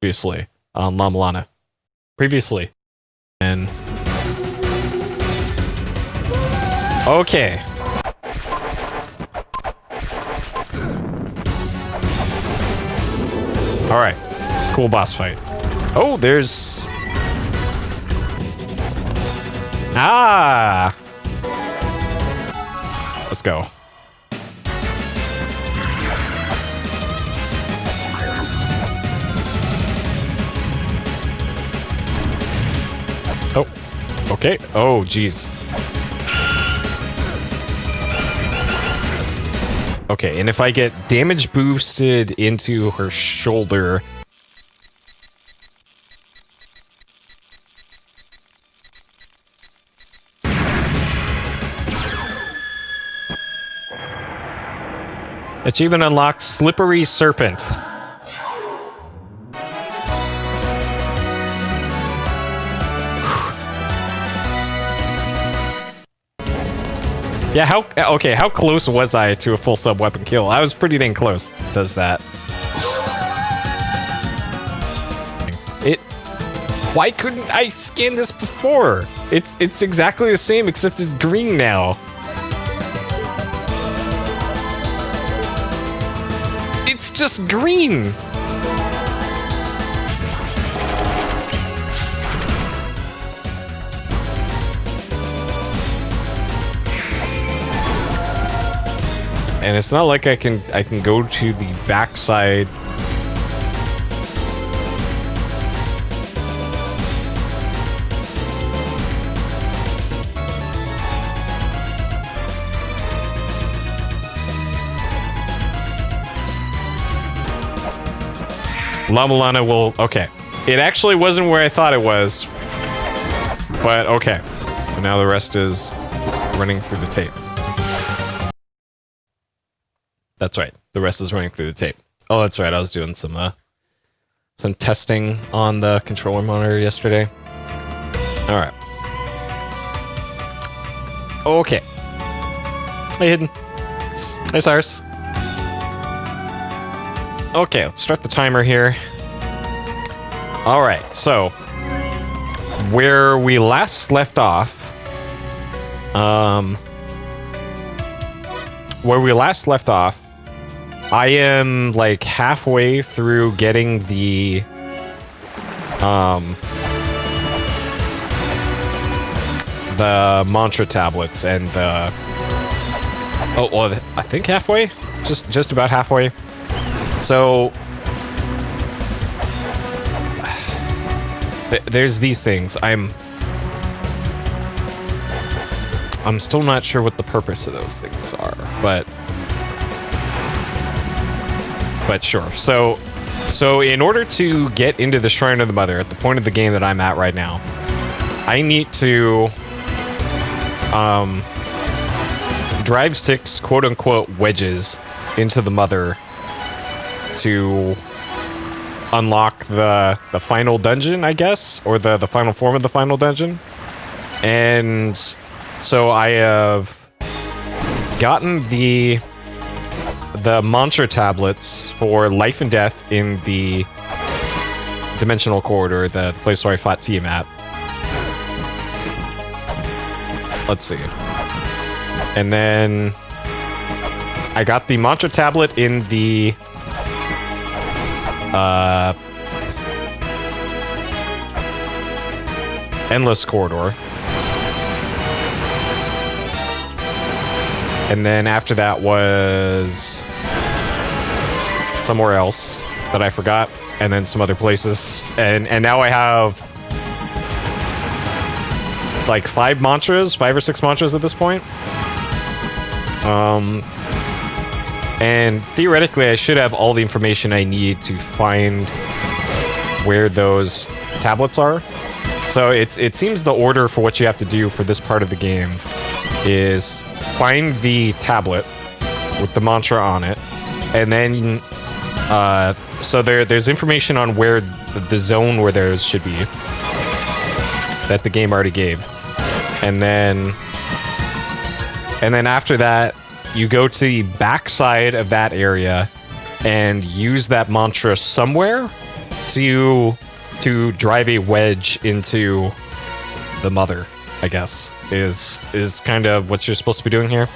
previously on La-Mulana. Previously. And... Okay. Alright. Cool boss fight. Oh, there's... Ah! Let's go. Oh. Okay. Oh, jeez. Okay, and if I get damage boosted into her shoulder... Achievement unlocked, Slippery Serpent. Yeah, how close was I to a full sub-weapon kill? I was pretty dang close. Does that. Why couldn't I scan this before? It's exactly the same except it's green now. It's just green. And it's not like I can go to the backside. La-Mulana will... Okay. It actually wasn't where I thought it was. But okay. And now the rest is running through the tape. That's right. The rest is running through the tape. Oh, that's right. I was doing some testing on the controller monitor yesterday. All right. Okay. Hey, Hidden. Hey, Cyrus. Okay, let's start the timer here. All right. So, where we last left off, I am like halfway through getting the mantra tablets and the I think halfway, just about halfway. So there's these things. I'm still not sure what the purpose of those things are, but sure. So in order to get into the Shrine of the Mother at the point of the game that I'm at right now, I need to drive 6 quote-unquote wedges into the Mother to unlock the final dungeon, I guess, or the final form of the final dungeon. And so I have gotten the mantra tablets for life and death in the dimensional corridor, the place where I fought Tiamat. Let's see. And then I got the mantra tablet in the endless corridor. And then after that was somewhere else that I forgot, and then some other places. And now I have like 5 or 6 mantras at this point. And theoretically I should have all the information I need to find where those tablets are. So it seems the order for what you have to do for this part of the game is find the tablet with the mantra on it, and then so there's information on where the zone where those should be that the game already gave, and then after that you go to the backside of that area and use that mantra somewhere to drive a wedge into the mother, I guess, is kind of what you're supposed to be doing here.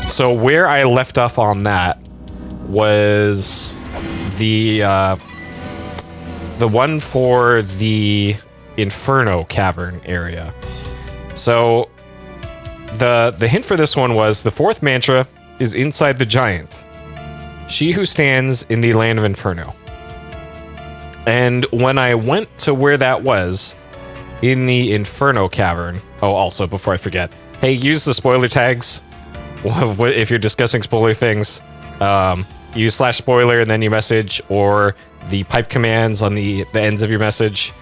So where I left off on that was the one for the Inferno Cavern area. So the hint for this one was the fourth mantra is inside the giant, she who stands in the land of Inferno. And when I went to where that was, in the Inferno Cavern... Oh, also, before I forget, hey, use the spoiler tags if you're discussing spoiler things. Use /spoiler and then your message, or the pipe commands on the ends of your message.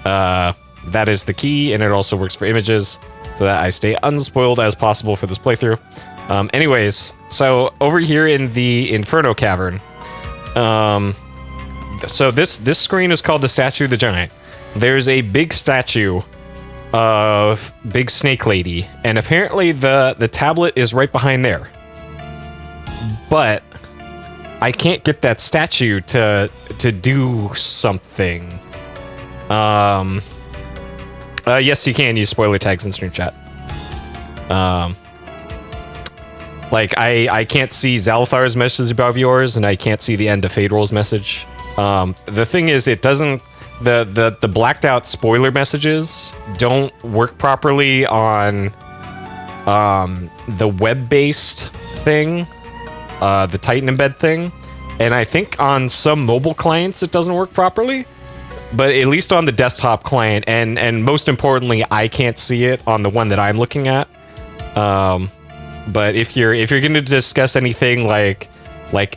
That is the key, and it also works for images, so that I stay unspoiled as possible for this playthrough. Anyways, so over here in the Inferno Cavern, so this screen is called the Statue of the Giant. There's a big statue of Big Snake Lady, and apparently the tablet is right behind there. But I can't get that statue to do something. Yes, you can use spoiler tags in stream chat. Like, I can't see Zalthar's message above yours, and I can't see the end of Faderol's message. The thing is, it doesn't... The blacked out spoiler messages don't work properly on the web-based thing, the Titan embed thing. And I think on some mobile clients it doesn't work properly. But at least on the desktop client, and most importantly, I can't see it on the one that I'm looking at. But if you're going to discuss anything like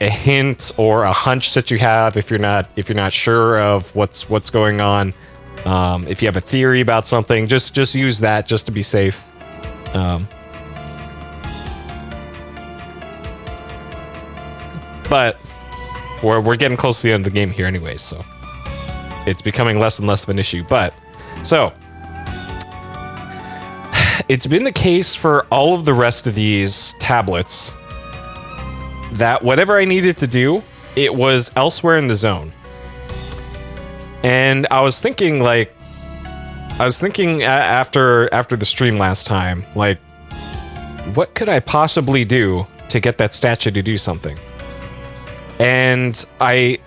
a hint or a hunch that you have, if you're not sure of what's going on, if you have a theory about something, just use that just to be safe. But we're getting close to the end of the game here anyways, so it's becoming less and less of an issue. But so it's been the case for all of the rest of these tablets that whatever I needed to do, it was elsewhere in the zone. And I was thinking after the stream last time, like, what could I possibly do to get that statue to do something? And I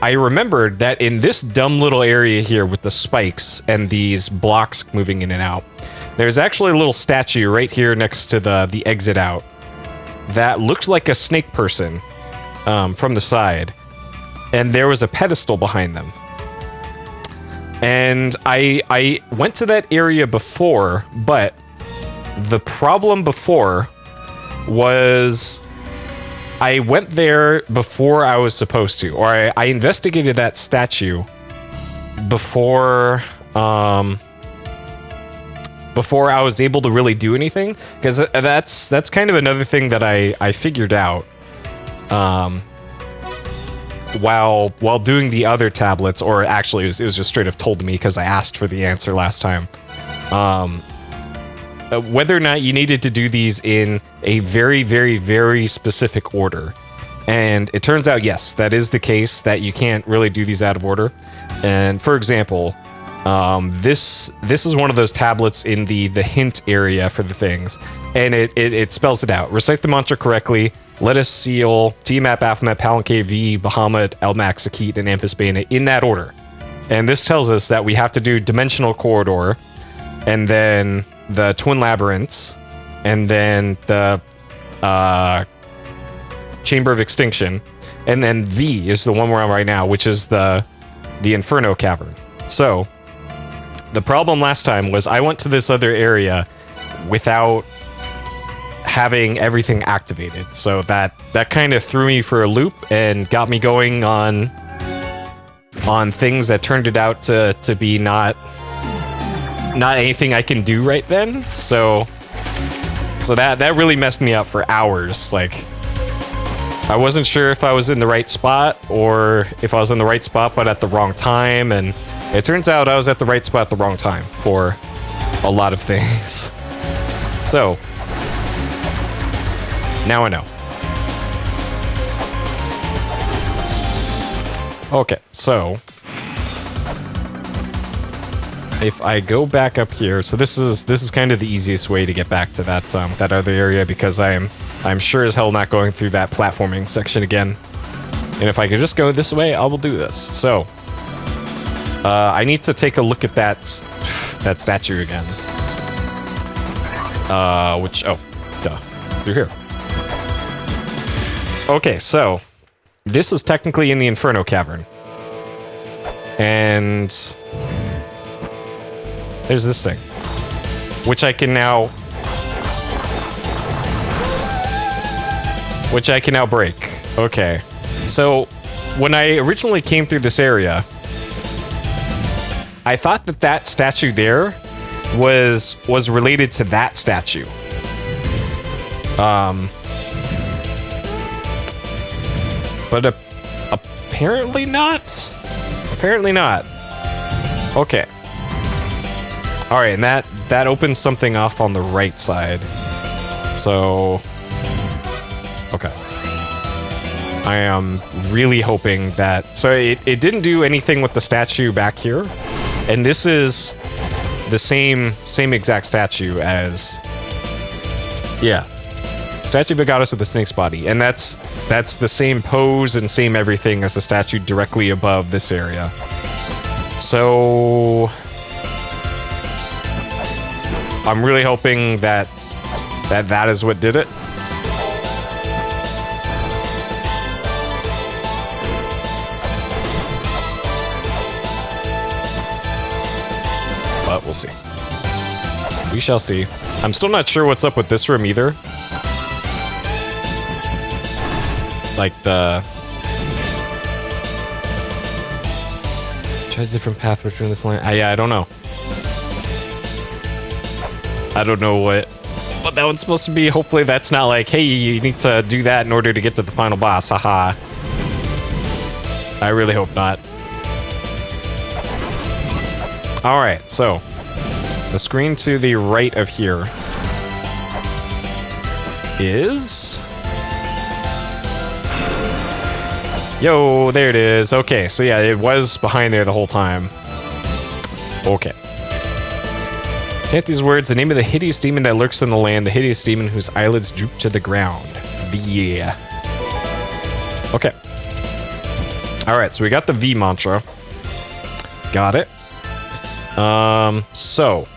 remembered that in this dumb little area here with the spikes and these blocks moving in and out, there's actually a little statue right here next to the exit out that looks like a snake person from the side, and there was a pedestal behind them. And I went to that area before, but the problem before was I went there before I was supposed to, or I investigated that statue before before I was able to really do anything, because that's kind of another thing that I figured out while doing the other tablets, or actually it was just straight up told to me because I asked for the answer last time. Whether or not you needed to do these in a very, very, very specific order. And it turns out, yes, that is the case, that you can't really do these out of order. And for example, this is one of those tablets in the hint area for the things. And it spells it out. Recite the mantra correctly. Let us seal T-Map, Alphamet, Palanque, V, Bahamut, Elmax, Akit, and Amphis Bayonet in that order. And this tells us that we have to do Dimensional Corridor, and then the Twin Labyrinths, and then the Chamber of Extinction, and then V is the one we're on right now, which is the Inferno Cavern. So the problem last time was I went to this other area without having everything activated, so that kind of threw me for a loop and got me going on things that turned it out to be not anything I can do right then. So that really messed me up for hours. Like, I wasn't sure if I was in the right spot or if I was in the right spot but at the wrong time, and it turns out I was at the right spot at the wrong time for a lot of things. So now I know. Okay, so if I go back up here, so this is kind of the easiest way to get back to that that other area, because I'm sure as hell not going through that platforming section again. And if I could just go this way, I will do this. So I need to take a look at that statue again. Which, oh, duh, it's through here. Okay, so this is technically in the Inferno Cavern. And there's this thing, which I can now break. Okay. So when I originally came through this area, I thought that statue there was related to that statue. But apparently not. Apparently not. Okay. All right, and that opens something off on the right side. So, okay. I am really hoping that... So it didn't do anything with the statue back here. And this is the same exact statue as... Yeah. Statue of a goddess of the snake's body. And that's the same pose and same everything as the statue directly above this area. So... I'm really hoping that is what did it. But we'll see. We shall see. I'm still not sure what's up with this room either. Like the... Try a different path between this line. Yeah, I don't know. I don't know what that one's supposed to be. Hopefully that's not like, hey, you need to do that in order to get to the final boss. Haha. I really hope not. Alright, so the screen to the right of here is... Yo, there it is. Okay, so yeah, it was behind there the whole time. Okay. Chant these words, the name of the hideous demon that lurks in the land, the hideous demon whose eyelids droop to the ground. Yeah. Okay. Alright, so we got the V mantra. Got it. So.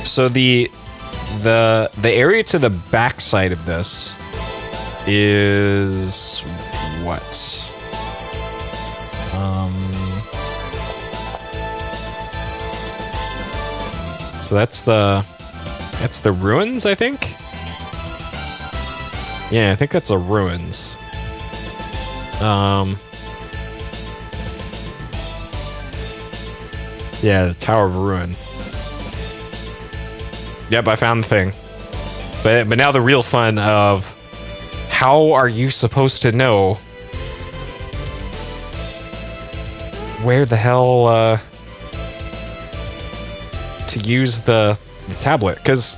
So the area to the back side of this is what? So that's the ruins, I think? Yeah, I think that's the ruins. Yeah, the Tower of Ruin. Yep, I found the thing. But now the real fun of how are you supposed to know where the hell to use the tablet? Because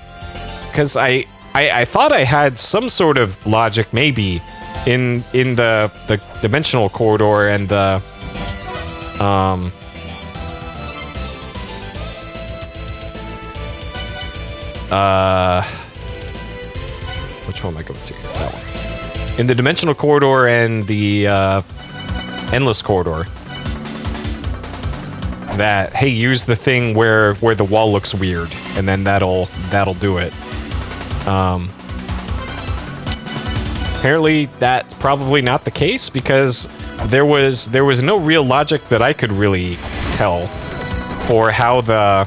I thought I had some sort of logic maybe in the dimensional corridor and the which one am I going to? That one. In the dimensional corridor and the endless corridor. That, hey, use the thing where the wall looks weird, and then that'll do it. Apparently that's probably not the case, because there was no real logic that I could really tell for how the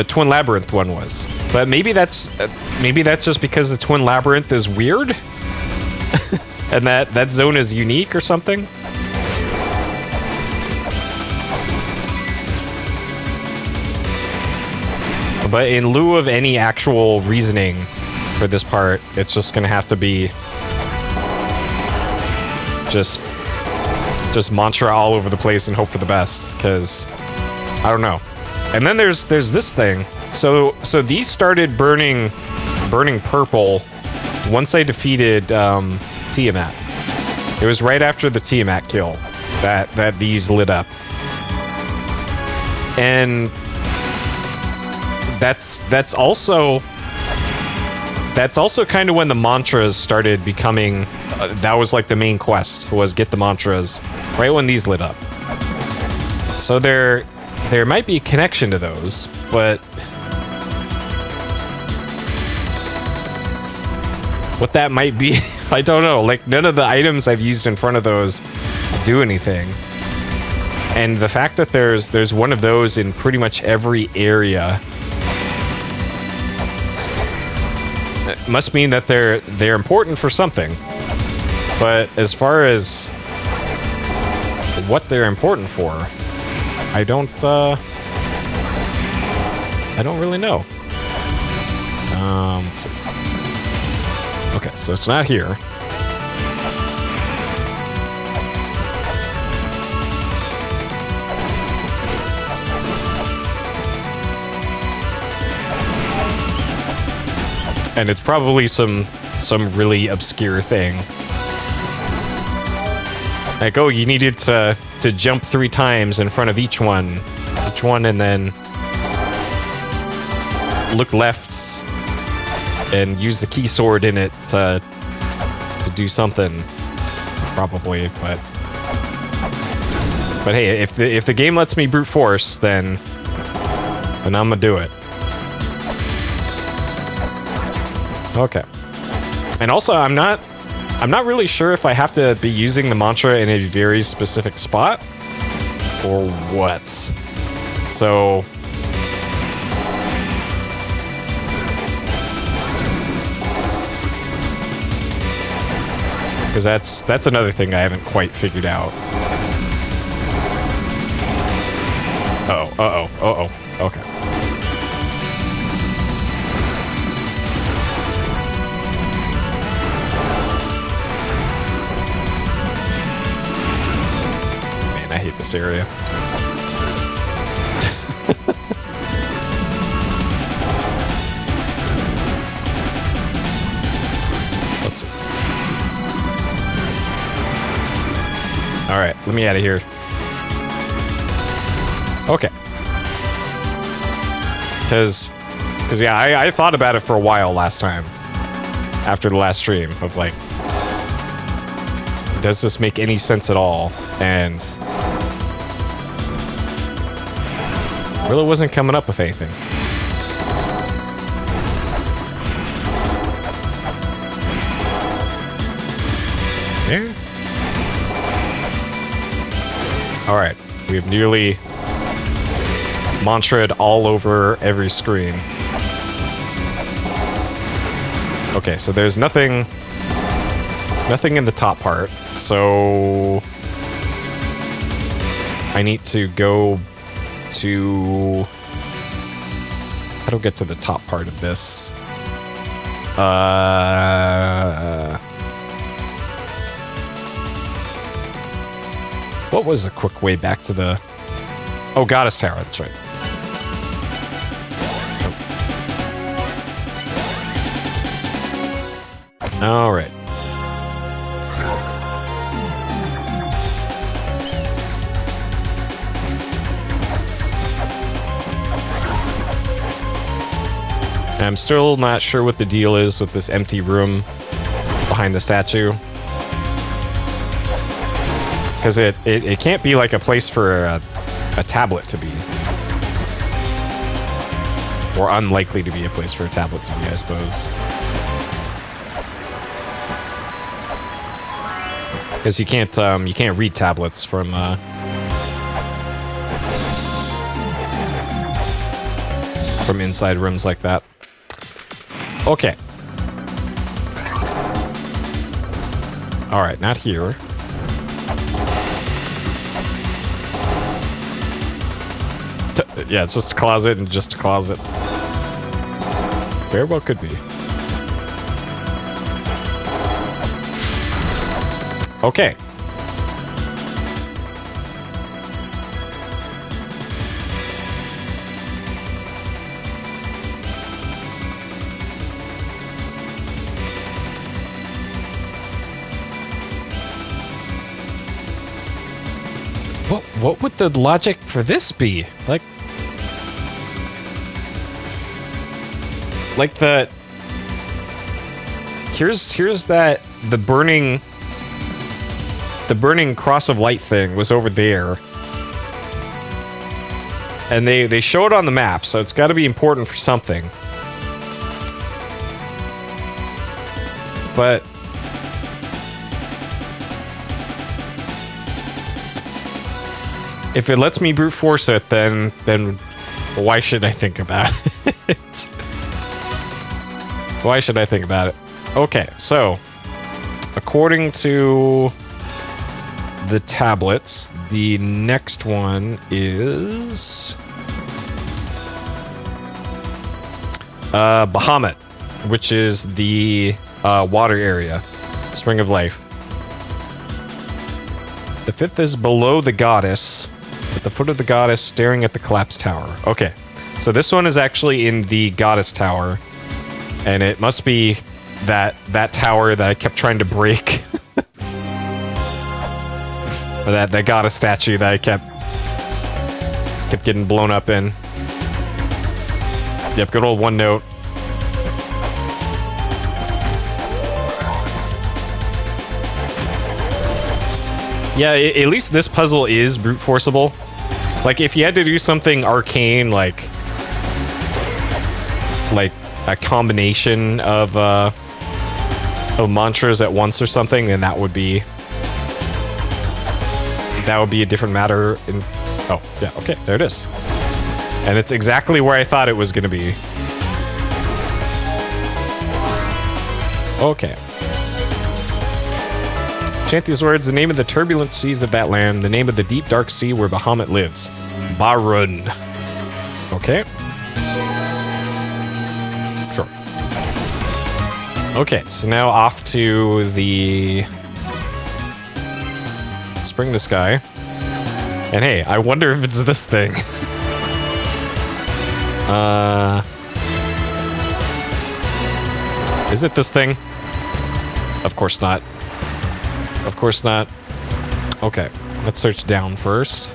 Twin Labyrinth one was. But maybe that's just because the Twin Labyrinth is weird, and that zone is unique or something. But in lieu of any actual reasoning for this part, it's just gonna have to be just mantra all over the place and hope for the best, because I don't know. And then there's this thing. So these started burning purple once I defeated Tiamat. It was right after the Tiamat kill that these lit up. And that's also kind of when the mantras started becoming that was like the main quest, was get the mantras right when these lit up. So there might be a connection to those, but what that might be, I don't know. Like, none of the items I've used in front of those do anything. And the fact that there's one of those in pretty much every area, it must mean that they're important for something. But as far as what they're important for, I don't really know. Let's see. Okay, so it's not here. And it's probably some really obscure thing. Like, oh, you needed to jump 3 times in front of each one, and then look left and use the key sword in it to do something, probably. But hey, if the game lets me brute force, then I'm gonna do it. Okay. And also, I'm not really sure if I have to be using the mantra in a very specific spot or what. So because that's another thing I haven't quite figured out. Uh-oh. Okay. Man, I hate this area. Let's see. All right, let me out of here. Okay. Because yeah, I thought about it for a while last time. After the last stream, of like, does this make any sense at all? And really wasn't coming up with anything. Yeah. Alright, we have nearly mantra'd all over every screen. Okay, so there's nothing in the top part, so I need to go to... How do I get to the top part of this? What was the quick way back to the... Oh, Goddess Tower, that's right. All right. I'm still not sure what the deal is with this empty room behind the statue. Because it can't be like a place for a tablet to be. Or unlikely to be a place for a tablet to be, I suppose. Because you can't read tablets from inside rooms like that. Okay. All right, not here. Yeah, it's just a closet and just a closet. Very well could be. Okay. What would the logic for this be? Like the... Here's that... The burning cross of light thing was over there. And they show it on the map, so it's got to be important for something. But... if it lets me brute force it, then why should I think about it? Why should I think about it? Okay, so according to the tablets, the next one is Bahamut, which is the water area, Spring of Life. The fifth is below the goddess, at the foot of the goddess, staring at the collapsed tower. Okay, so this one is actually in the goddess tower, and it must be that tower that I kept trying to break. Or that goddess statue that I kept getting blown up in. Yep, good old one note. Yeah, at least this puzzle is brute forceable. Like, if you had to do something arcane, like a combination of mantras at once or something, then that would be a different matter. Oh, yeah, okay, there it is. And it's exactly where I thought it was going to be. Okay. Chant these words: the name of the turbulent seas of that land, the name of the deep dark sea where Bahamut lives. Barun. Okay. Sure. Okay, so now off to the Spring the Sky. And hey, I wonder if it's this thing. Is it this thing? Of course not. Of course not. Okay, let's search down first.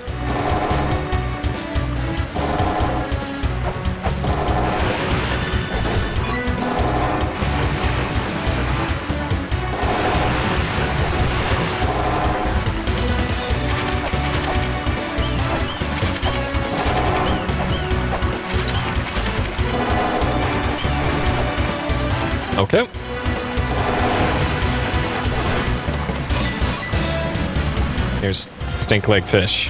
Okay. Here's stink leg fish.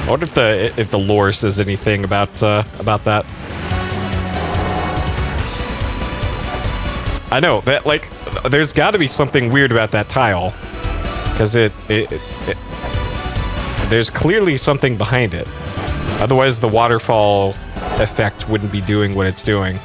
I wonder if the lore says anything about that. I know that, like, there's got to be something weird about that tile, because there's clearly something behind it. Otherwise, the waterfall effect wouldn't be doing what it's doing.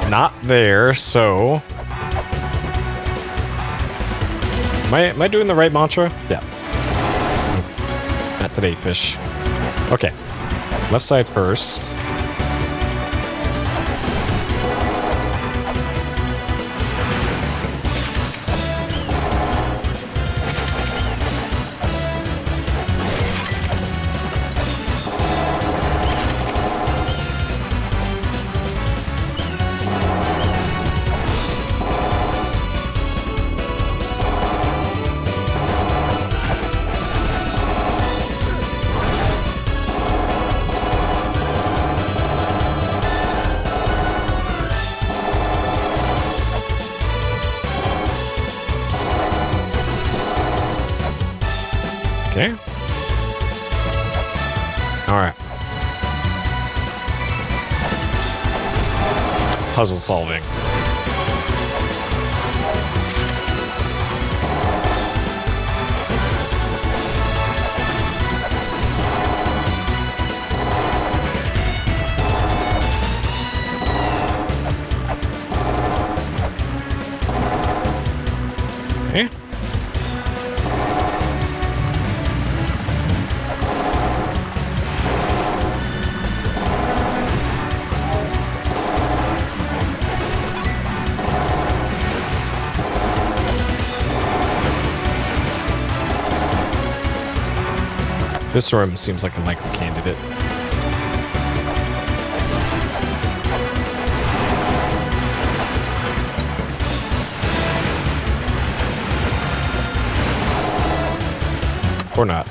Not there, so... Am I doing the right mantra? Yeah. Not today, fish. Okay. Left side first. All right. Puzzle solving. Okay. This room seems like a likely candidate. Or not.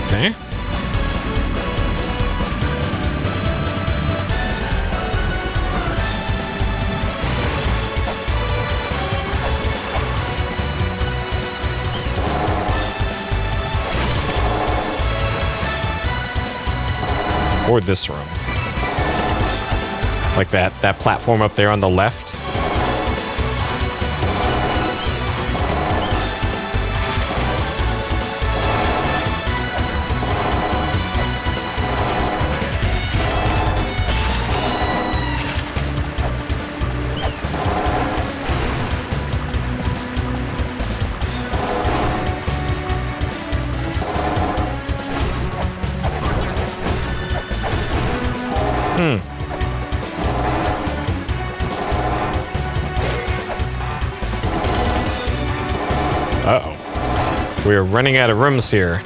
Okay. Or this room. Like that platform up there on the left. Uh-oh. We're running out of rooms here.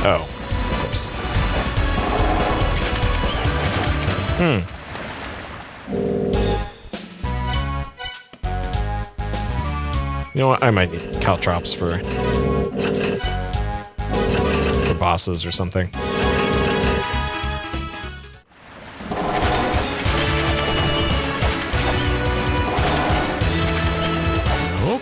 Oh, of course. You know what? I might need caltrops for bosses or something. Nope.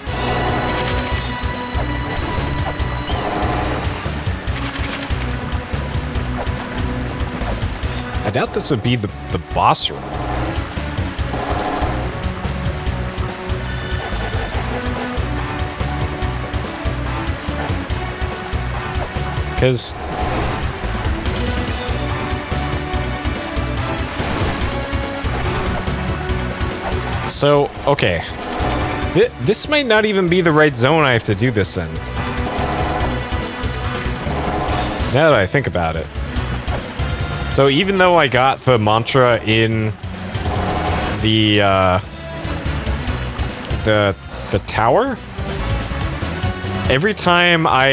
I doubt this would be the boss room. Because so, okay. This might not even be the right zone I have to do this in. Now that I think about it. So even though I got the mantra in the tower, every time I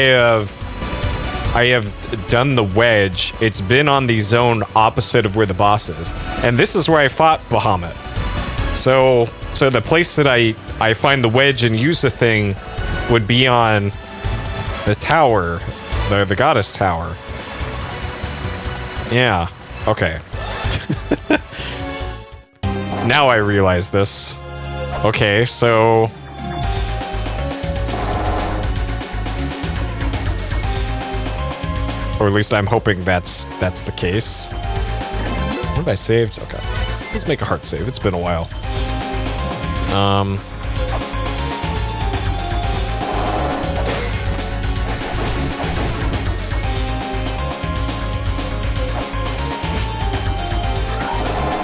have done the wedge, it's been on the zone opposite of where the boss is. And this is where I fought Bahamut. So the place that I find the wedge and use the thing would be on the tower, the goddess tower. Yeah, okay. Now I realize this. Okay, so... Or at least I'm hoping that's the case. What have I saved? Okay. Let's make a heart save. It's been a while.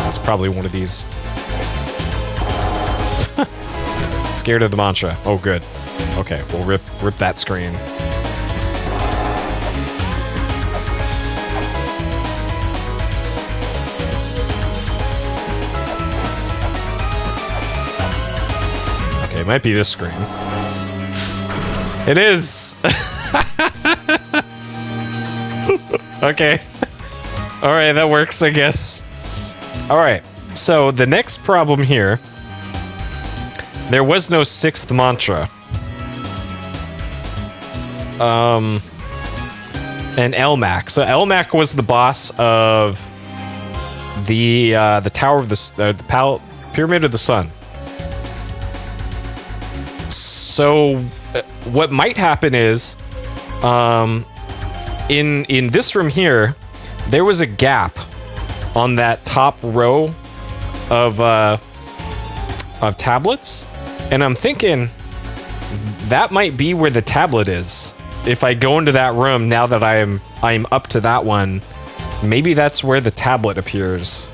It's probably one of these. Scared of the mantra. Oh, good. Okay, we'll rip that screen. might be this screen. It is! Okay. Alright, that works, I guess. Alright, so the next problem here... There was no 6th mantra. And Elmac. So Elmac was the boss of the Tower of the Pyramid of the Sun. So what might happen is, in this room here, there was a gap on that top row of tablets, and I'm thinking that might be where the tablet is. If I go into that room now that I'm up to that one, maybe that's where the tablet appears,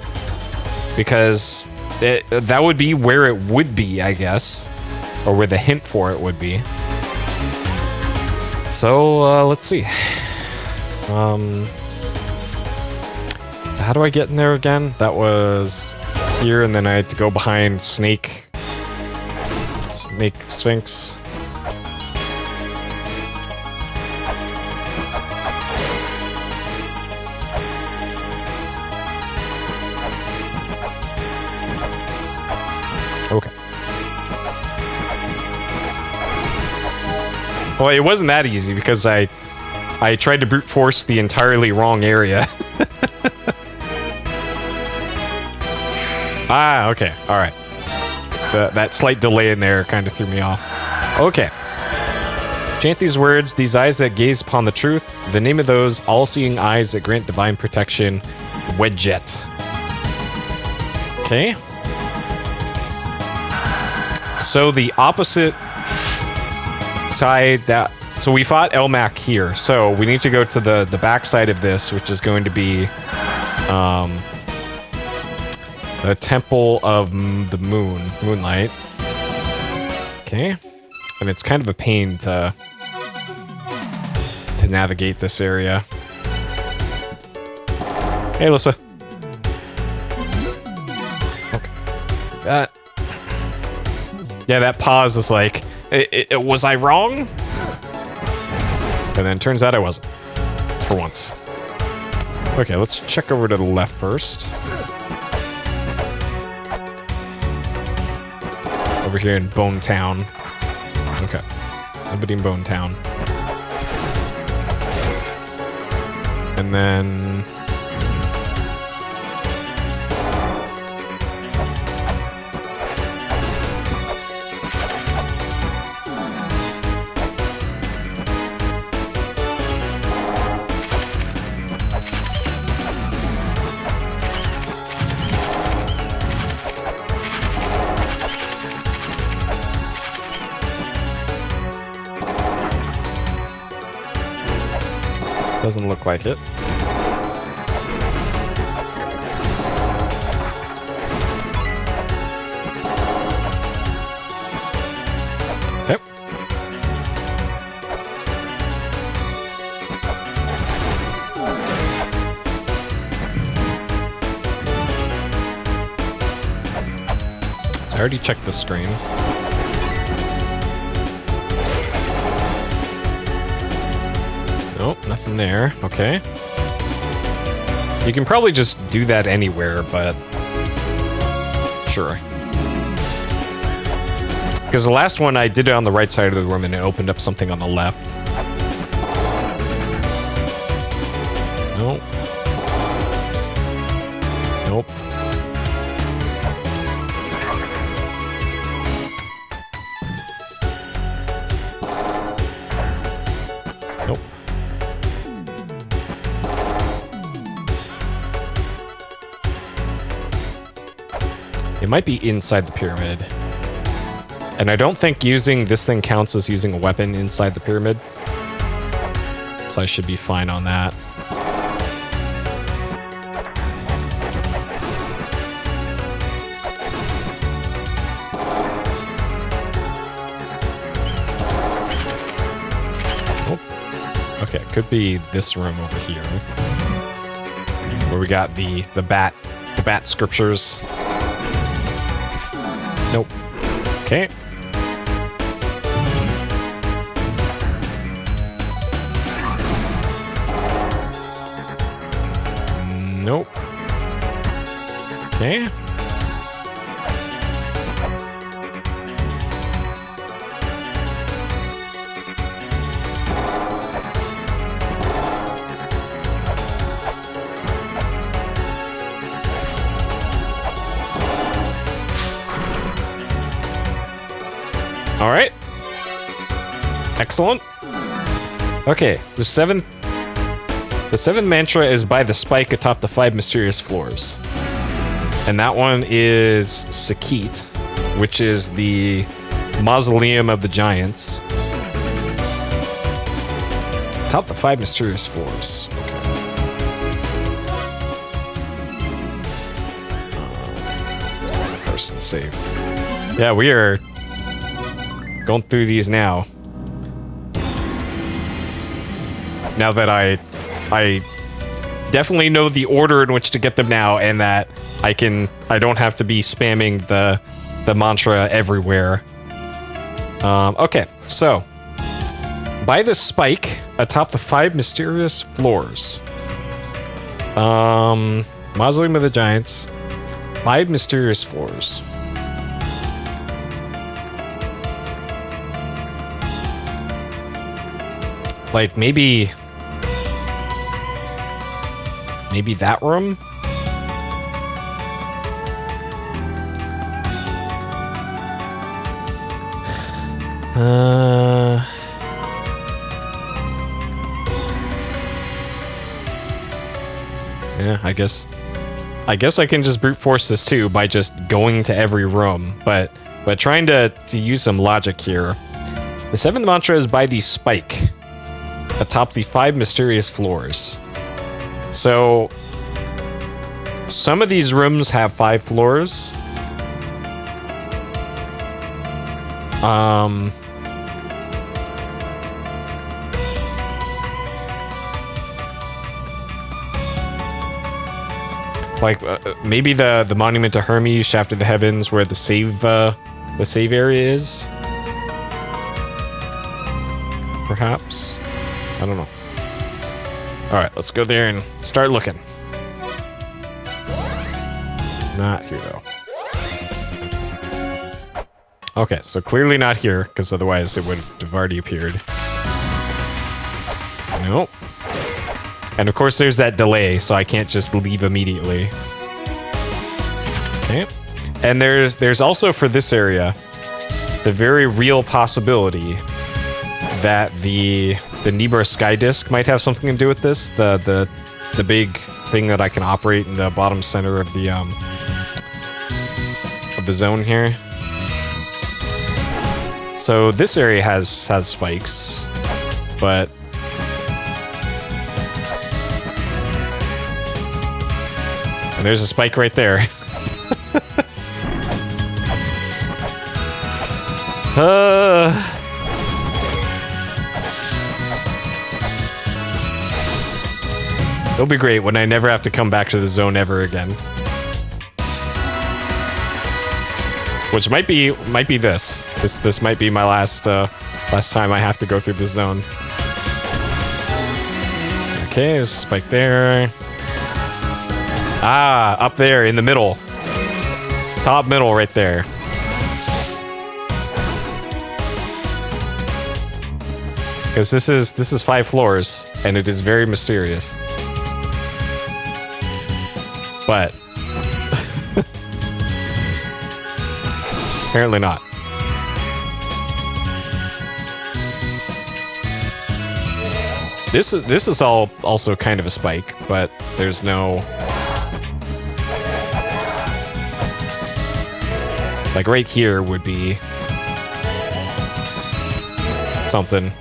because that would be where it would be, I guess, or where the hint for it would be. So let's see. How do I get in there again? That was here, and then I had to go behind Snake Sphinx. Okay. Well, it wasn't that easy because I tried to brute force the entirely wrong area. Ah, okay. All right. That slight delay in there kind of threw me off. Okay. Chant these words, these eyes that gaze upon the truth, the name of those all-seeing eyes that grant divine protection, Wedget. Okay. So the opposite side so we fought Elmac here. So we need to go to the back side of this, which is going to be the Temple of the Moonlight. Okay. And it's kind of a pain to navigate this area. Hey, Alyssa. Okay. Yeah, that pause is like, was I wrong? And then turns out I wasn't. For once. Okay, let's check over to the left first. Over here in Bone Town. Okay. Nobody in Bone Town. And then... Doesn't look like it. Okay. So I already checked the screen. Nope, nothing there. Okay. You can probably just do that anywhere, but... Sure. Because the last one, I did it on the right side of the room, and it opened up something on the left. Nope. Nope. Nope. It might be inside the pyramid. And I don't think using this thing counts as using a weapon inside the pyramid. So I should be fine on that. Oh. Okay, it could be this room over here. Where we got the bat scriptures. Nope. Okay. Nope. Okay. All right. Excellent. Okay, the seventh mantra is by the spike atop the 5 mysterious floors. And that one is Sakit, which is the mausoleum of the giants. Atop the 5 mysterious floors. Okay. Person save. Yeah, we are going through these now. Now that I definitely know the order in which to get them now, and that I don't have to be spamming the mantra everywhere. Okay, so by the spike atop the 5 mysterious floors. Mausoleum of the Giants. 5 mysterious floors. Like maybe that room? Yeah, I guess I can just brute force this too by just going to every room, but trying to use some logic here. The 7th mantra is by the spike atop the 5 mysterious floors. So some of these rooms have 5 floors. Like maybe the monument to Hermes, Shaft of the Heavens, where the save area is. Perhaps. I don't know. All right, let's go there and start looking. Not here though. Okay, so clearly not here, because otherwise it would have already appeared. Nope. And of course there's that delay, so I can't just leave immediately. Okay. And there's also for this area the very real possibility that the Nibur Sky Disk might have something to do with this. The big thing that I can operate in the bottom center of the zone here. So this area has spikes, but and there's a spike right there. It'll be great when I never have to come back to the zone ever again. Which might be this. This might be my last time I have to go through this zone. Okay, there's a spike there. Ah, up there in the middle. Top middle right there. Because this is 5 floors, and it is very mysterious. But apparently not. This is all also kind of a spike, but there's no like right here would be something.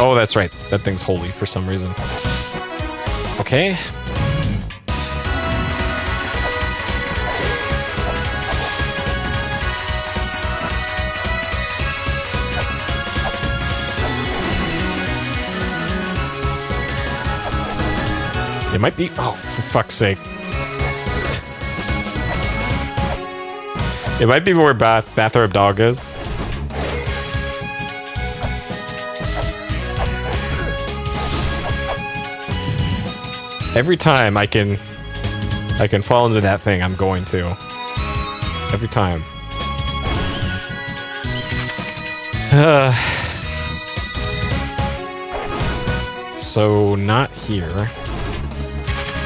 Oh, that's right. That thing's holy for some reason. Okay. It might be... Oh, for fuck's sake. It might be where Bathorb Dog is. Every time I can fall into that thing, I'm going to. Every time. So, not here.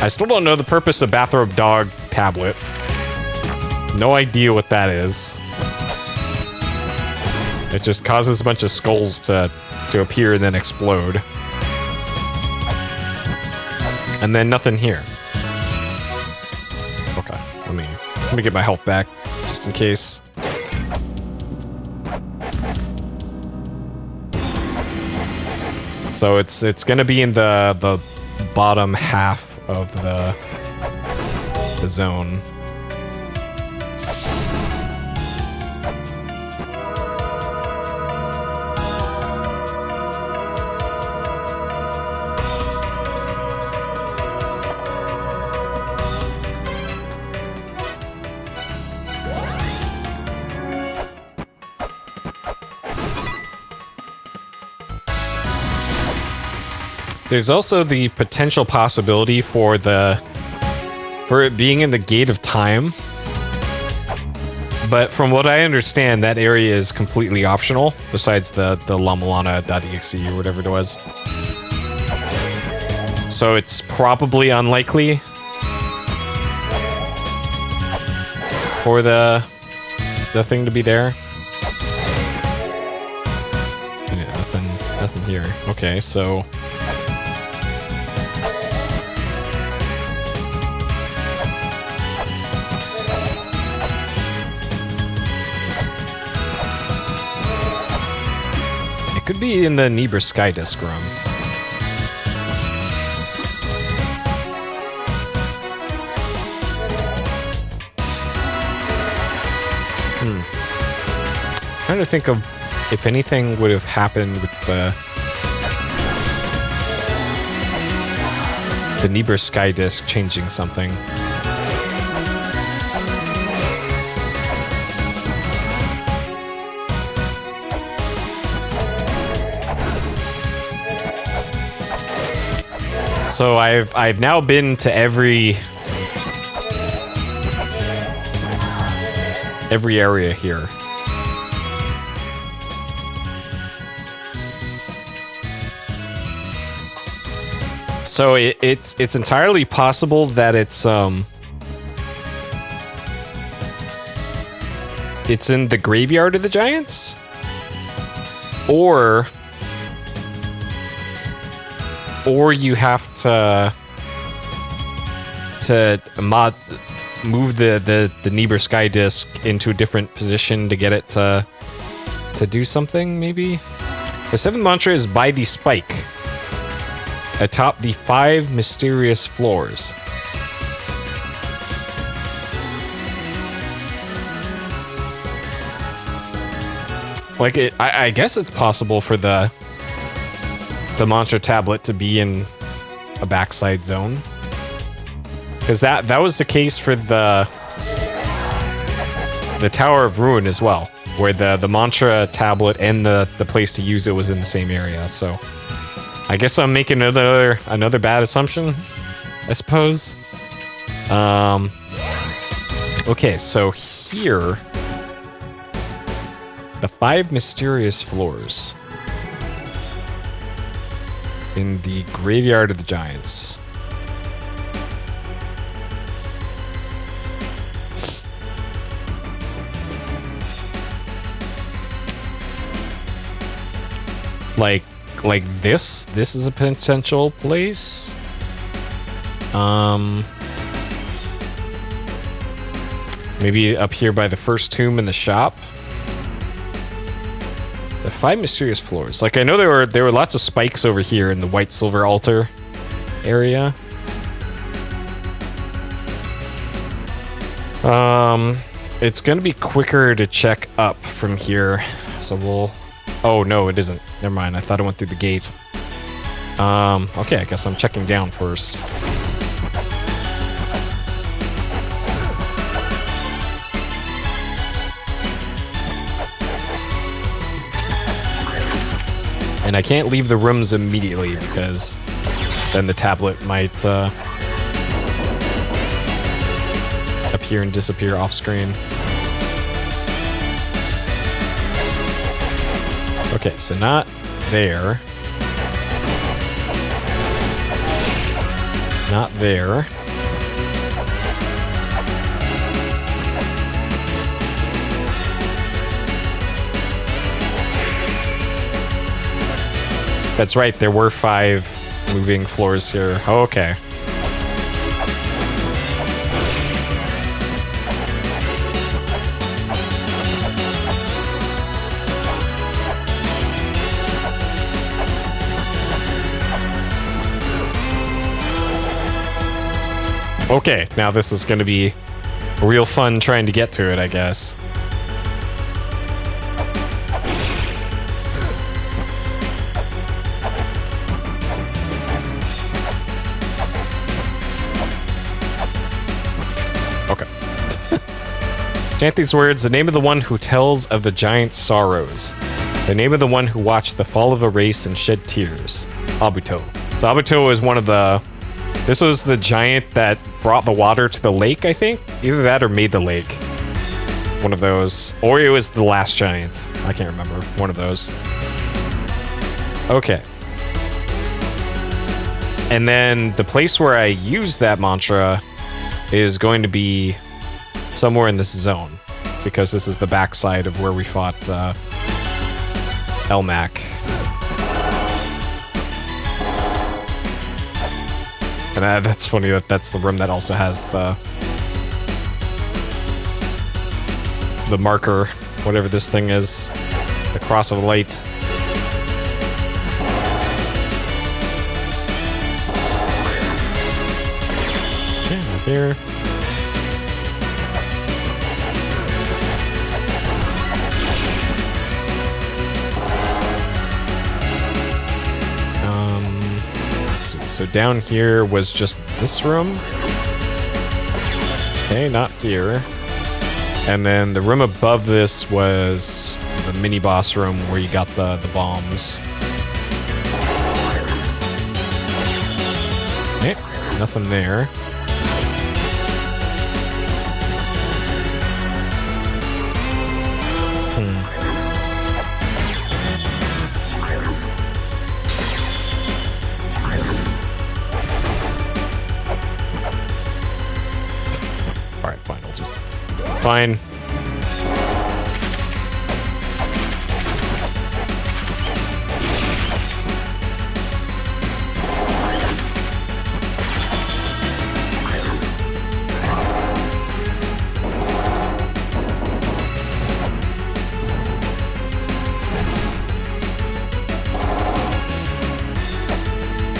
I still don't know the purpose of Bathrobe Dog tablet. No idea what that is. It just causes a bunch of skulls to appear and then explode. And then nothing here. Okay, let me get my health back, just in case. So it's gonna be in the bottom half of the zone. There's also the potential possibility for it being in the Gate of Time. But from what I understand, that area is completely optional, besides the La-Mulana.exe or whatever it was. So it's probably unlikely for the thing to be there. Yeah, nothing here. Okay, so could be in the Niebuhr Sky Disc room. Trying to think of if anything would have happened with the Niebuhr Sky Disc changing something. So I've now been to every area here. So it's entirely possible that it's in the Graveyard of the Giants, or you have to move the Niebuhr Sky Disc into a different position to get it to do something, maybe? The seventh mantra is by the spike, atop the 5 mysterious floors. Like, I guess it's possible for the mantra tablet to be in a backside zone, because that was the case for the Tower of Ruin as well, where the mantra tablet and the place to use it was in the same area. So I guess I'm making another bad assumption, I suppose. Okay, so here, the 5 mysterious floors in the Graveyard of the Giants. Like this is a potential place. Maybe up here by the first tomb in the shop. The 5 mysterious floors. Like, I know there were lots of spikes over here in the white silver altar area. It's gonna be quicker to check up from here, so we'll. Oh no, it isn't. Never mind. I thought I went through the gate. Okay, I guess I'm checking down first. And I can't leave the rooms immediately because then the tablet might appear and disappear off screen. Okay, so not there. Not there. That's right, there were 5 moving floors here. Oh, okay. Okay, now this is going to be real fun trying to get to it, I guess. Okay. Chant these words: the name of the one who tells of the giant's sorrows. The name of the one who watched the fall of a race and shed tears. Abuto. So Abuto is one of the... This was the giant that brought the water to the lake, I think? Either that or made the lake. One of those. Or it was the last giant. I can't remember. One of those. Okay. And then the place where I use that mantra is going to be somewhere in this zone. Because this is the backside of where we fought Elmac. And that's funny that that's the room that also has the marker, whatever this thing is, the cross of light. Okay, here. So down here was just this room. Okay, not here. And then the room above this was the mini boss room where you got the bombs. Okay, nothing there. Fine.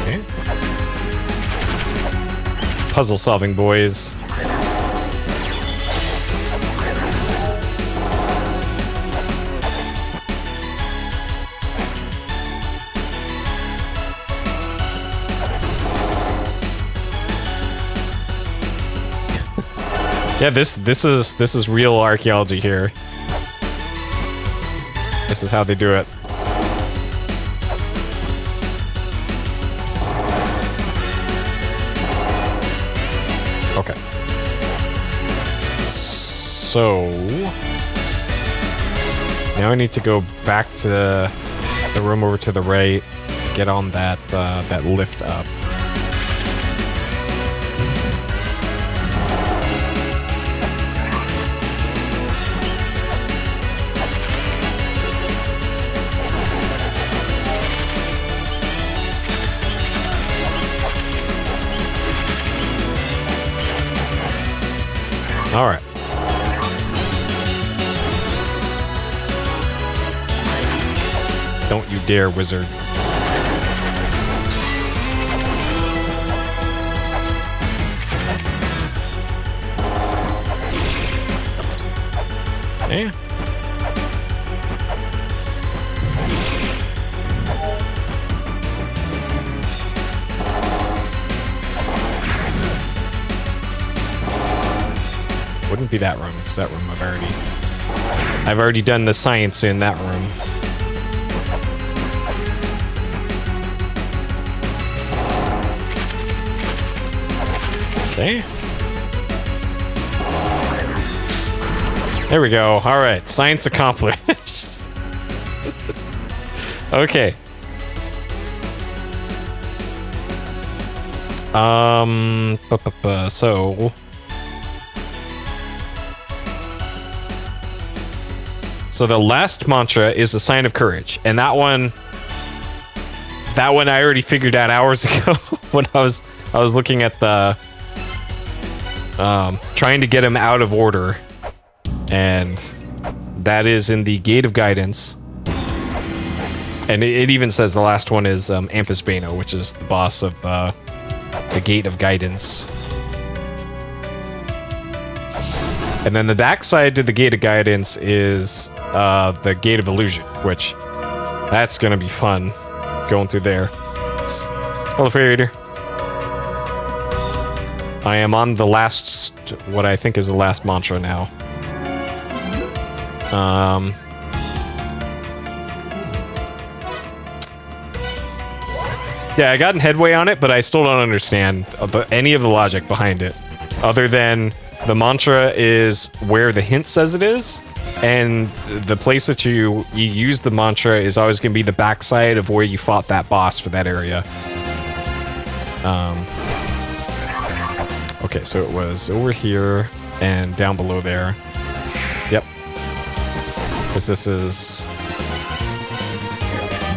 Okay. Puzzle solving, boys. Yeah, this is real archaeology here. This is how they do it. Okay. So now I need to go back to the room over to the right, get on that that lift up. All right. Don't you dare, wizard. Yeah. Wouldn't be that room, because that room I've already done the science in that room. Okay. There we go. All right, science accomplished. Okay. So the last mantra is a sign of courage, and that one I already figured out hours ago when I was looking at the trying to get him out of order, and that is in the Gate of Guidance. And it even says the last one is Amphisbano, which is the boss of the Gate of Guidance. And then the backside to the Gate of Guidance is the Gate of Illusion, which that's gonna be fun going through there. Hello, Fairy Reader. I am on the last, what I think is the last mantra now. Yeah, I gotten headway on it, but I still don't understand any of the logic behind it. Other than the mantra is where the hint says it is, and the place that you use the mantra is always going to be the backside of where you fought that boss for that area. Okay, so it was over here and down below there. Yep. Because this is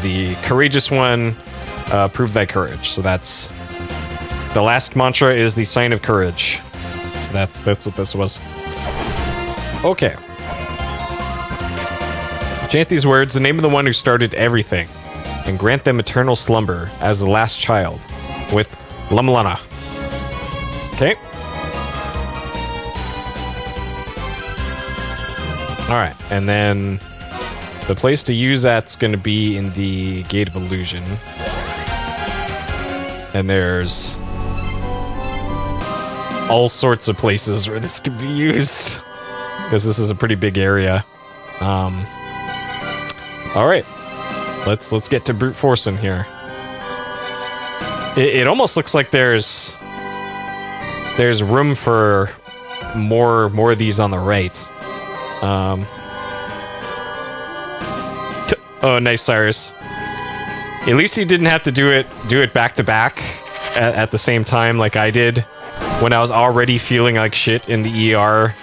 the courageous one. Prove thy courage. So that's the last mantra is the sign of courage. So that's what this was. Okay. Chant these words, the name of the one who started everything, and grant them eternal slumber as the last child with La-Mulana. Okay. Alright, and then the place to use that's going to be in the Gate of Illusion. And there's all sorts of places where this could be used, because this is a pretty big area. All right, let's get to brute forcing here. It almost looks like there's room for more of these on the right. Oh, nice, Cyrus. At least you didn't have to do it back to back at the same time like I did when I was already feeling like shit in the ER,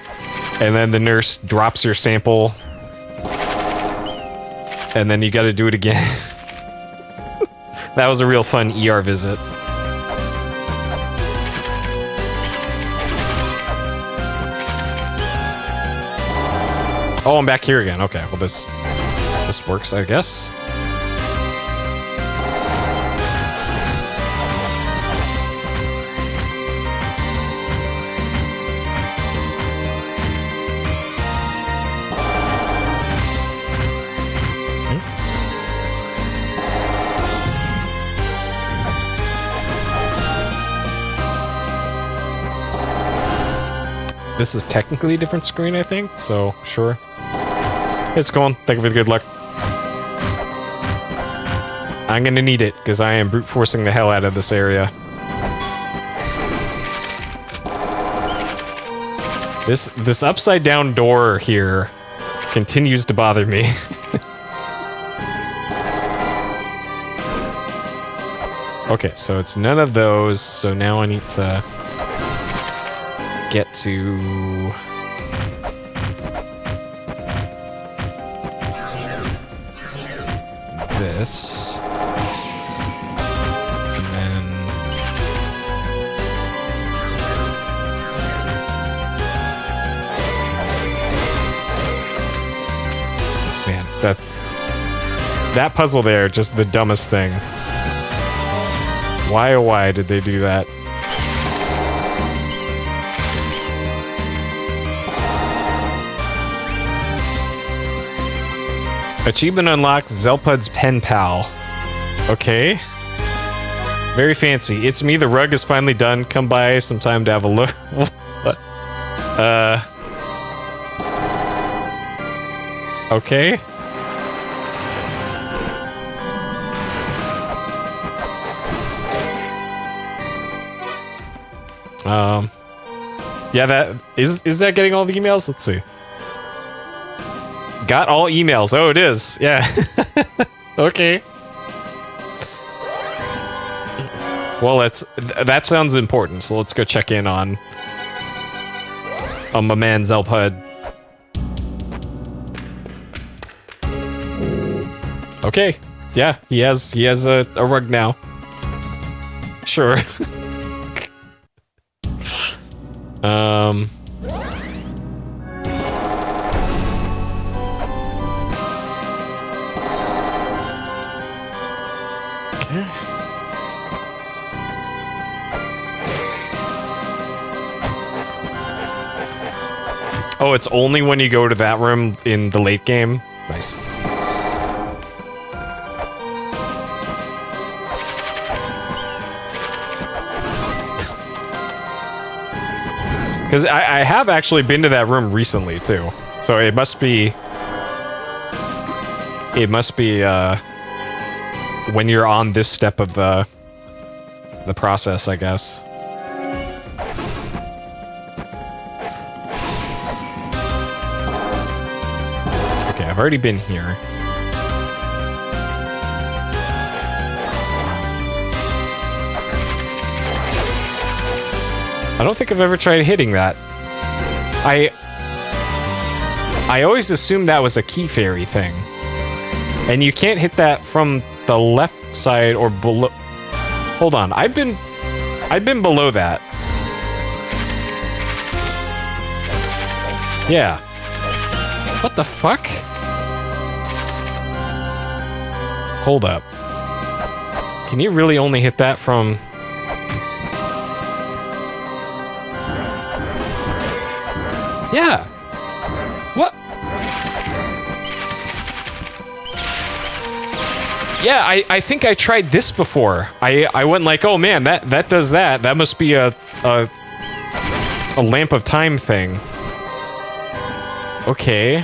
and then the nurse drops your sample, and then you got to do it again. That was a real fun ER visit. Oh, I'm back here again. Okay, well this works, I guess. This is technically a different screen, I think, so sure. It's going. Thank you for the good luck. I'm gonna need it, because I am brute forcing the hell out of this area. This upside down door here continues to bother me. Okay, so it's none of those, so now I need to get to this, and then man, that puzzle there, just the dumbest thing. Why oh why did they do that? Achievement unlocked, Zelpud's pen pal. Okay. Very fancy. It's me, the rug is finally done. Come by sometime to have a look. What? Okay. Yeah, that is that getting all the emails? Let's see. Got all emails. Oh, it is. Yeah. Okay. Well, that sounds important, so let's go check in on my man Zelpud. Okay. Yeah, he has a rug now. Sure. Okay. Oh, it's only when you go to that room in the late game? Nice. Because I have actually been to that room recently, too. So it must be... when you're on this step of the process, I guess. Okay, I've already been here. I don't think I've ever tried hitting that. I always assumed that was a key fairy thing. And you can't hit that from the left side or below. Hold on, I've been below that. Yeah. What the fuck? Hold up. Can you really only hit that from... Yeah. What? Yeah, I think I tried this before. I went like, oh man, that does that. That must be a lamp of time thing. Okay.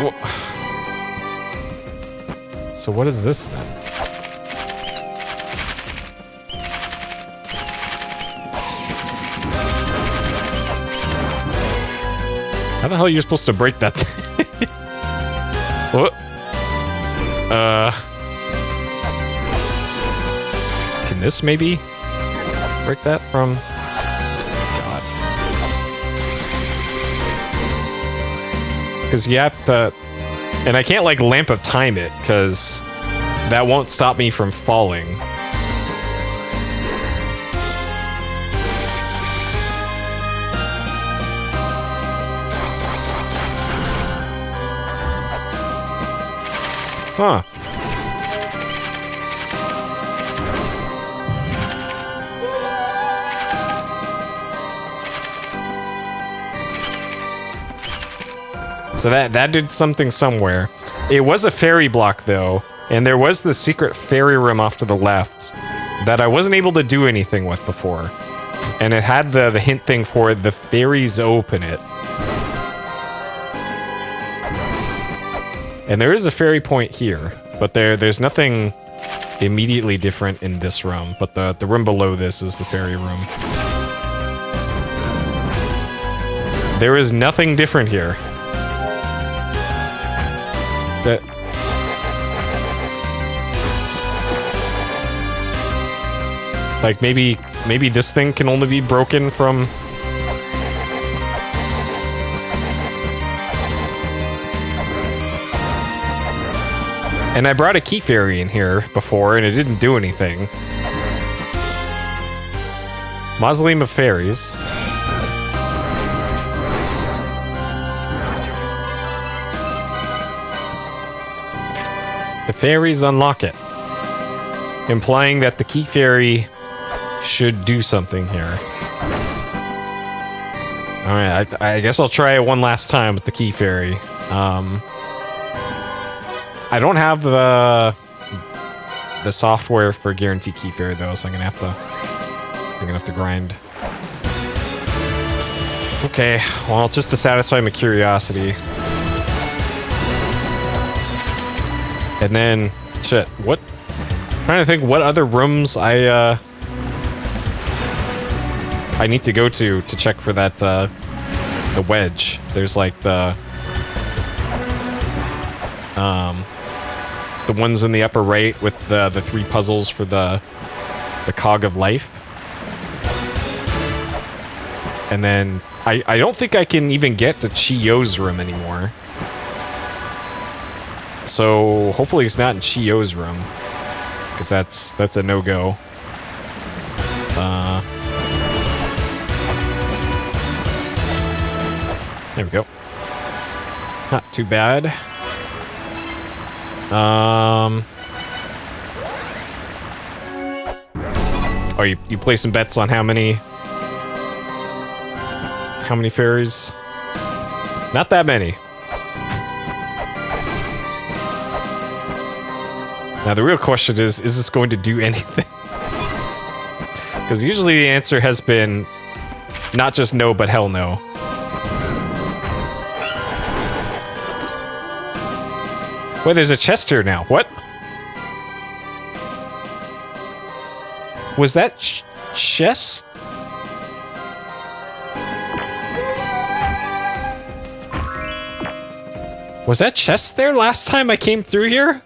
Well, so what is this then? How the hell are you supposed to break that thing? What? Can this maybe break that from... God. Because you have to... And I can't, like, lamp of time it, because that won't stop me from falling. Huh. So that did something somewhere. It was a fairy block, though, and there was the secret fairy room off to the left that I wasn't able to do anything with before. And it had the hint thing for the fairies open it. And there is a fairy point here, but there's nothing immediately different in this room, but the room below this is the fairy room. There is nothing different here. That... Like, maybe this thing can only be broken from... And I brought a key fairy in here before, and it didn't do anything. Mausoleum of Fairies. The fairies unlock it, implying that the key fairy should do something here. Alright, I guess I'll try it one last time with the key fairy. I don't have the software for guarantee key fairy though, so I'm gonna have to grind. Okay, well, just to satisfy my curiosity. And then, shit, what? I'm trying to think what other rooms I need to go to check for that wedge. There's like the ones in the upper right with the 3 puzzles for the cog of life. And then I don't think I can even get to Chiyo's room anymore. So hopefully it's not in Chiyo's room, because that's a no-go. There we go. Not too bad. Oh, you play some bets on how many fairies? Not that many. Now the real question is this going to do anything? Because usually the answer has been not just no, but hell no. Wait, there's a chest here now. What? Was that chest? Was that chest there last time I came through here?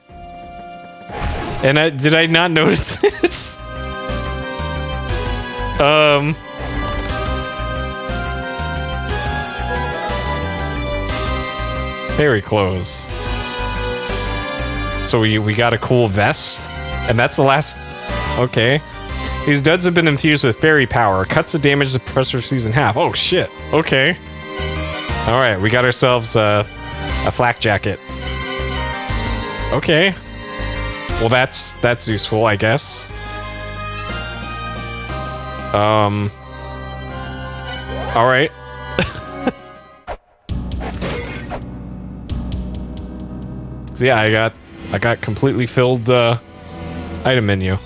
And did I not notice this? Very close. So we got a cool vest, and that's the last. Okay. These duds have been infused with fairy power. Cuts the damage the professor receives in half. Oh shit. Okay. All right, we got ourselves a flak jacket. Okay. Well, that's useful, I guess. All right. So yeah, I got completely filled item menu.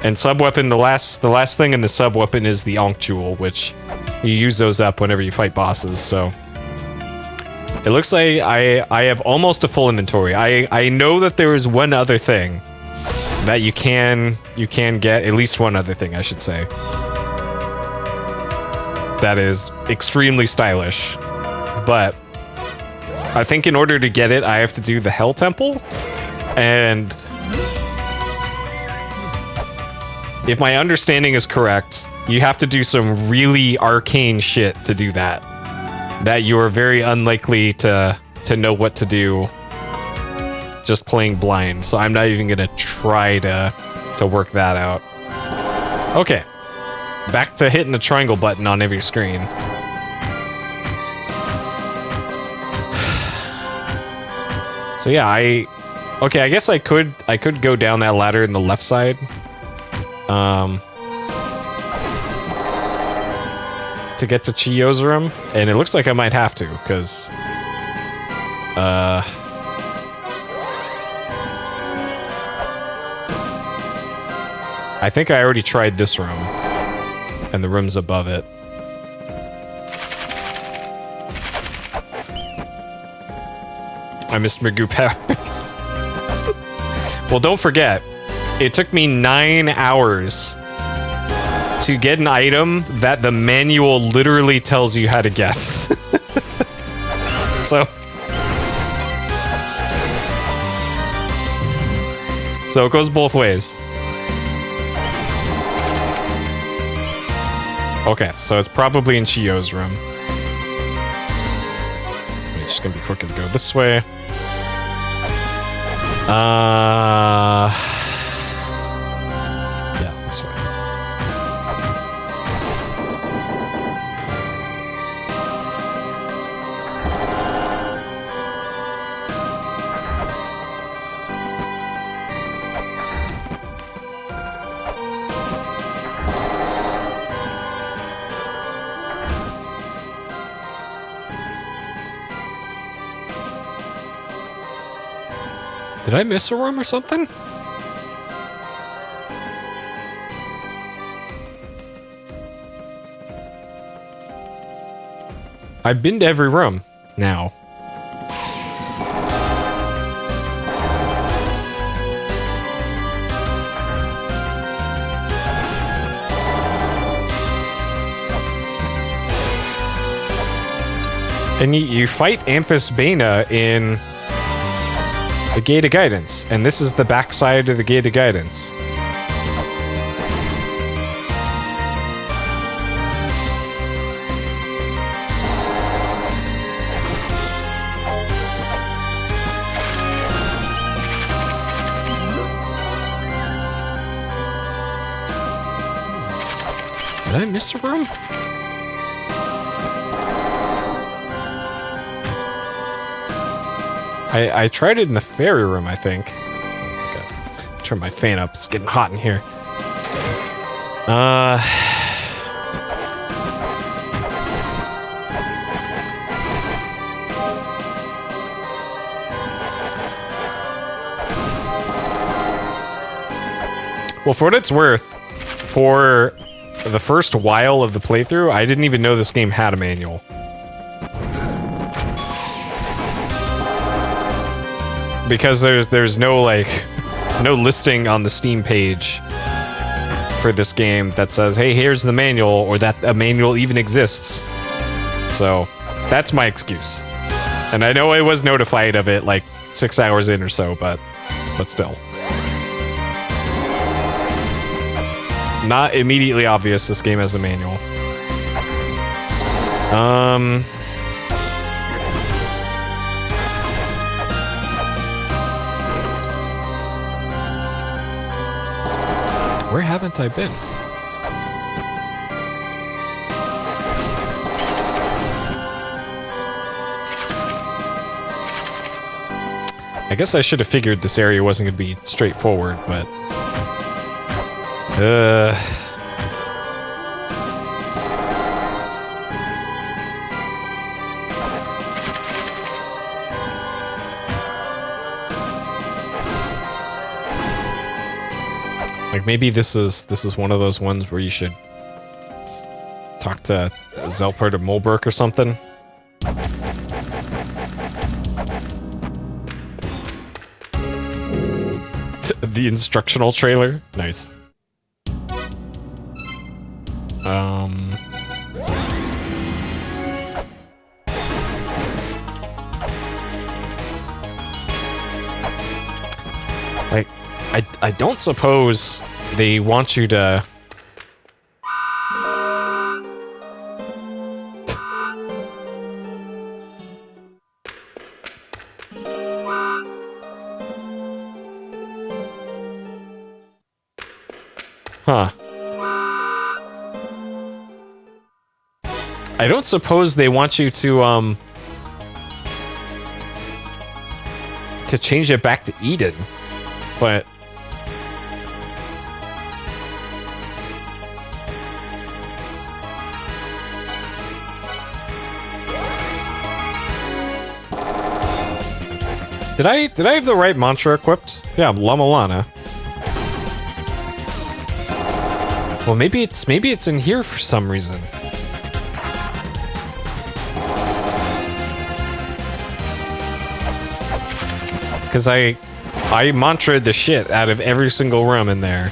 And sub-weapon, the last thing in the sub-weapon is the Ankh Jewel, which you use those up whenever you fight bosses, so. It looks like I have almost a full inventory. I know that there is one other thing that you can get, at least one other thing, I should say. That is extremely stylish. But I think in order to get it, I have to do the Hell Temple. And if my understanding is correct, you have to do some really arcane shit to do that. That you are very unlikely to know what to do just playing blind. So I'm not even gonna try to work that out. Okay. Back to hitting the triangle button on every screen. So yeah, I guess I could go down that ladder in the left side. To get to Chiyo's room, and it looks like I might have to, because I think I already tried this room, and the room's above it. I missed Magoo powers. Well, don't forget, it took me 9 hours to get an item that the manual literally tells you how to guess. So it goes both ways. Okay, so it's probably in Chiyo's room. It's just gonna be quicker to go this way. Yeah, this way. Did I miss a room or something? I've been to every room now. And you fight Amphis Bana in the Gate of Guidance, and this is the backside of the Gate of Guidance. Did I miss a room? I tried it in the fairy room, I think. Okay. Turn my fan up. It's getting hot in here. Well, for what it's worth, for the first while of the playthrough, I didn't even know this game had a manual. Because there's no, like, no listing on the Steam page for this game that says, hey, here's the manual, or that a manual even exists. So, that's my excuse. And I know I was notified of it, like, 6 hours in or so, but still. Not immediately obvious this game has a manual. Where haven't I been? I guess I should have figured this area wasn't going to be straightforward, but... Like, maybe this is one of those ones where you should talk to Zelpert or Molberk or something. The instructional trailer? Nice. Like, I don't suppose they want you to... Huh. I don't suppose they want you to change it back to Eden, but... Did I have the right mantra equipped? Yeah, La-Mulana. Well, maybe it's in here for some reason. Because I mantraed the shit out of every single room in there.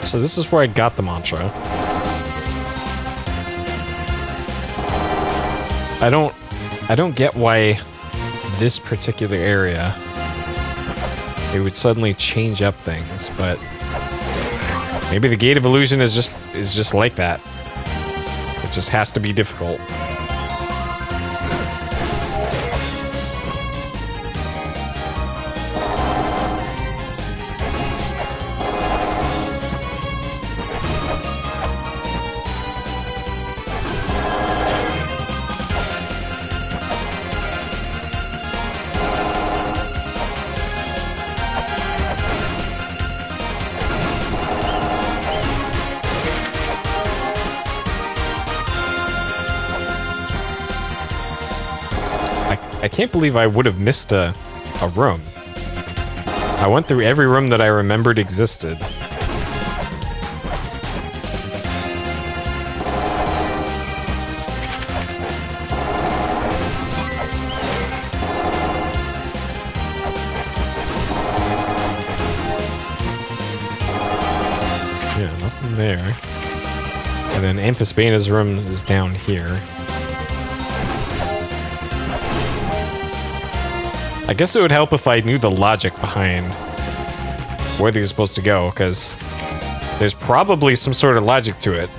So this is where I got the mantra. I don't get why this particular area it would suddenly change up things, but maybe the Gate of Illusion is just like that. It just has to be difficult. I can't believe I would have missed a room. I went through every room that I remembered existed. Yeah, nothing there. And then Amphisbaena's room is down here. I guess it would help if I knew the logic behind where these are supposed to go, because there's probably some sort of logic to it.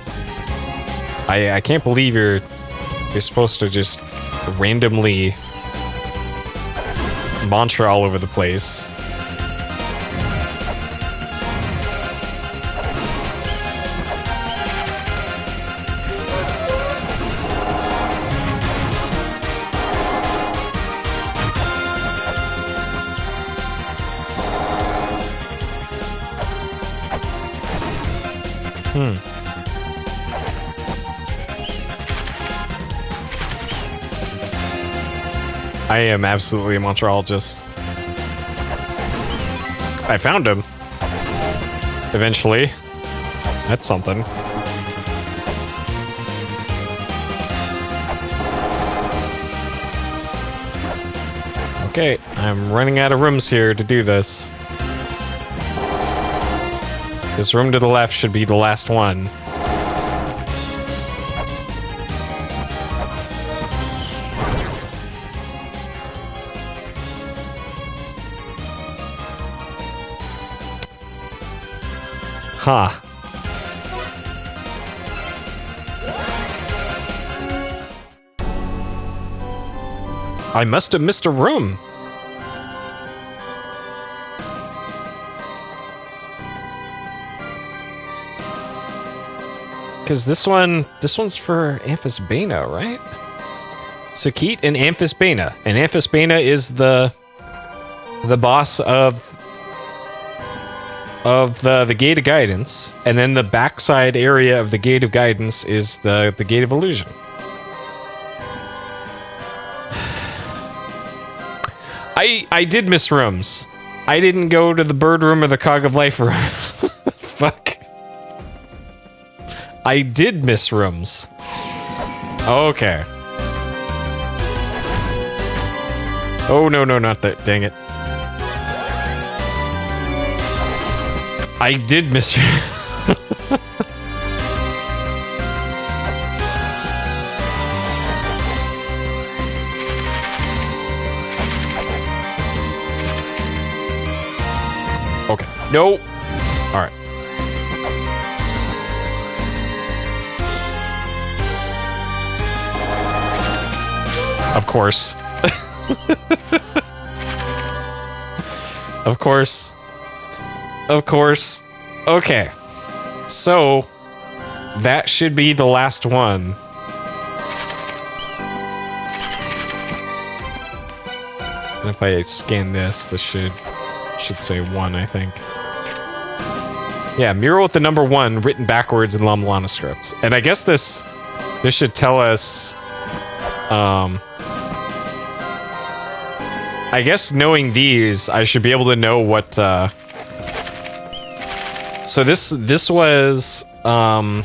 I can't believe you're supposed to just randomly mantra all over the place. I am absolutely a Montrealist. I found him. Eventually. That's something. Okay, I'm running out of rooms here to do this. This room to the left should be the last one. Huh. I must have missed a room. Because this one's for Amphisbaena, right? Sakit and Amphisbaena. And Amphisbaena is the boss of the Gate of Guidance, and then the backside area of the Gate of Guidance is the Gate of Illusion. I did miss rooms. I didn't go to the bird room or the cog of life room. Fuck. I did miss rooms. Okay. Oh no, not that. Dang it. I did miss you. Okay. No. All right. Of course. Of course. Of course. Okay. So, that should be the last one. And if I scan this should say 1, I think. Yeah, mural with the number 1 written backwards in La-Mulana script. And I guess this should tell us... I guess knowing these, I should be able to know what... So this was the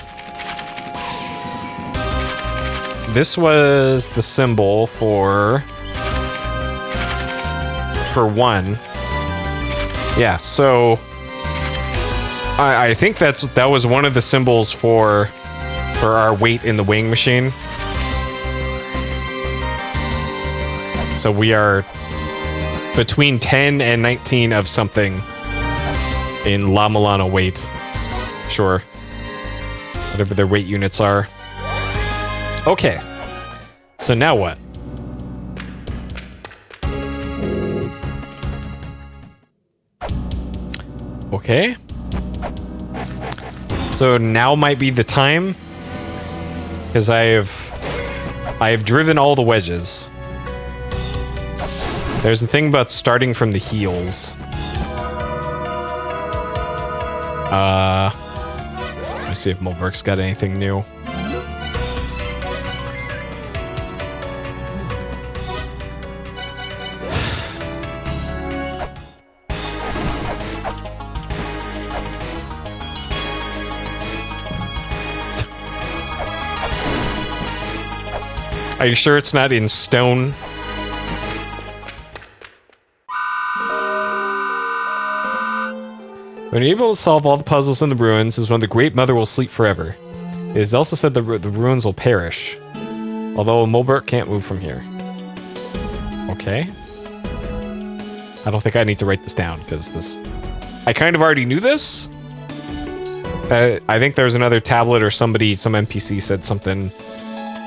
symbol for 1. Yeah, so I think that was one of the symbols for our weight in the weighing machine. So we are between 10 and 19 of something in La-Mulana weight. Sure. Whatever their weight units are. Okay. So now what? Okay. So now might be the time, because I have driven all the wedges. There's the thing about starting from the heels. Let me see if Mulberg's got anything new. Are you sure it's not in stone? When you're able to solve all the puzzles in the ruins is when the Great Mother will sleep forever. It is also said the ruins will perish. Although Mulbert can't move from here. Okay. I don't think I need to write this down, because this... I kind of already knew this. I think there's another tablet or somebody, some NPC said something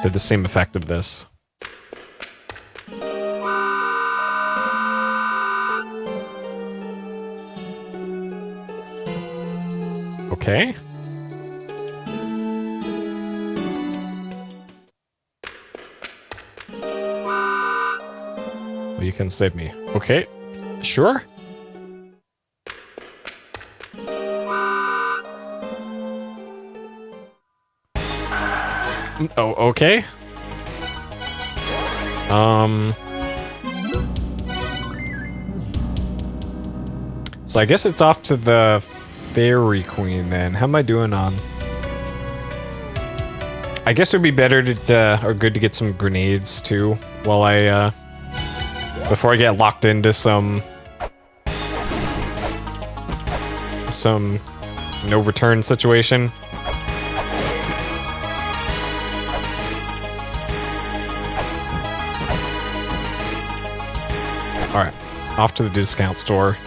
to the same effect of this. Okay. Well, you can save me. Okay. Sure. Oh, okay. So I guess it's off to the Fairy Queen then. How am I doing on? I guess it would be better to, or good to get some grenades too, while I, before I get locked into some no return situation. Alright, off to the discount store.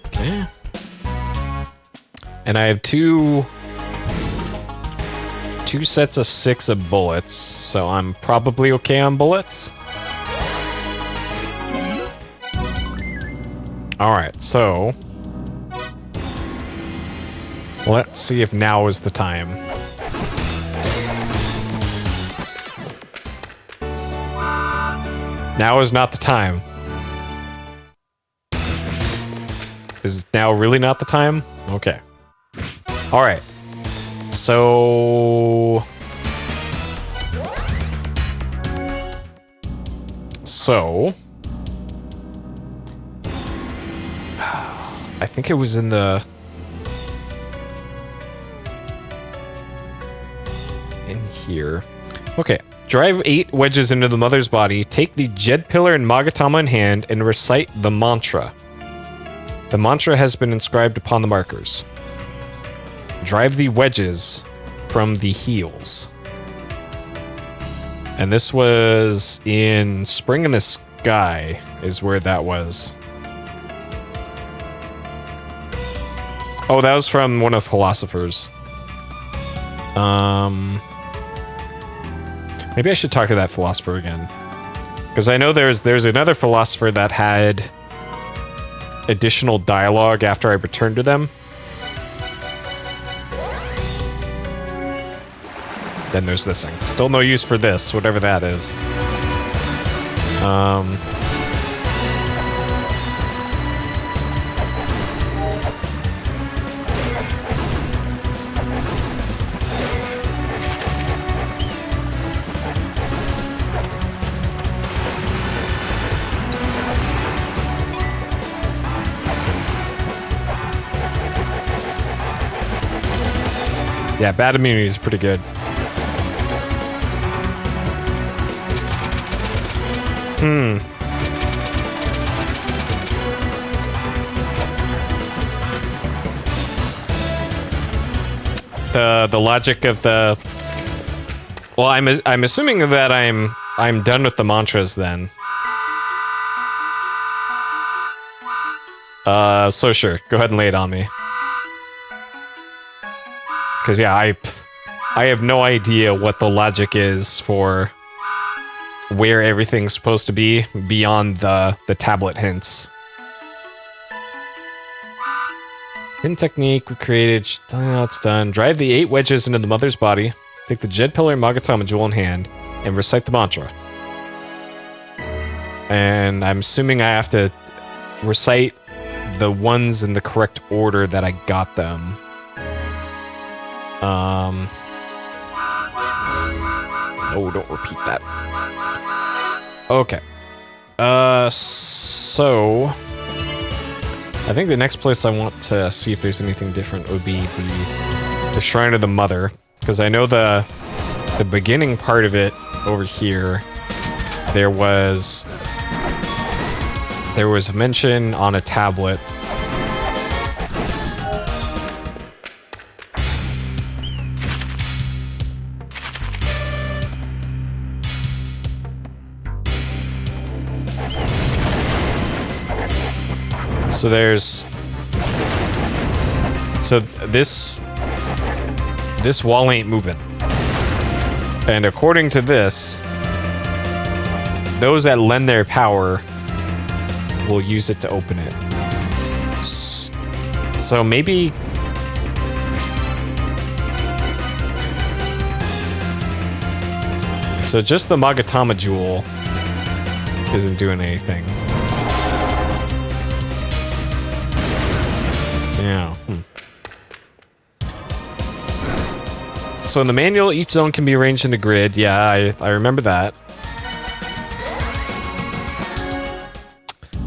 Okay. And I have two sets of 6 of bullets, so I'm probably okay on bullets. Alright, so... let's see if now is the time. Now is not the time. Is now really not the time? Okay. Alright. So... I think it was in the... in here. Okay. Drive 8 wedges into the mother's body, take the Jed Pillar and Magatama in hand, and recite the mantra. The mantra has been inscribed upon the markers. Drive the wedges from the heels. And this was in Spring in the Sky, is where that was. Oh, that was from one of the philosophers. Maybe I should talk to that philosopher again. Because I know there's another philosopher that had additional dialogue after I returned to them. Then there's this thing. Still no use for this, whatever that is. Yeah, bad immunity is pretty good. The logic of the... Well, I'm assuming that I'm done with the mantras then. So sure, go ahead and lay it on me. Because yeah, I have no idea what the logic is for where everything's supposed to be beyond the tablet hints. Hidden technique recreated. Oh, it's done. Drive the 8 wedges into the mother's body. Take the Jed Pillar and Magatama jewel in hand and recite the mantra. And I'm assuming I have to recite the ones in the correct order that I got them. No, don't repeat that. Okay. So I think the next place I want to see if there's anything different would be the Shrine of the Mother, because I know the beginning part of it over here, there was mention on a tablet. So this wall ain't moving. And according to this, those that lend their power will use it to open it. So maybe... So just the Magatama Jewel isn't doing anything. Yeah. So in the manual, each zone can be arranged in a grid. Yeah, I remember that.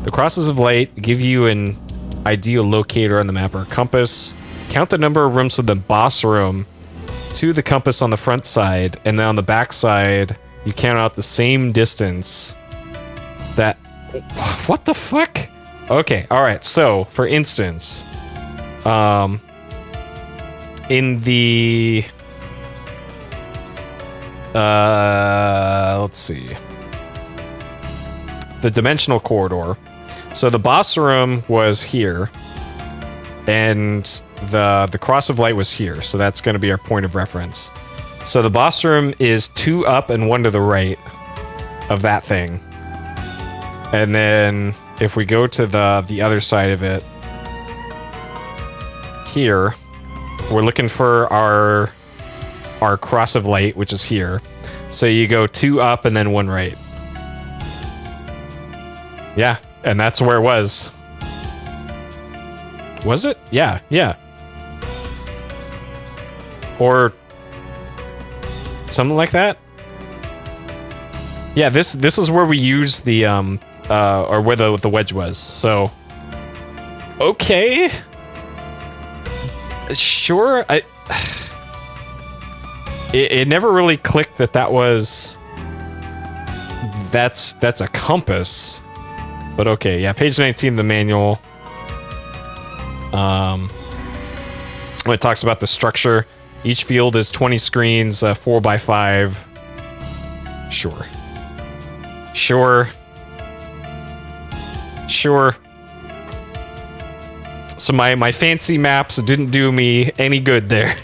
The crosses of light give you an ideal locator on the map or a compass. Count the number of rooms from the boss room to the compass on the front side, and then on the back side, you count out the same distance. That... What the fuck? Okay, alright, so, for instance... in the... let's see. The dimensional corridor. So the boss room was here, and the cross of light was here. So that's going to be our point of reference. So the boss room is 2 up and 1 to the right of that thing. And then if we go to the other side of it, here, we're looking for our cross of light, which is here. So you go 2 up and then 1 right. Yeah, and that's where it was. Was it? Yeah, yeah. Or something like that. Yeah, this is where we use the or where the wedge was. So okay. Sure, it never really clicked that was that's a compass. But okay, yeah, page 19 of the manual. When it talks about the structure, each field is 20 screens, 4x5. Sure. So my fancy maps didn't do me any good there.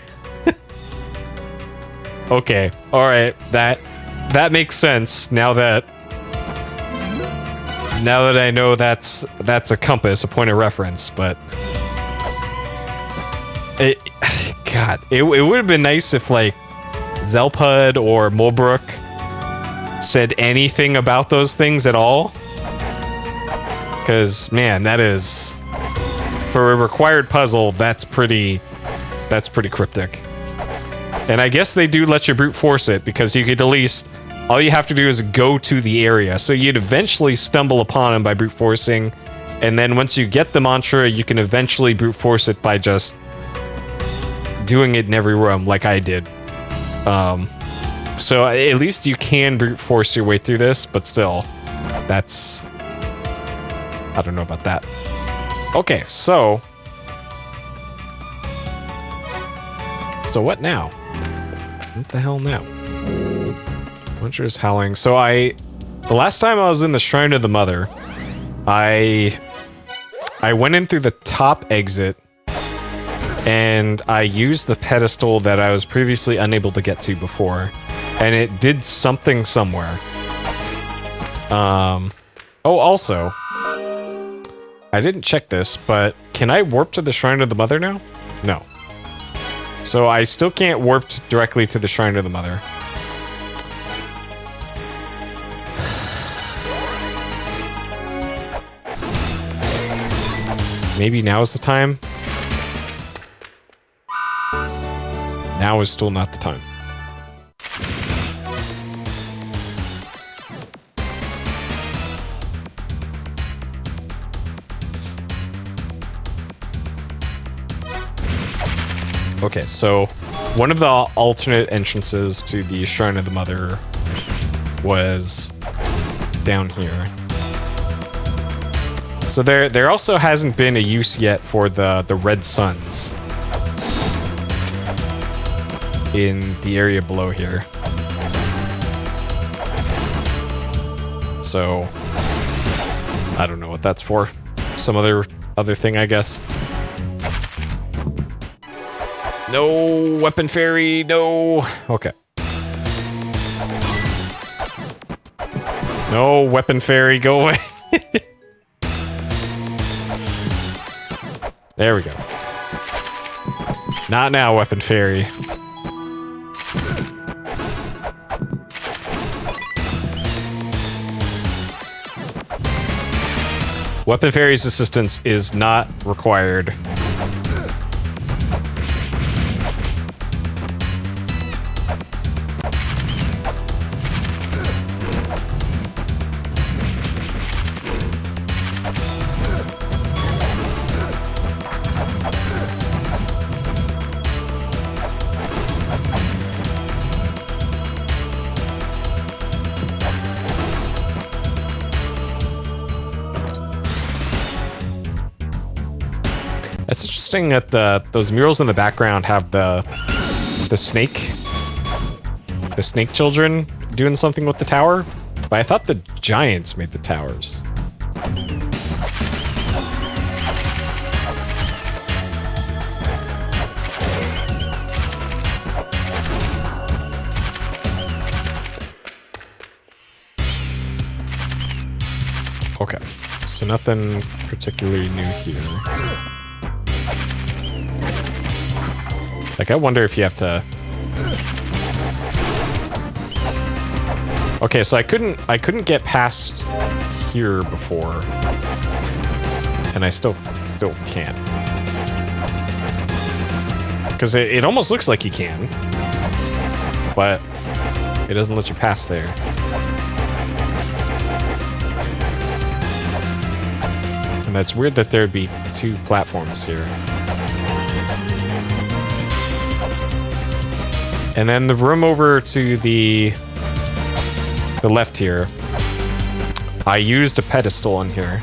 Okay, alright, that makes sense now that I know that's a compass, a point of reference, but it would have been nice if like Zelpud or Mulbrook said anything about those things at all. Because man, that is, for a required puzzle, that's pretty cryptic. And I guess they do let you brute force it, because you could at least, all you have to do is go to the area. So you'd eventually stumble upon them by brute forcing, and then once you get the mantra, you can eventually brute force it by just doing it in every room, like I did. So at least you can brute force your way through this, but still, that's... I don't know about that. Okay, so what now? What the hell now? Winter's howling. So the last time I was in the Shrine of the Mother, I went in through the top exit, and I used the pedestal that I was previously unable to get to before, and it did something somewhere. Oh, also, I didn't check this, but can I warp to the Shrine of the Mother now? No. So I still can't warp directly to the Shrine of the Mother. Maybe now is the time? Now is still not the time. Okay, so one of the alternate entrances to the Shrine of the Mother was down here. So there also hasn't been a use yet for the red suns in the area below here. So I don't know what that's for. Some other thing, I guess. No weapon fairy, no. Okay. No weapon fairy, go away. There we go. Not now, weapon fairy. Weapon fairy's assistance is not required. It's interesting that those murals in the background have the snake children doing something with the tower, but I thought the giants made the towers. Okay, so nothing particularly new here. Like, I wonder if you have to... Okay, so I couldn't get past here before. And I still can't. Because it almost looks like you can. But it doesn't let you pass there. And that's weird that there'd be two platforms here. And then the room over to the left here, I used a pedestal in here.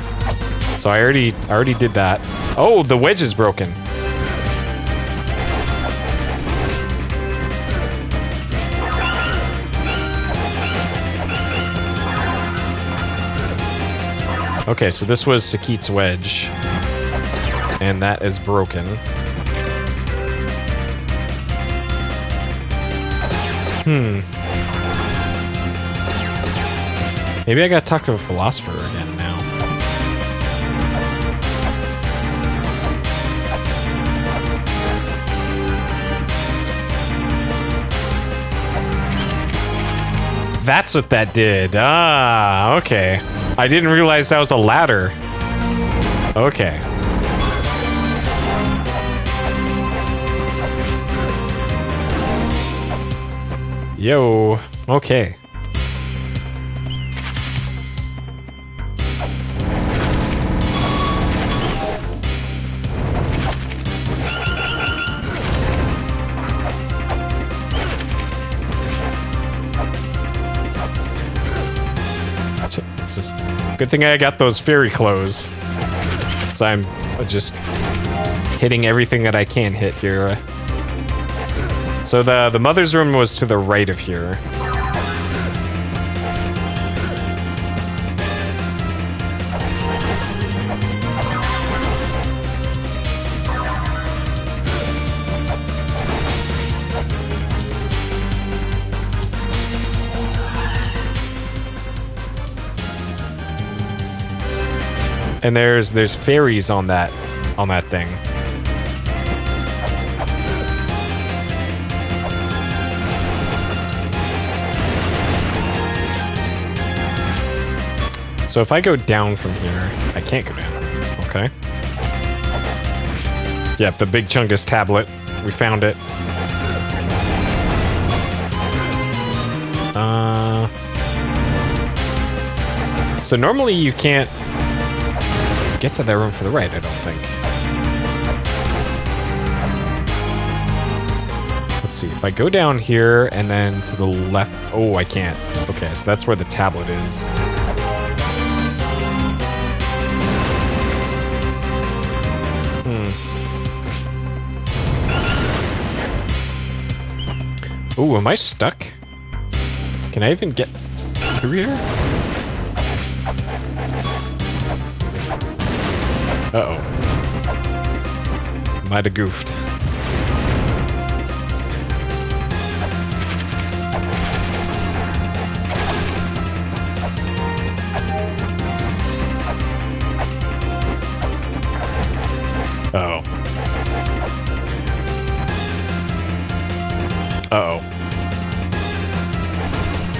So I already did that. Oh, the wedge is broken. Okay, so this was Sakit's wedge. And that is broken. Maybe I gotta talk to a philosopher again now. That's what that did. Ah, okay. I didn't realize that was a ladder. Okay. Yo, okay. It's just good thing I got those fairy clothes. So I'm just hitting everything that I can hit here. So the mother's room was to the right of here. And there's fairies on that thing. So if I go down from here, I can't go down. Okay. Yep, the big Chungus tablet. We found it. So normally you can't get to that room for the right, I don't think. let's see. If I go down here and then to the left... Oh, I can't. Okay, so that's where the tablet is. Ooh, am I stuck? Can I even get through here? Uh-oh. Might have goofed. Uh-oh. Uh-oh.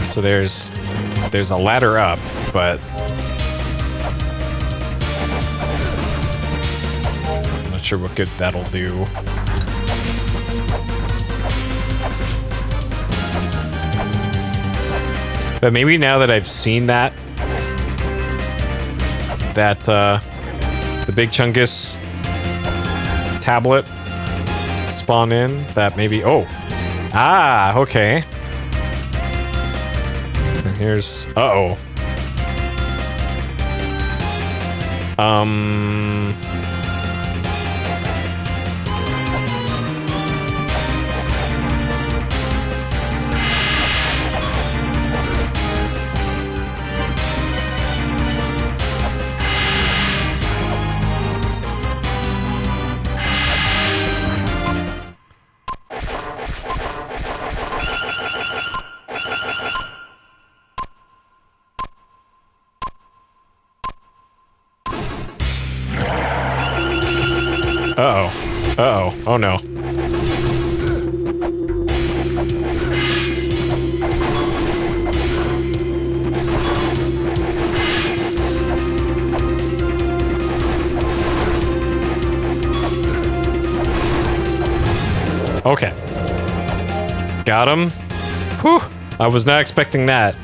So there's a ladder up, but I'm not sure what good that'll do. But maybe now that I've seen that the Big Chungus tablet spawn in, that maybe... Oh! Ah, okay. And here's... Uh-oh. Uh-oh. Uh-oh. Oh, no. Okay. Got him. Whew. I was not expecting that.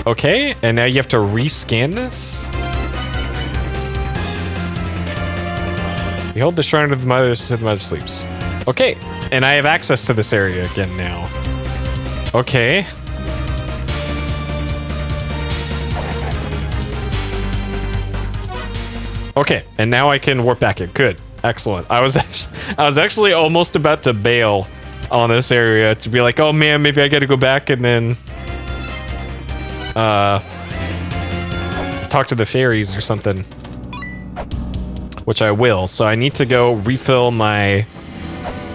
Okay, and now you have to rescan this? You hold the shrine of the mother so the mother sleeps. Okay, and I have access to this area again now. Okay. Okay, and now I can warp back in. Good, excellent. I was actually almost about to bail on this area to be like, oh man, maybe I got to go back and then talk to the fairies or something. Which I will, so I need to go refill my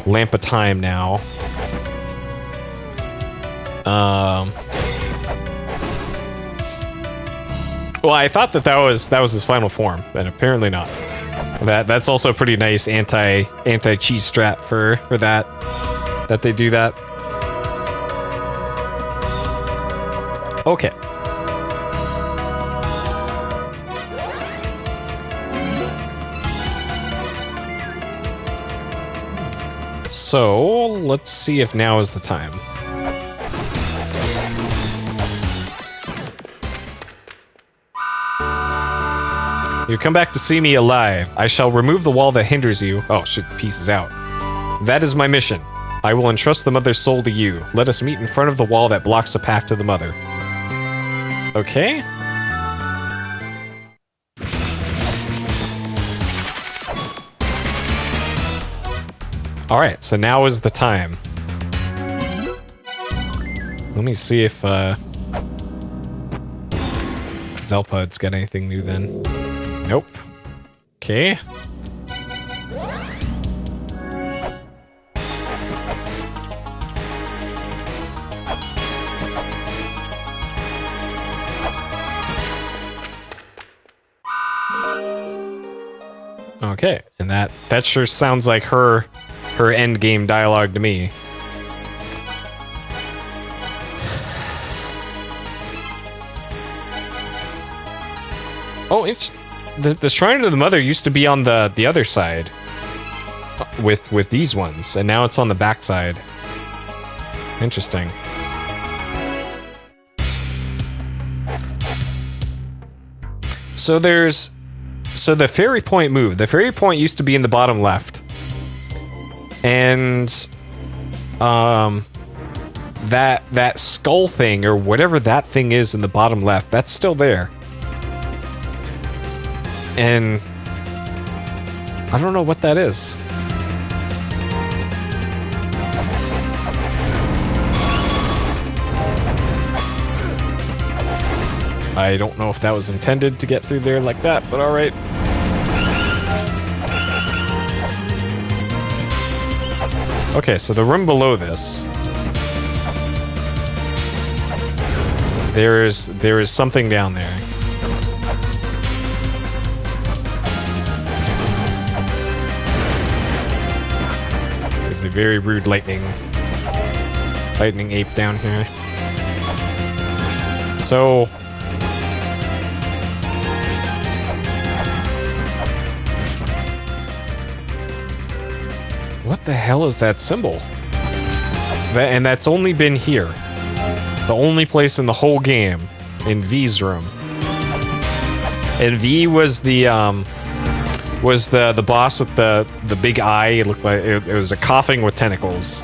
lamp of time now. Well, I thought that was his final form, but apparently not. That's also a pretty nice anti-cheese strat for that they do that. Okay. So, let's see if now is the time. You come back to see me alive. I shall remove the wall that hinders you. Oh, shit, pieces out. That is my mission. I will entrust the mother's soul to you. Let us meet in front of the wall that blocks the path to the mother. Okay. Alright, so now is the time. Let me see if Zelpud's got anything new then. Nope. Okay. Okay, and that sure sounds like her end game dialogue to me. Oh, the Shrine of the Mother used to be on the other side with these ones, and now it's on the back side. Interesting. So the Fairy Point moved. The Fairy Point used to be in the bottom left. And that skull thing or whatever that thing is in the bottom left, that's still there. And I don't know what that is. I don't know if that was intended to get through there like that, but alright. Okay, so the room below this, there is something down there. There's a very rude lightning ape down here. So what the hell is that symbol? And that's only been here. The only place in the whole game, in V's room. And V was the boss with the big eye. It looked like it was a coughing with tentacles.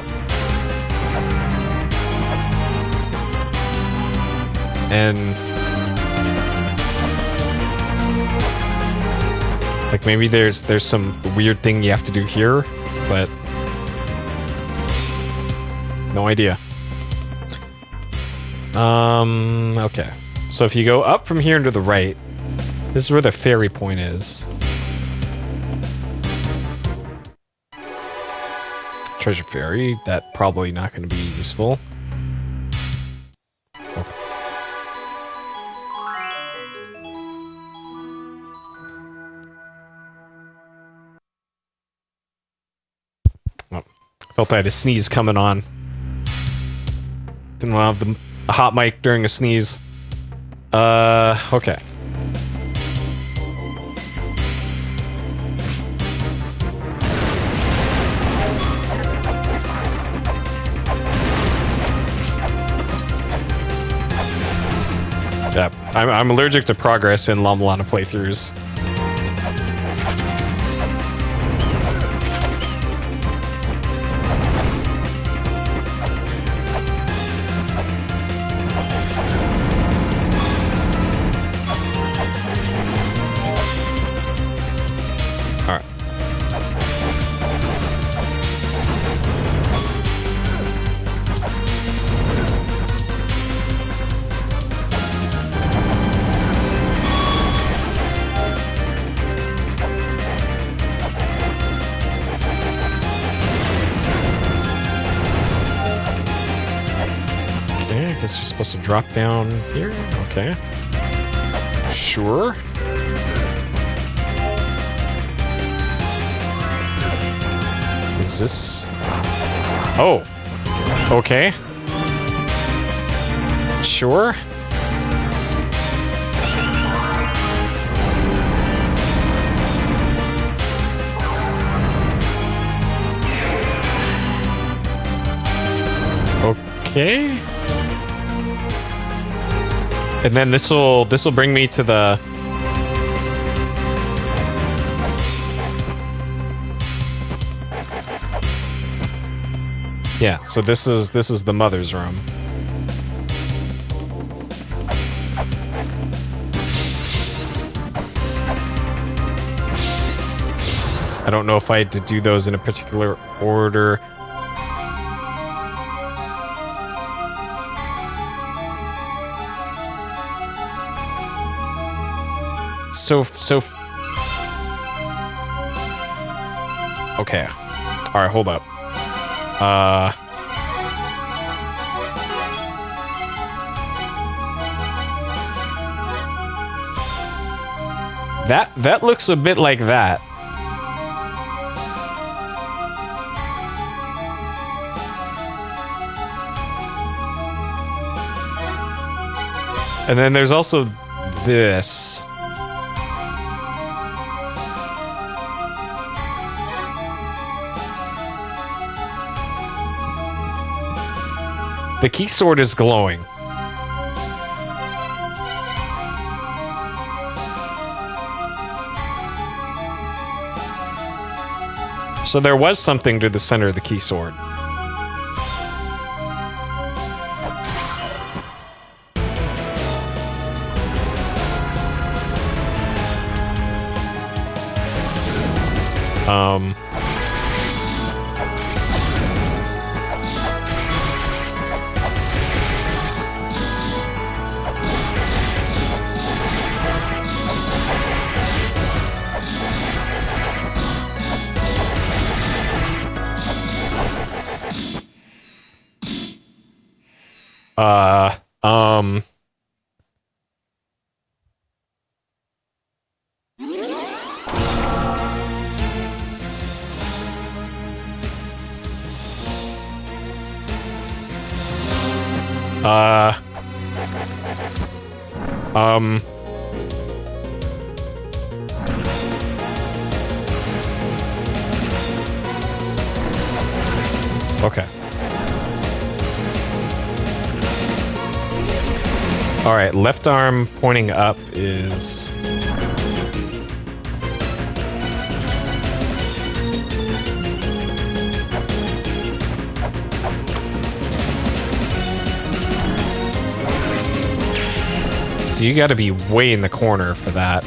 And like maybe there's some weird thing you have to do here, but no idea. Okay. So if you go up from here and to the right, this is where the fairy point is. Treasure fairy, that probably not going to be useful. Okay. Oh, felt I had a sneeze coming on. Didn't want to have a hot mic during a sneeze. Okay. Yeah, I'm allergic to progress in La-Mulana playthroughs. Supposed to drop down here? Okay. Sure. Is this... Oh. Okay. Sure. Okay. And then this'll bring me to the... Yeah, so this is the mother's room. I don't know if I had to do those in a particular order. So okay. All right, hold up. That looks a bit like that. And then there's also this. The key sword is glowing. So there was something to the center of the key sword. Uh, um... Okay. All right, left arm pointing up is... So you gotta be way in the corner for that.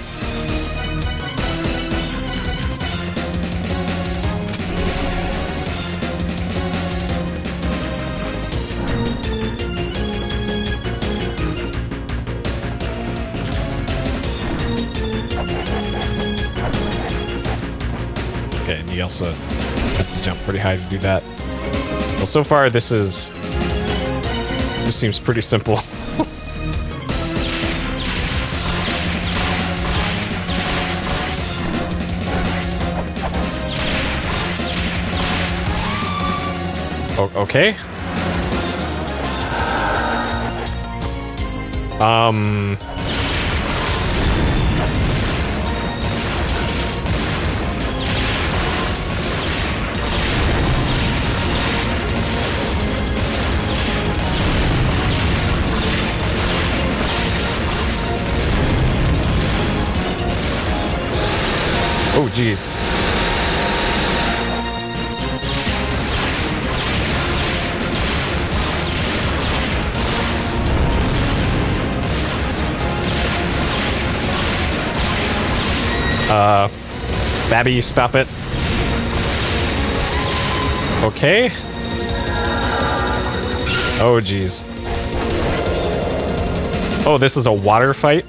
Okay, and you also have to jump pretty high to do that. Well, so far this seems pretty simple. Okay. Oh, geez. Babby, stop it. Okay. Oh, geez. Oh, this is a water fight?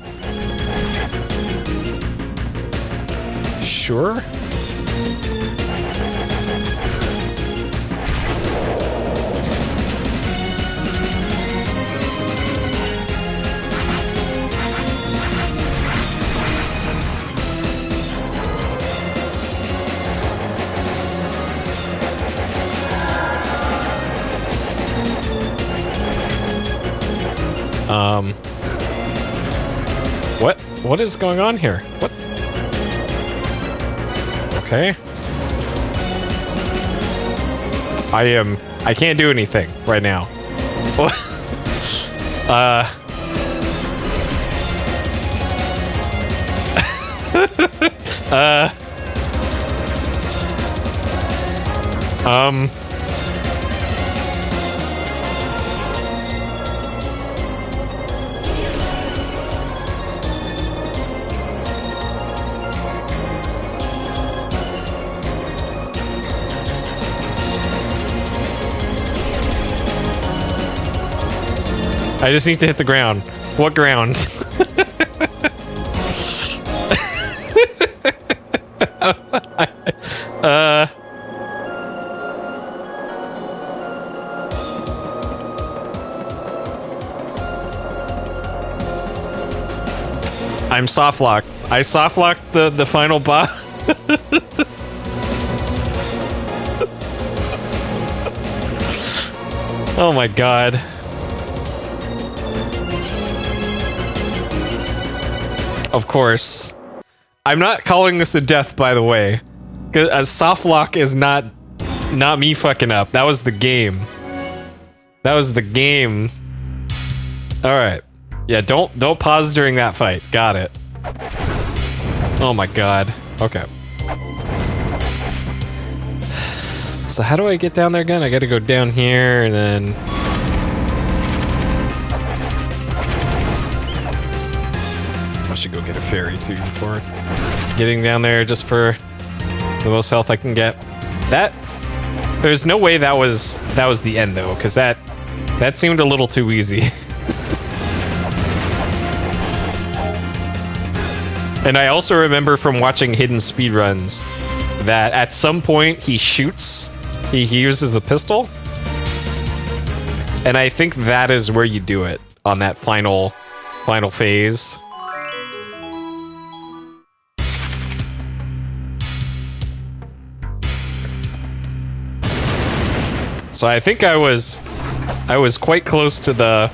Sure. What is going on here? What? Okay. I can't do anything right now. I just need to hit the ground. What ground? I'm soft locked. I soft locked the final boss. Oh my god. Of course. I'm not calling this a death, by the way. 'Cause a soft lock is not me fucking up. That was the game. That was the game. Alright. Yeah, don't pause during that fight. Got it. Oh my god. Okay. So how do I get down there again? I gotta go down here and then... I should go get a ferry too before getting down there just for the most health I can get. That... There's no way that was the end though, because that seemed a little too easy. And I also remember from watching hidden speedruns that at some point he shoots, he uses the pistol. And I think that is where you do it on that final phase. So I think I was quite close to the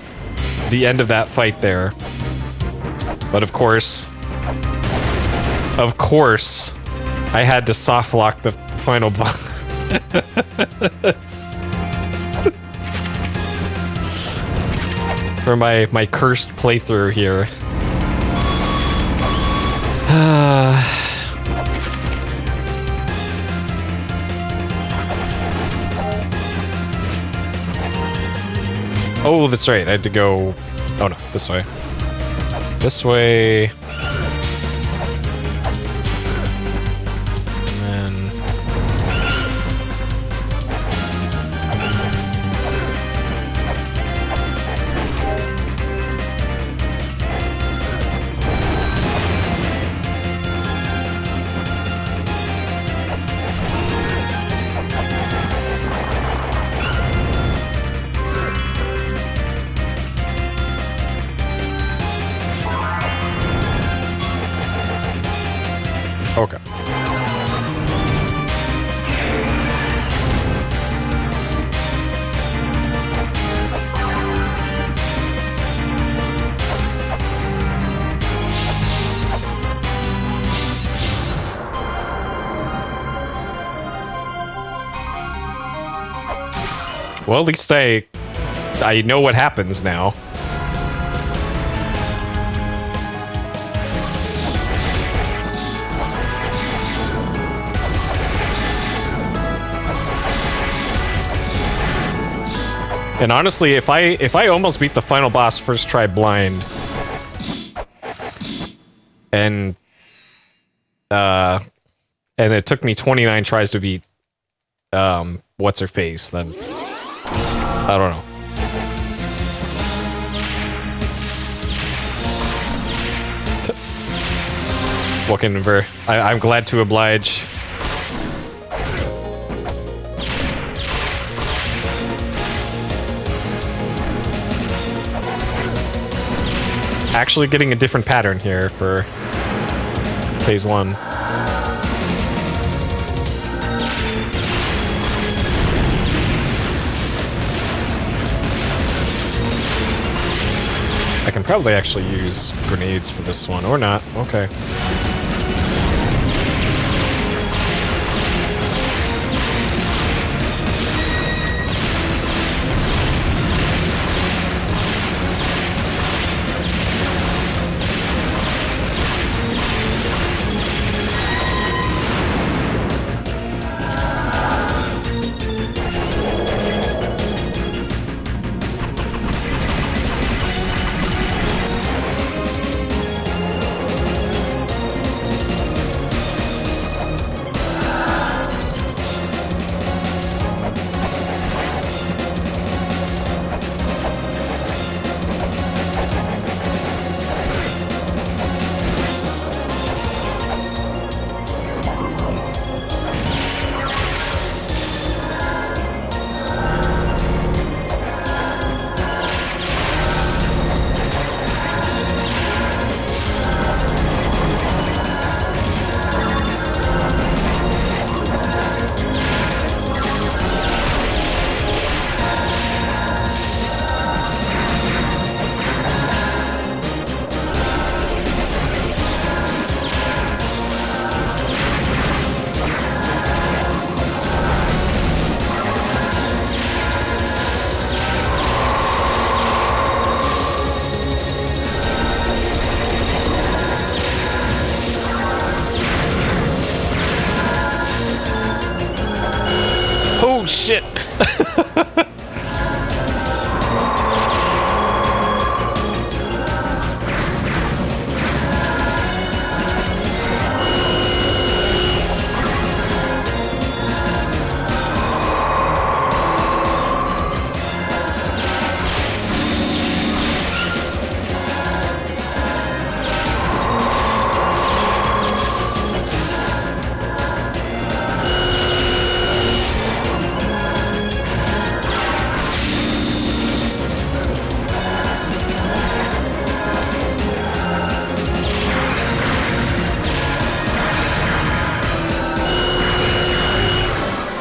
end of that fight there. But of course, I had to soft lock the final boss. For my cursed playthrough here. Oh, that's right. I had to go... Oh, no. This way. This way. And then... Okay. Well, at least I know what happens now. And honestly, if I almost beat the final boss first try blind, and it took me 29 tries to beat what's her face, then I don't know. Looking for, I'm glad to oblige. Actually getting a different pattern here for phase 1. I can probably actually use grenades for this one, or not. Okay. shit.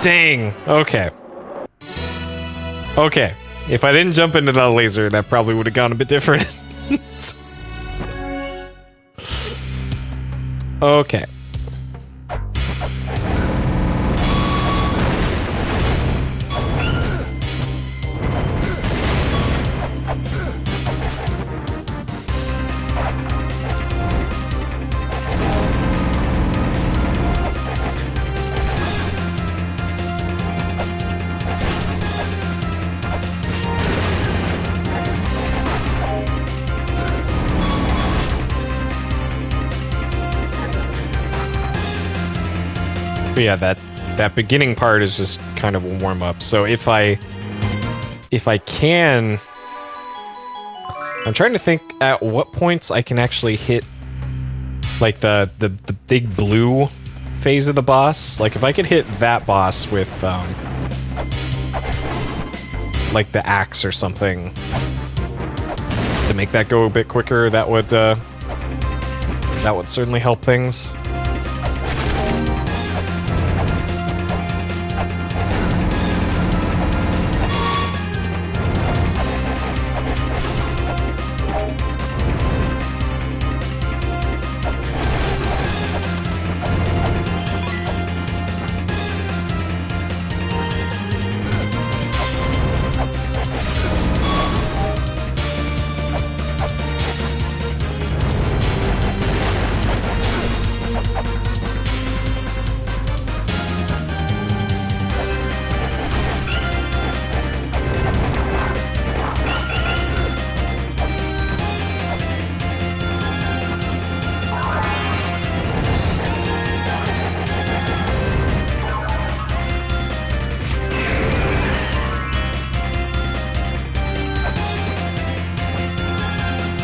Dang. Okay. Okay. If I didn't jump into that laser, that probably would have gone a bit different. Okay. But yeah, that beginning part is just kind of a warm up. So if I can, I'm trying to think at what points I can actually hit like the big blue phase of the boss. Like if I could hit that boss with like the axe or something to make that go a bit quicker, that would certainly help things.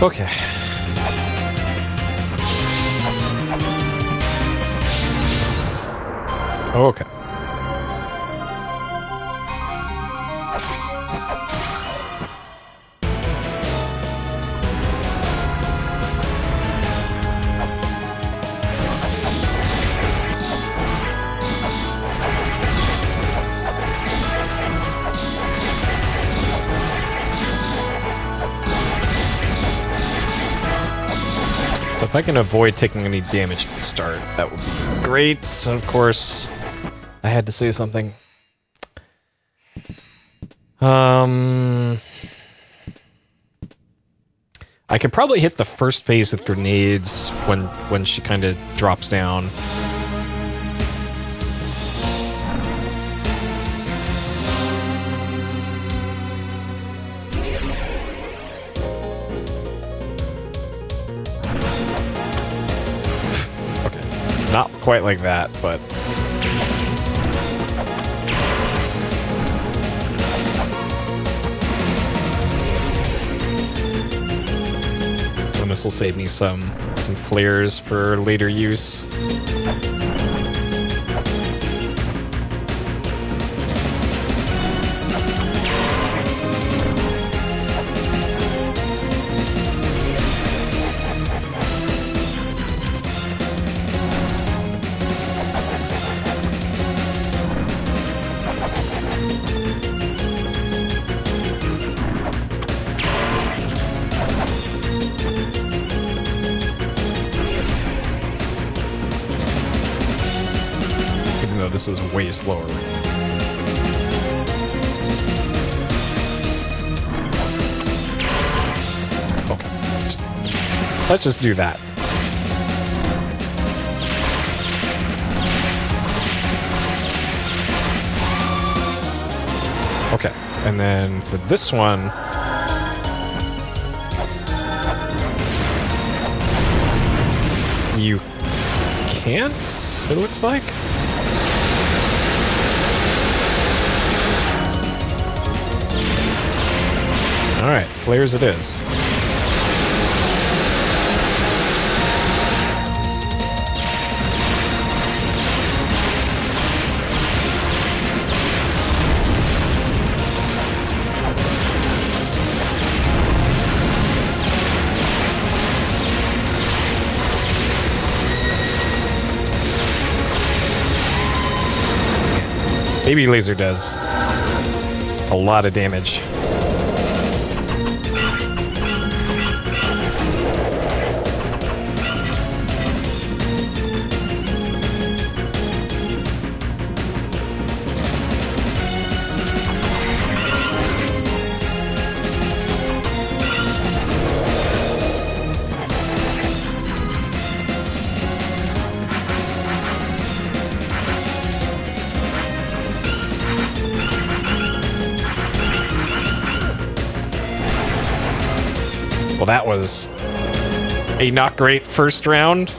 Okay. Okay. If I can avoid taking any damage at the start, that would be great. So of course, I had to say something. I could probably hit the first phase with grenades when she kind of drops down. Not quite like that, but... And this will save me some flares for later use. This is way slower. Okay. Let's just do that. And then for this one, you can't, it looks like. Alright, flares it is. Baby laser does a lot of damage. Well, that was a not great first round.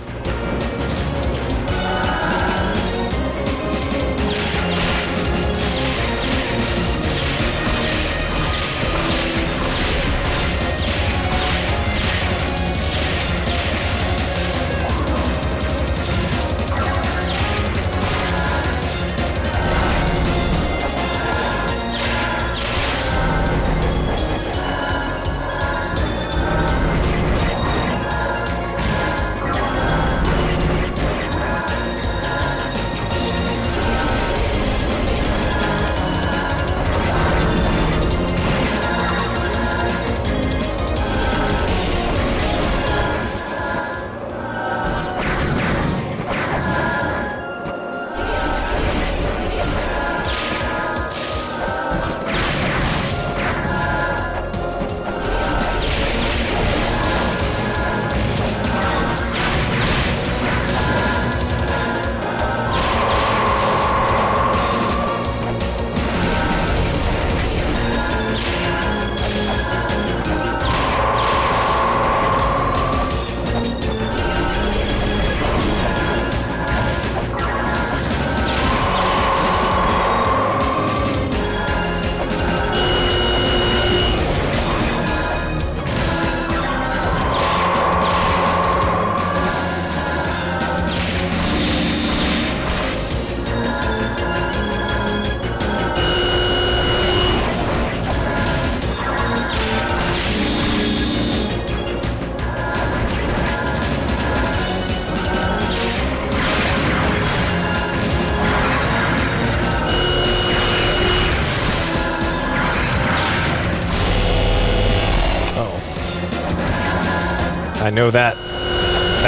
I know that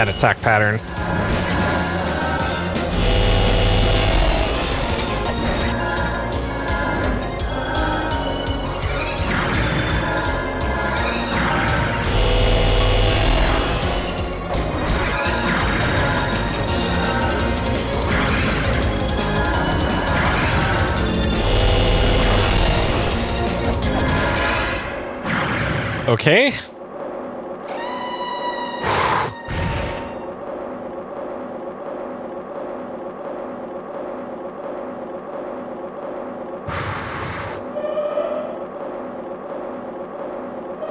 attack pattern. Okay.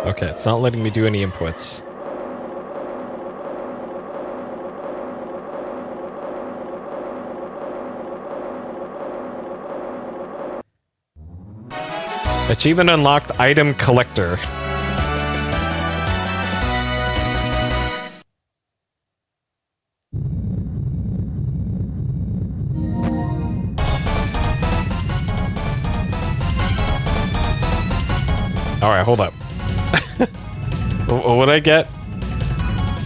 Okay, it's not letting me do any inputs. Achievement unlocked, item collector. Alright, hold up. What did I get?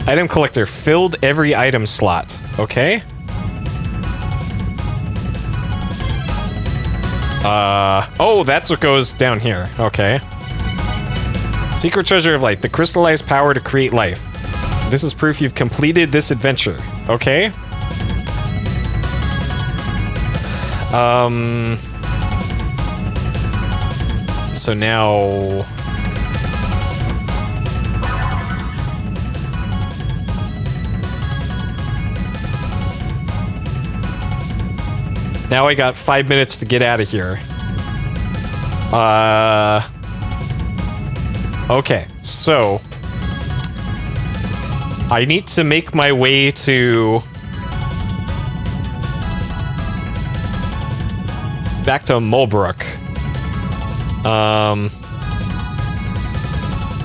Item collector filled every item slot. Okay. Oh, that's what goes down here. Okay. Secret treasure of life. The crystallized power to create life. This is proof you've completed this adventure. Okay. So now... Now I got 5 minutes to get out of here. Okay, so... I need to make my way to... back to Mulbrook.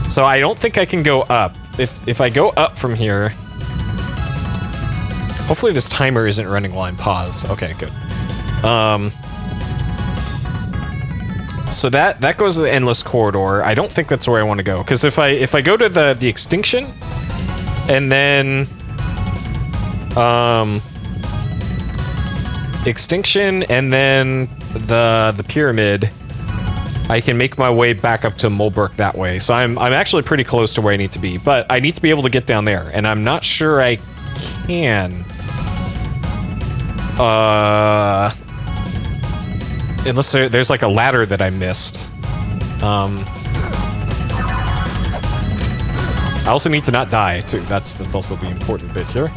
So I don't think I can go up. If I go up from here... Hopefully this timer isn't running while I'm paused. Okay, good. So that goes to the endless corridor. I don't think that's where I want to go, because if I go to the extinction, and then extinction, and then the pyramid, I can make my way back up to Mulbrook that way. So I'm actually pretty close to where I need to be, but I need to be able to get down there, and I'm not sure I can. Unless there's like a ladder that I missed. I also need to not die too. That's also the important bit here.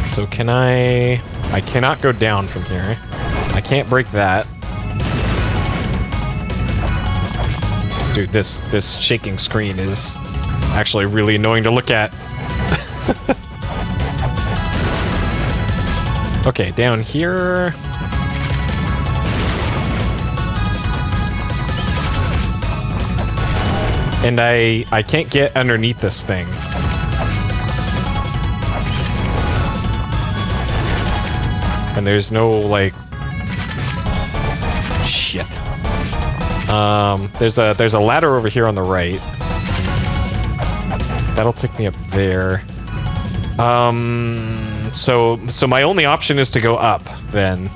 So can I cannot go down from here. I can't break that. Dude, this shaking screen is actually really annoying to look at. Okay, down here. And I can't get underneath this thing. And there's no, like... Shit. There's a ladder over here on the right. That'll take me up there. So my only option is to go up, then.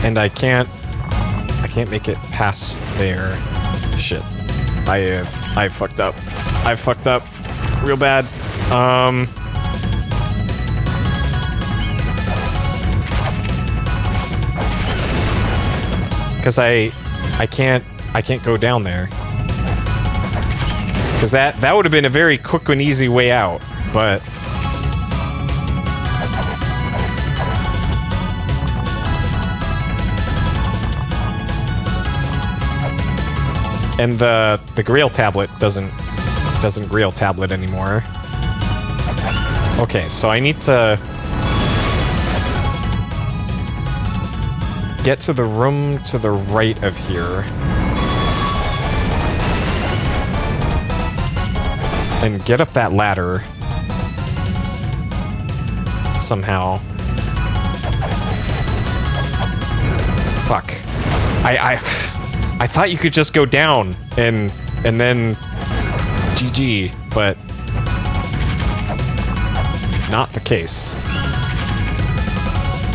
And I can't make it past there. Shit. I fucked up. I fucked up real bad. Because I can't go down there. Because that would have been a very quick and easy way out, but and the Grail tablet doesn't Grail tablet anymore. Okay, so I need to get to the room to the right of here. And get up that ladder. Somehow. Fuck. I thought you could just go down and then GG, but not the case.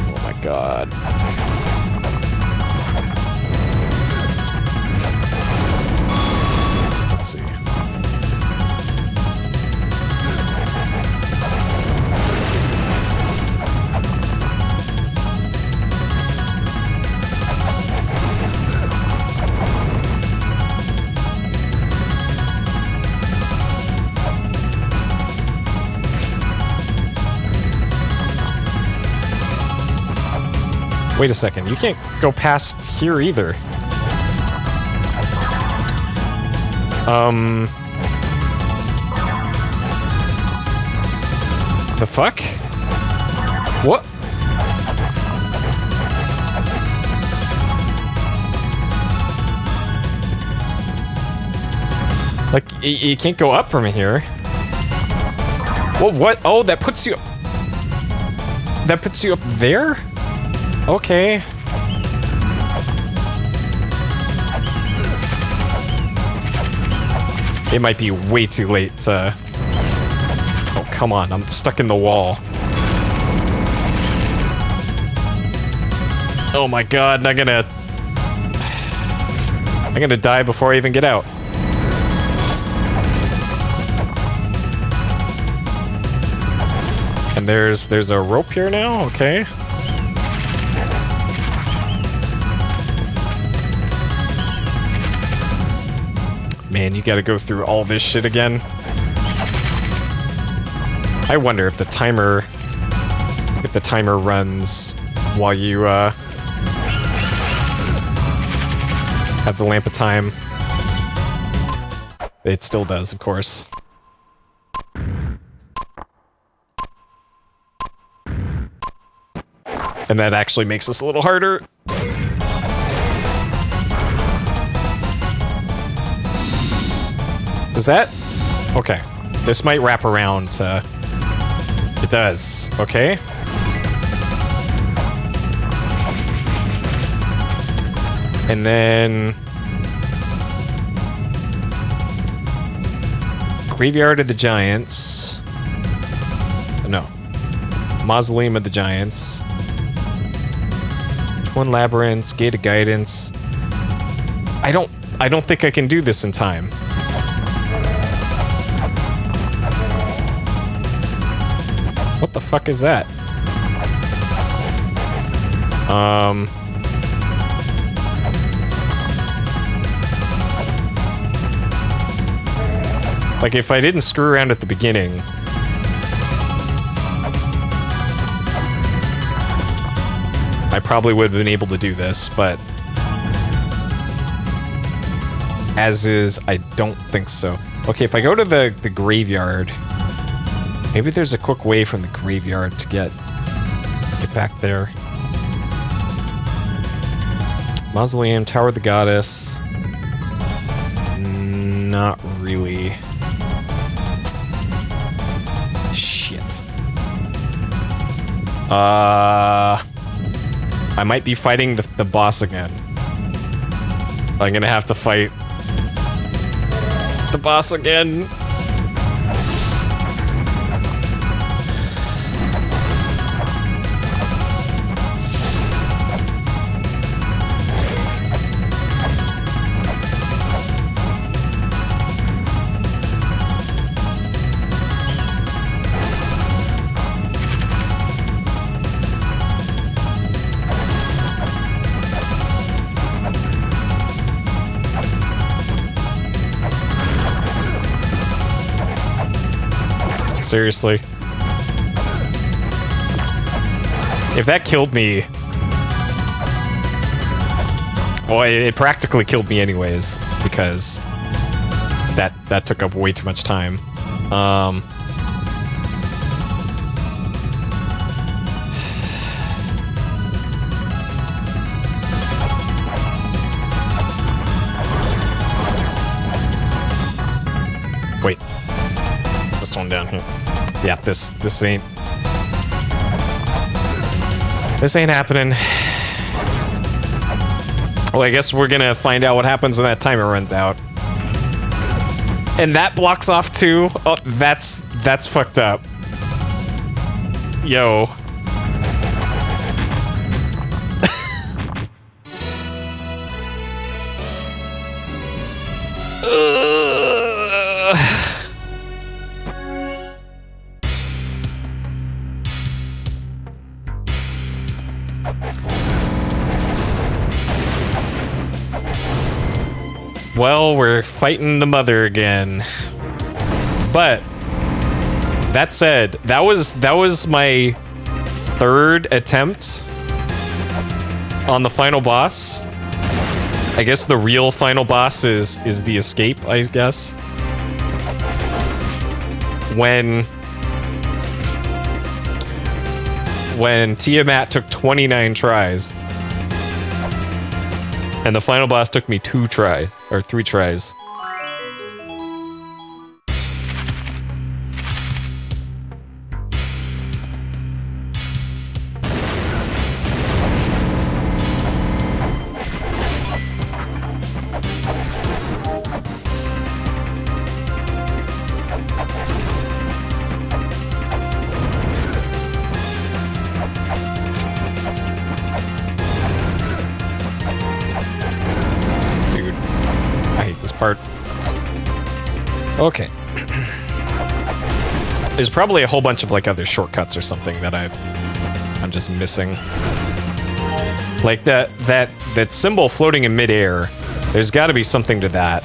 Oh my god. Let's see. Wait a second, you can't go past here either. The fuck? What? Like, you can't go up from here. Well, what? Oh, that puts you up there? Okay. It might be way too late to... Oh, come on. I'm stuck in the wall. Oh my god, I'm gonna die before I even get out. And there's a rope here now, okay. Man, you gotta go through all this shit again. I wonder if the timer runs while you have the lamp of time. It still does, of course. And that actually makes this a little harder. Is that? Okay. This might wrap around to... It does. Okay. And then... Graveyard of the Giants. No. Mausoleum of the Giants. Twin Labyrinths, Gate of Guidance. I don't think I can do this in time. What the fuck is that? Like, if I didn't screw around at the beginning... I probably would have been able to do this, but... As is, I don't think so. Okay, if I go to the graveyard... Maybe there's a quick way from the graveyard to get back there. Mausoleum, Tower of the Goddess. Not really. Shit. I might be fighting the boss again. I'm gonna have to fight the boss again. Seriously. If that killed me... Well, it practically killed me anyways, because that took up way too much time. Wait. What's this one down here? Yeah, this ain't... This ain't happening. Well, I guess we're gonna find out what happens when that timer runs out. And that blocks off too? Oh, that's fucked up. Yo. Well, we're fighting the mother again. But that said, that was my third attempt on the final boss. I guess the real final boss is the escape, I guess. When Tiamat took 29 tries. And the final boss took me 2 tries, or 3 tries. part. Okay. There's probably a whole bunch of like other shortcuts or something that I'm just missing. Like that symbol floating in midair. There's got to be something to that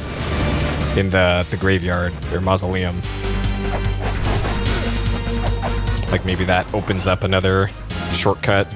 in the graveyard or mausoleum. Like maybe that opens up another shortcut.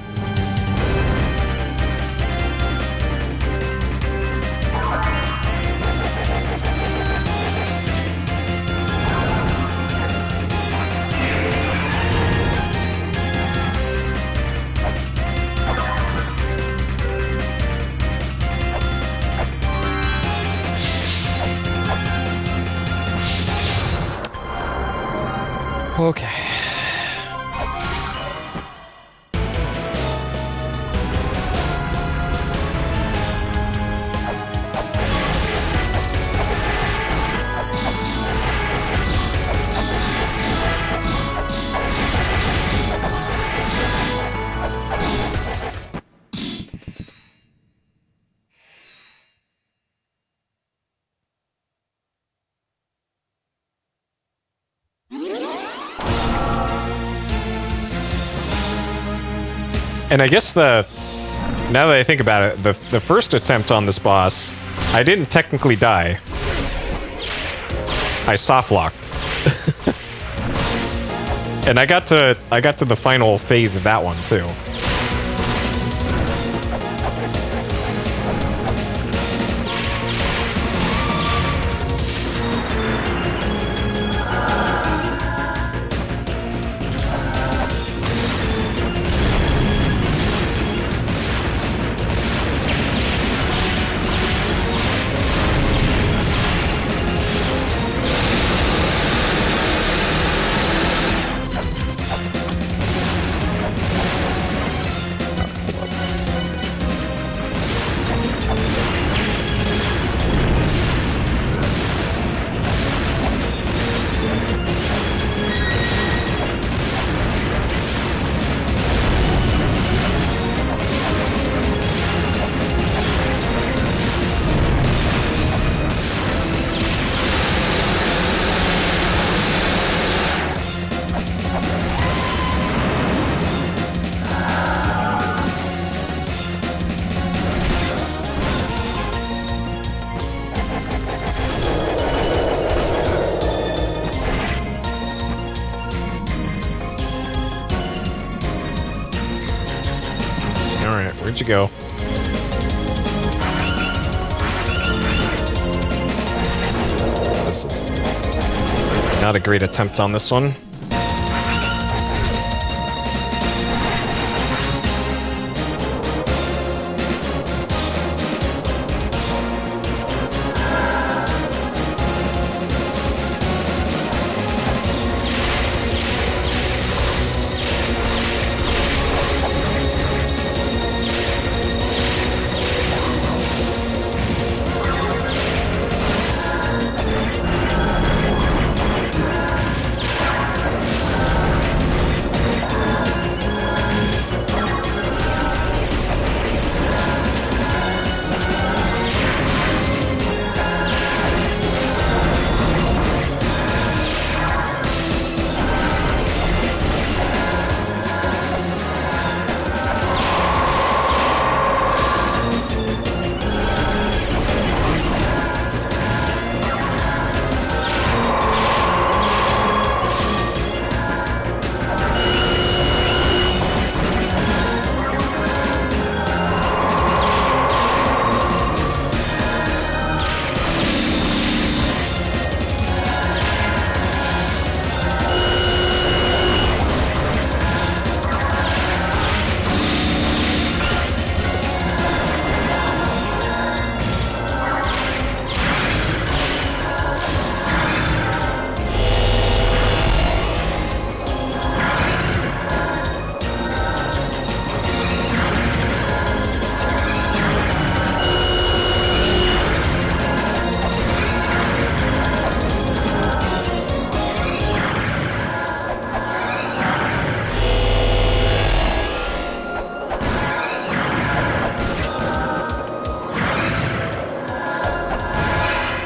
Okay. And I guess now that I think about it, the first attempt on this boss, I didn't technically die. I soft locked. And I got to the final phase of that one too. Where'd you go? This is not a great attempt on this one.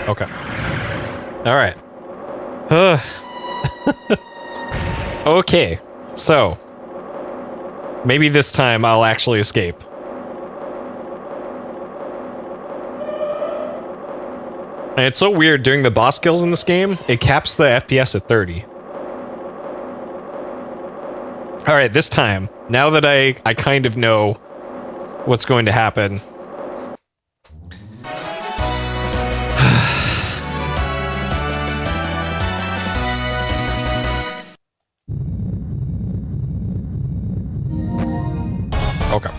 Okay. All right. Okay. So, maybe this time I'll actually escape. And it's so weird, during the boss kills in this game, it caps the FPS at 30. Alright, this time, now that I kind of know what's going to happen. Okay.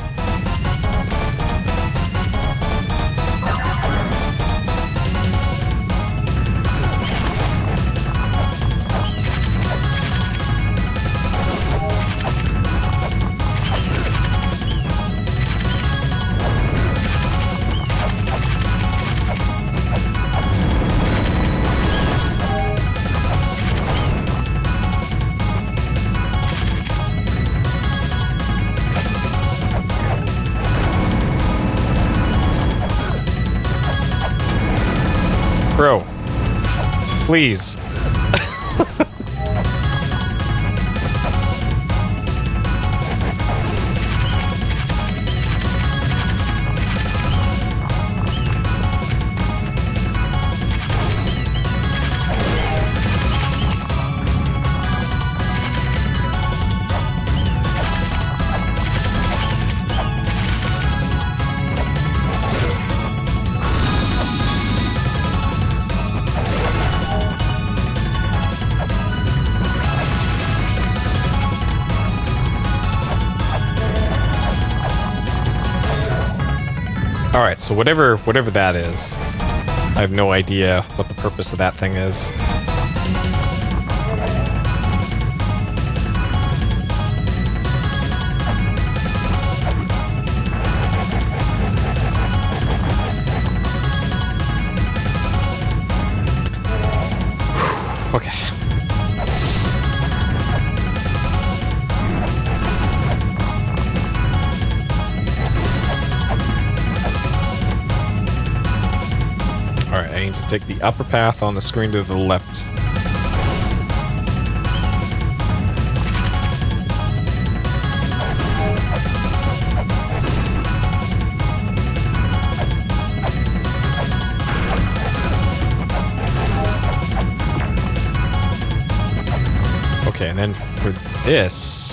Bro, please. Alright, so whatever that is, I have no idea what the purpose of that thing is. Okay. Alright, I need to take the upper path on the screen to the left. Okay, and then for this...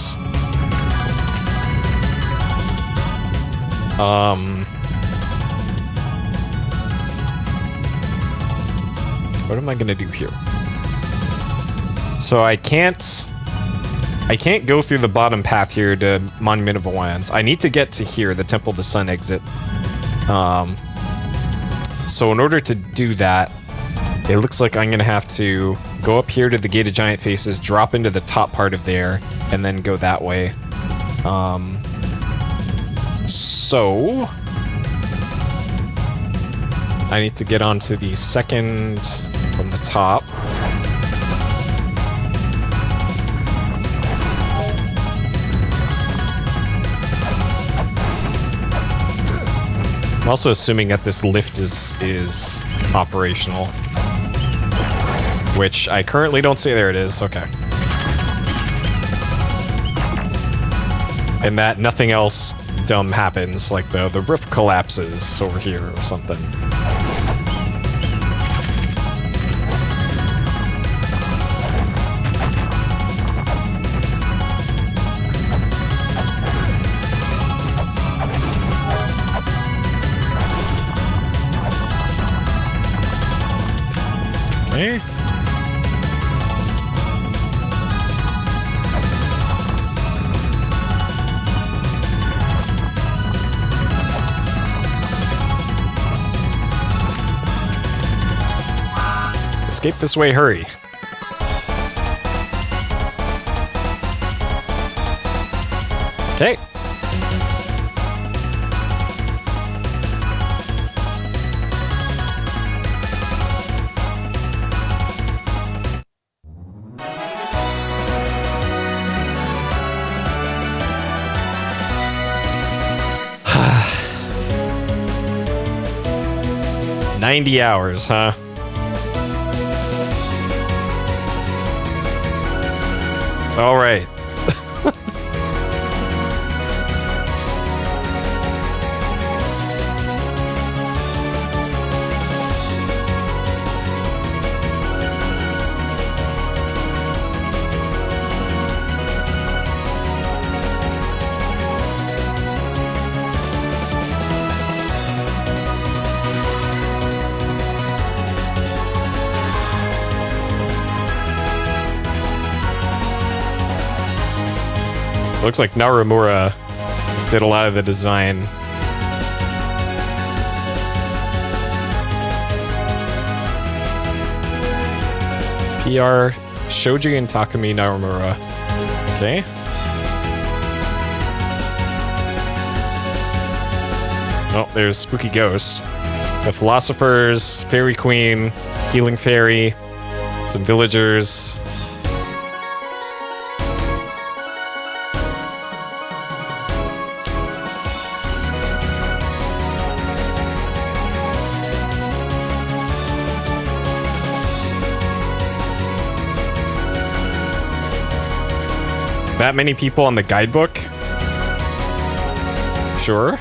what am I gonna do here? So I can't go through the bottom path here to Monument of Lands. I need to get to here, the Temple of the Sun exit. So in order to do that, it looks like I'm gonna have to go up here to the Gate of Giant Faces, drop into the top part of there, and then go that way. So I need to get onto the second from the top. I'm also assuming that this lift is operational, which I currently don't see. There it is. Okay. And that nothing else dumb happens, like the roof collapses over here or something. Okay. Escape this way, hurry. Okay. $90 hours, huh? All right. So it looks like Narimura did a lot of the design. PR Shoji and Takumi Narimura. Okay. Oh, there's Spooky Ghost. The Philosophers, Fairy Queen, Healing Fairy, some villagers. That many people on the guidebook? Sure.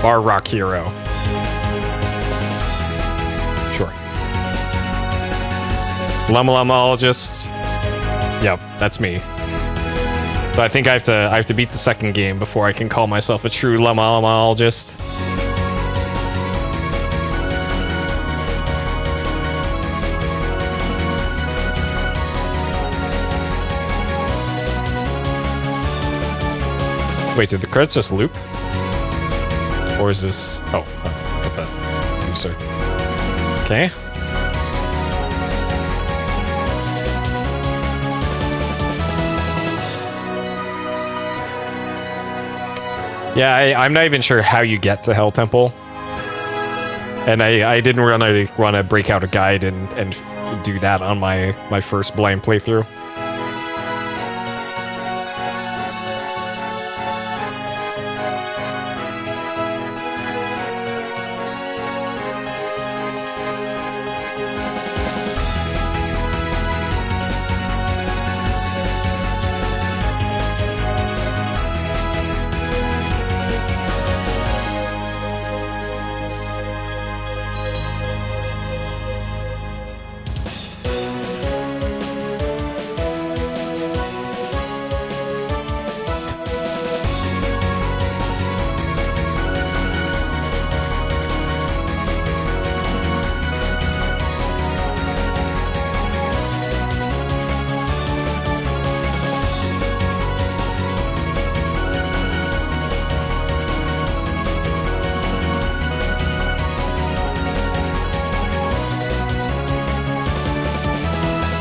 Bar Rock Hero. Sure. La-Mulana. Yep, that's me. But I think I have to beat the second game before I can call myself a true La-Mulana. Wait, did the credits just loop? Or is this... Oh, got that user. Okay. Yeah, I'm not even sure how you get to Hell Temple. And I didn't want to break out a guide and do that on my first blind playthrough.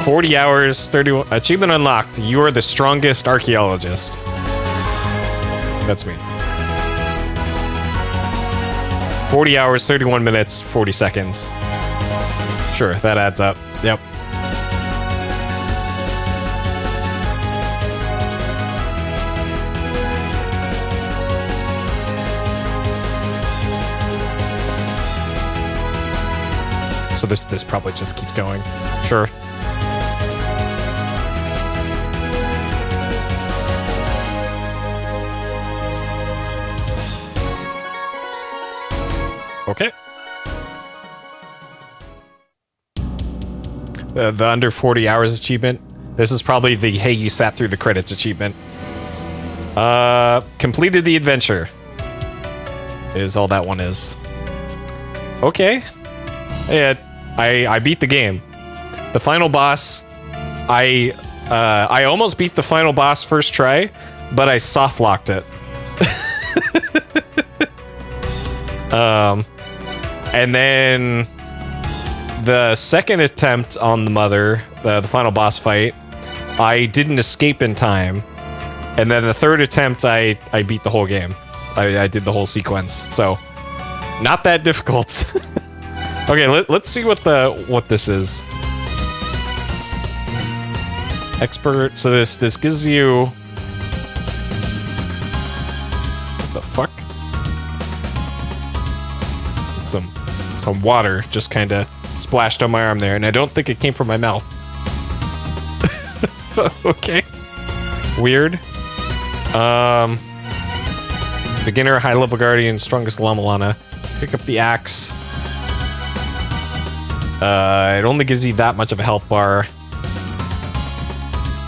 $40, 31 achievement unlocked. You are the strongest archaeologist. That's me. 40 hours, 31 minutes, 40 seconds. Sure, that adds up. Yep. So this probably just keeps going. Sure. Okay. The under 40 hours achievement. This is probably the hey, you sat through the credits achievement. Completed the adventure. Is all that one is. Okay. Yeah, I beat the game. The final boss, I almost beat the final boss first try, but I soft locked it. And then the second attempt on the mother, the final boss fight, I didn't escape in time. And then the third attempt, I beat the whole game. I did the whole sequence, so not that difficult. Okay, let's see what this is. Expert. So this gives you what the fuck? Some water just kind of splashed on my arm there, and I don't think it came from my mouth. Okay. Weird. Beginner, high level guardian, strongest La-Mulana. Pick up the axe. It only gives you that much of a health bar.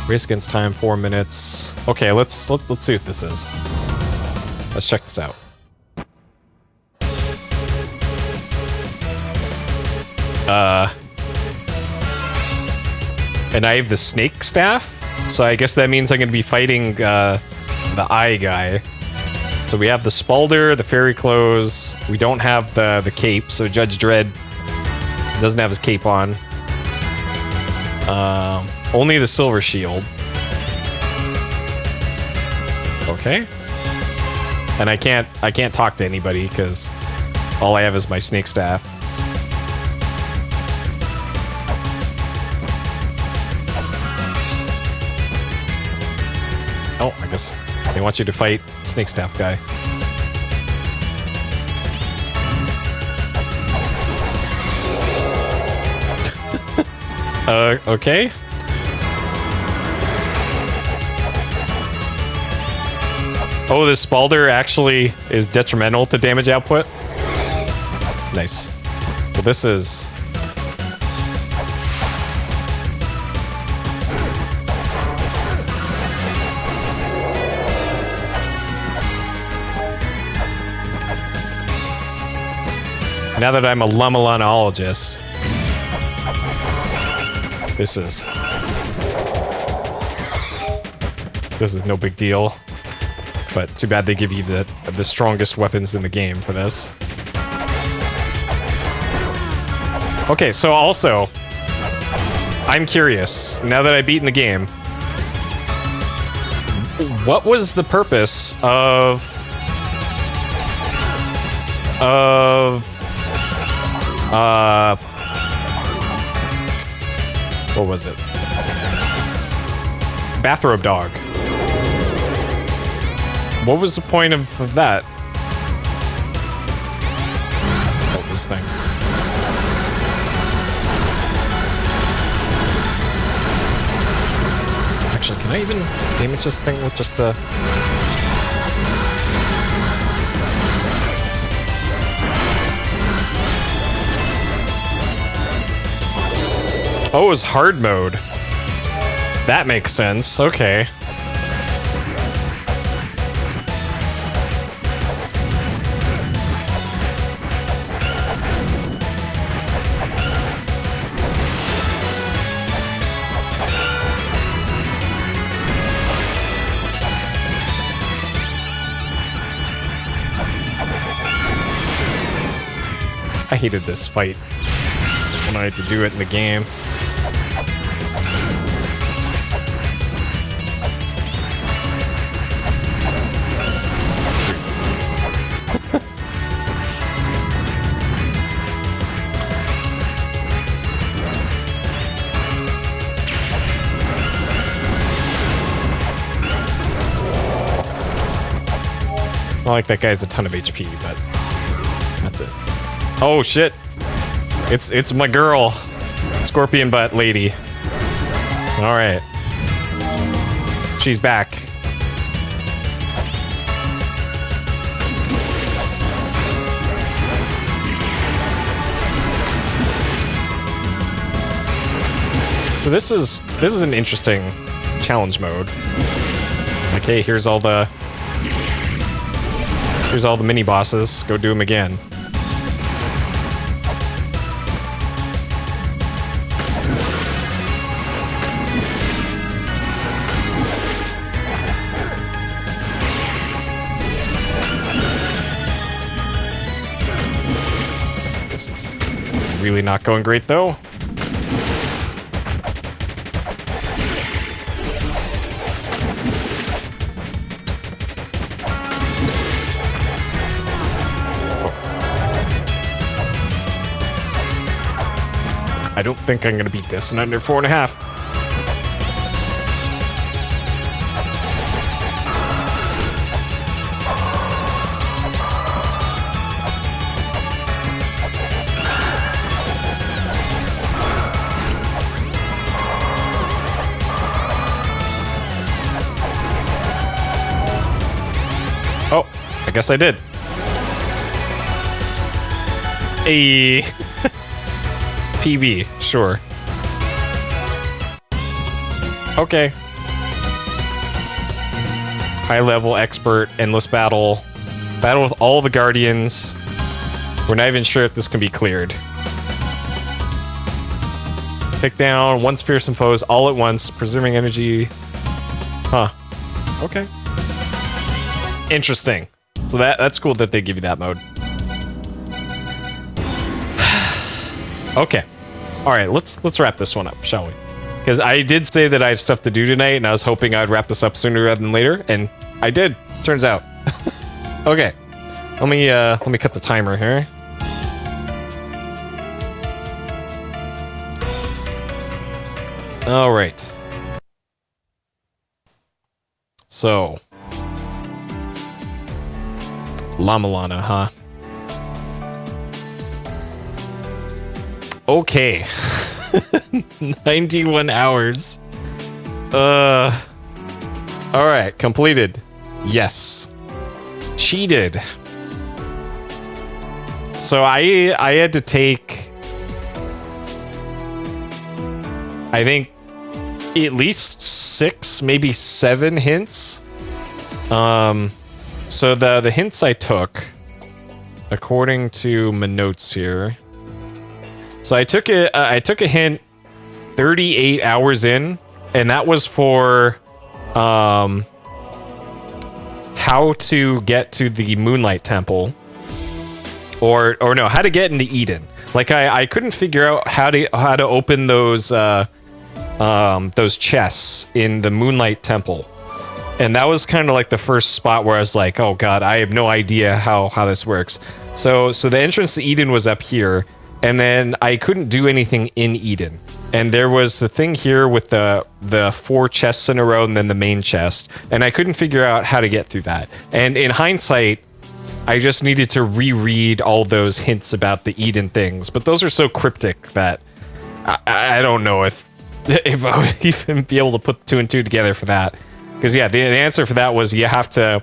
Race against time, 4 minutes. Okay, let's see what this is. Let's check this out. And I have the snake staff, so I guess that means I'm going to be fighting the eye guy. So we have the Spalder, the fairy clothes. We don't have the cape, so Judge Dredd doesn't have his cape on. Only the silver shield. Okay. And I can't talk to anybody because all I have is my snake staff. Oh, I guess they want you to fight snake staff guy. Okay. Oh, this Spalder actually is detrimental to damage output? Nice. Well, this is... Now that I'm a La-Mulanologist, this is no big deal. But too bad they give you the strongest weapons in the game for this. Okay, so also, I'm curious, now that I've beaten the game, what was the purpose of what was it? Bathrobe dog. What was the point of that? Oh, this thing. Actually, can I even damage this thing with just a... Oh, it was hard mode. That makes sense. Okay. I hated this fight when I had to do it in the game. Not like that guy has a ton of HP, but that's it. Oh shit! It's my girl, Scorpion Butt Lady. All right, she's back. So this is an interesting challenge mode. Okay, here's all the mini bosses. Go do them again. This is really not going great though. I don't think I'm gonna beat this in under 4.5. Oh, I guess I did. A PB, sure. Okay. High level, expert, endless battle. Battle with all the guardians. We're not even sure if this can be cleared. Take down once fearsome foes all at once, presuming energy. Huh. Okay. Interesting. So that's cool that they give you that mode. Okay. All right, let's wrap this one up, shall we? Because I did say that I have stuff to do tonight, and I was hoping I'd wrap this up sooner rather than later, and I did. Turns out. Okay. Let me cut the timer here. All right. So, La-Mulana, huh? Okay. 91 hours. Alright, completed. Yes. Cheated. So I had to take, I think, at least 6, maybe 7 hints. So the hints I took, according to my notes here. So I took a hint 38 hours in, and that was for how to get to the Moonlight Temple, or no, how to get into Eden. Like I couldn't figure out how to open those chests in the Moonlight Temple. And that was kind of like the first spot where I was like, oh god, I have no idea how this works. So the entrance to Eden was up here, and then I couldn't do anything in Eden. And there was the thing here with the 4 chests in a row and then the main chest, and I couldn't figure out how to get through that. And in hindsight, I just needed to reread all those hints about the Eden things, but those are so cryptic that I don't know if I would even be able to put 2 and 2 together for that. Because yeah, the answer for that was you had to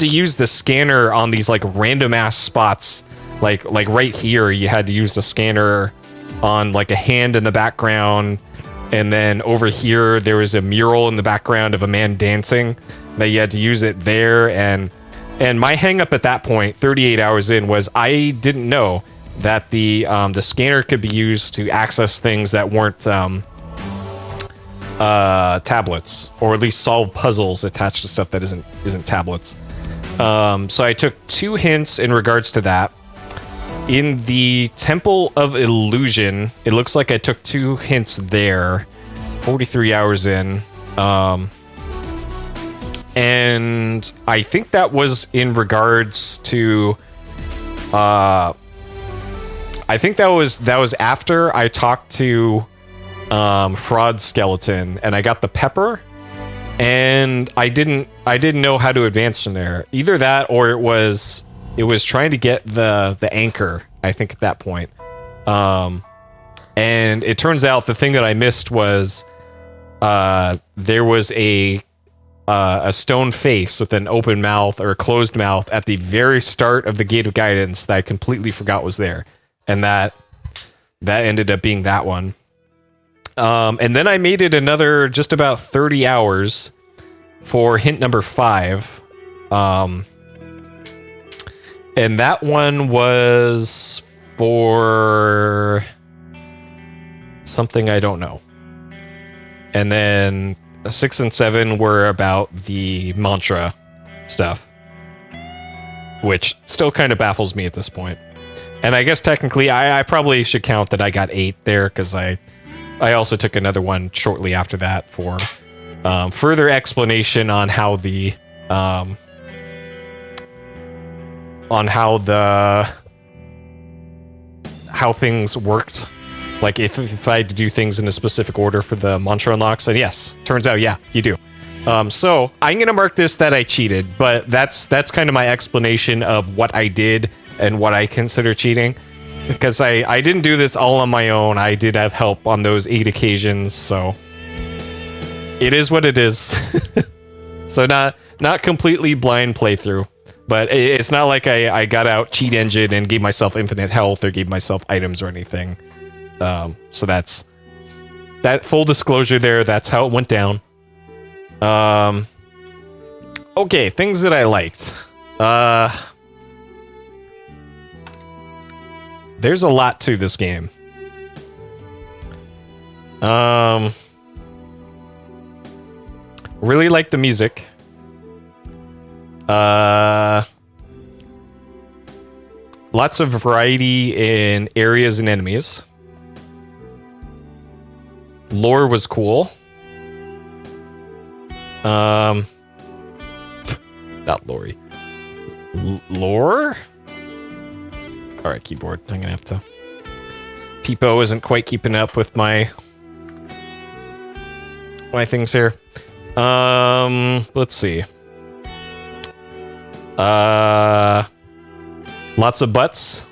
use the scanner on these like random ass spots, like right here. You had to use the scanner on like a hand in the background, and then over here there was a mural in the background of a man dancing that you had to use it there. And my hang up at that point, 38 hours in, was I didn't know that the scanner could be used to access things that weren't tablets, or at least solve puzzles attached to stuff that isn't tablets. So I took 2 hints in regards to that. In the Temple of Illusion, it looks like I took 2 hints there, 43 hours in. And I think that was in regards to I think that was after I talked to Fraud Skeleton, and I got the pepper, and I didn't know how to advance from there. Either that, or it was trying to get the anchor, I think, at that point. And it turns out the thing that I missed was there was a stone face with an open mouth or a closed mouth at the very start of the Gate of Guidance that I completely forgot was there, and that ended up being that one. And then I made it another just about 30 hours for hint number 5. And that one was for something I don't know. And then 6 and 7 were about the mantra stuff, which still kind of baffles me at this point. And I guess technically I probably should count that I got 8 there, because I also took another one shortly after that for further explanation on how how things worked Like if I had to do things in a specific order for the mantra unlocks, and yes, turns out, yeah, you do. So I'm gonna mark this that I cheated, but that's kind of my explanation of what I did and what I consider cheating, because I didn't do this all on my own. I did have help on those 8 occasions, so it is what it is. So not completely blind playthrough, but it's not like I got out cheat engine and gave myself infinite health or gave myself items or anything. So that's that full disclosure there. That's how it went down. Okay, things that I liked. There's a lot to this game. Really like the music. Lots of variety in areas and enemies. Lore was cool. Not Lori. Lore? Alright, keyboard. I'm gonna have to... Peepo isn't quite keeping up with my things here. Let's see. Lots of butts.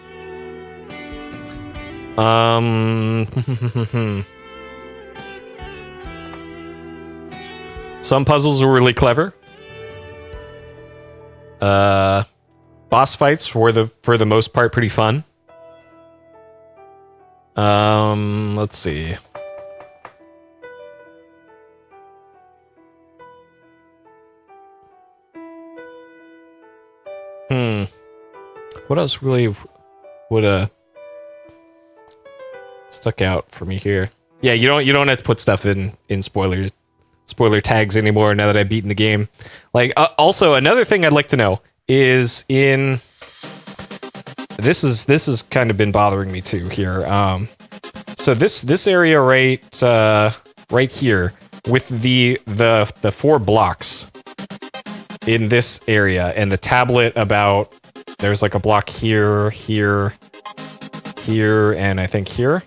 Some puzzles were really clever. Boss fights were for the most part pretty fun. Let's see. What else really would stuck out for me here? Yeah, you don't have to put stuff in spoiler tags anymore now that I've beaten the game. Like also another thing I'd like to know is in this has kind of been bothering me too here. So this area right here with the 4 blocks in this area and the tablet about there's like a block here, here, and I think here.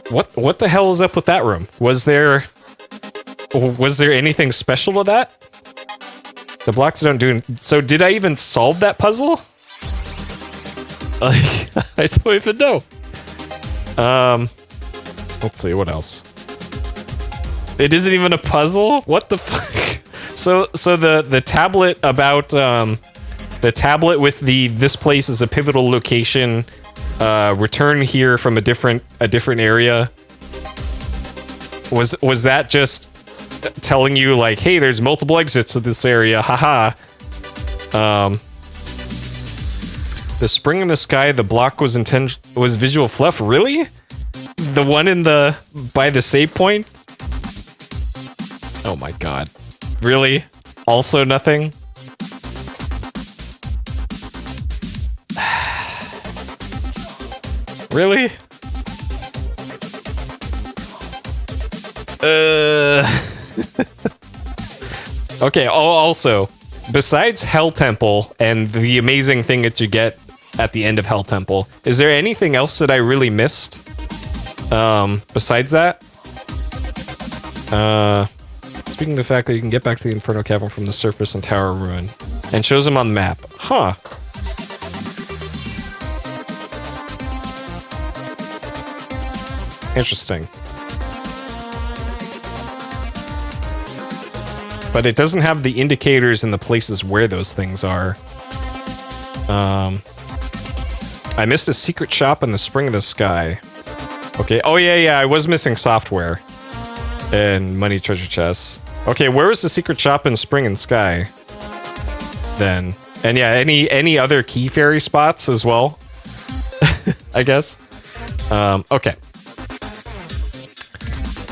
What the hell is up with that room? Was there anything special to that? The blocks don't do... So did I even solve that puzzle? I don't even know. Let's see, what else? It isn't even a puzzle? What the fuck? So the tablet about... the tablet with this place is a pivotal location. Return here from a different area. Was that just telling you like, hey, there's multiple exits to this area, haha. The spring in the sky, the block was visual fluff, really? The one by the save point? Oh my god. Really? Also nothing? Really? Okay, also, besides Hell Temple and the amazing thing that you get at the end of Hell Temple, is there anything else that I really missed? Besides that? Speaking of the fact that you can get back to the Inferno Cavern from the surface and Tower Ruin, and shows them on the map. Huh. Interesting. But it doesn't have the indicators in the places where those things are. I missed a secret shop in the spring of the sky. Okay. Oh, yeah, I was missing software. And money treasure chests. Okay, where was the secret shop in spring and sky? Then. And yeah, any other key fairy spots as well? I guess. Okay.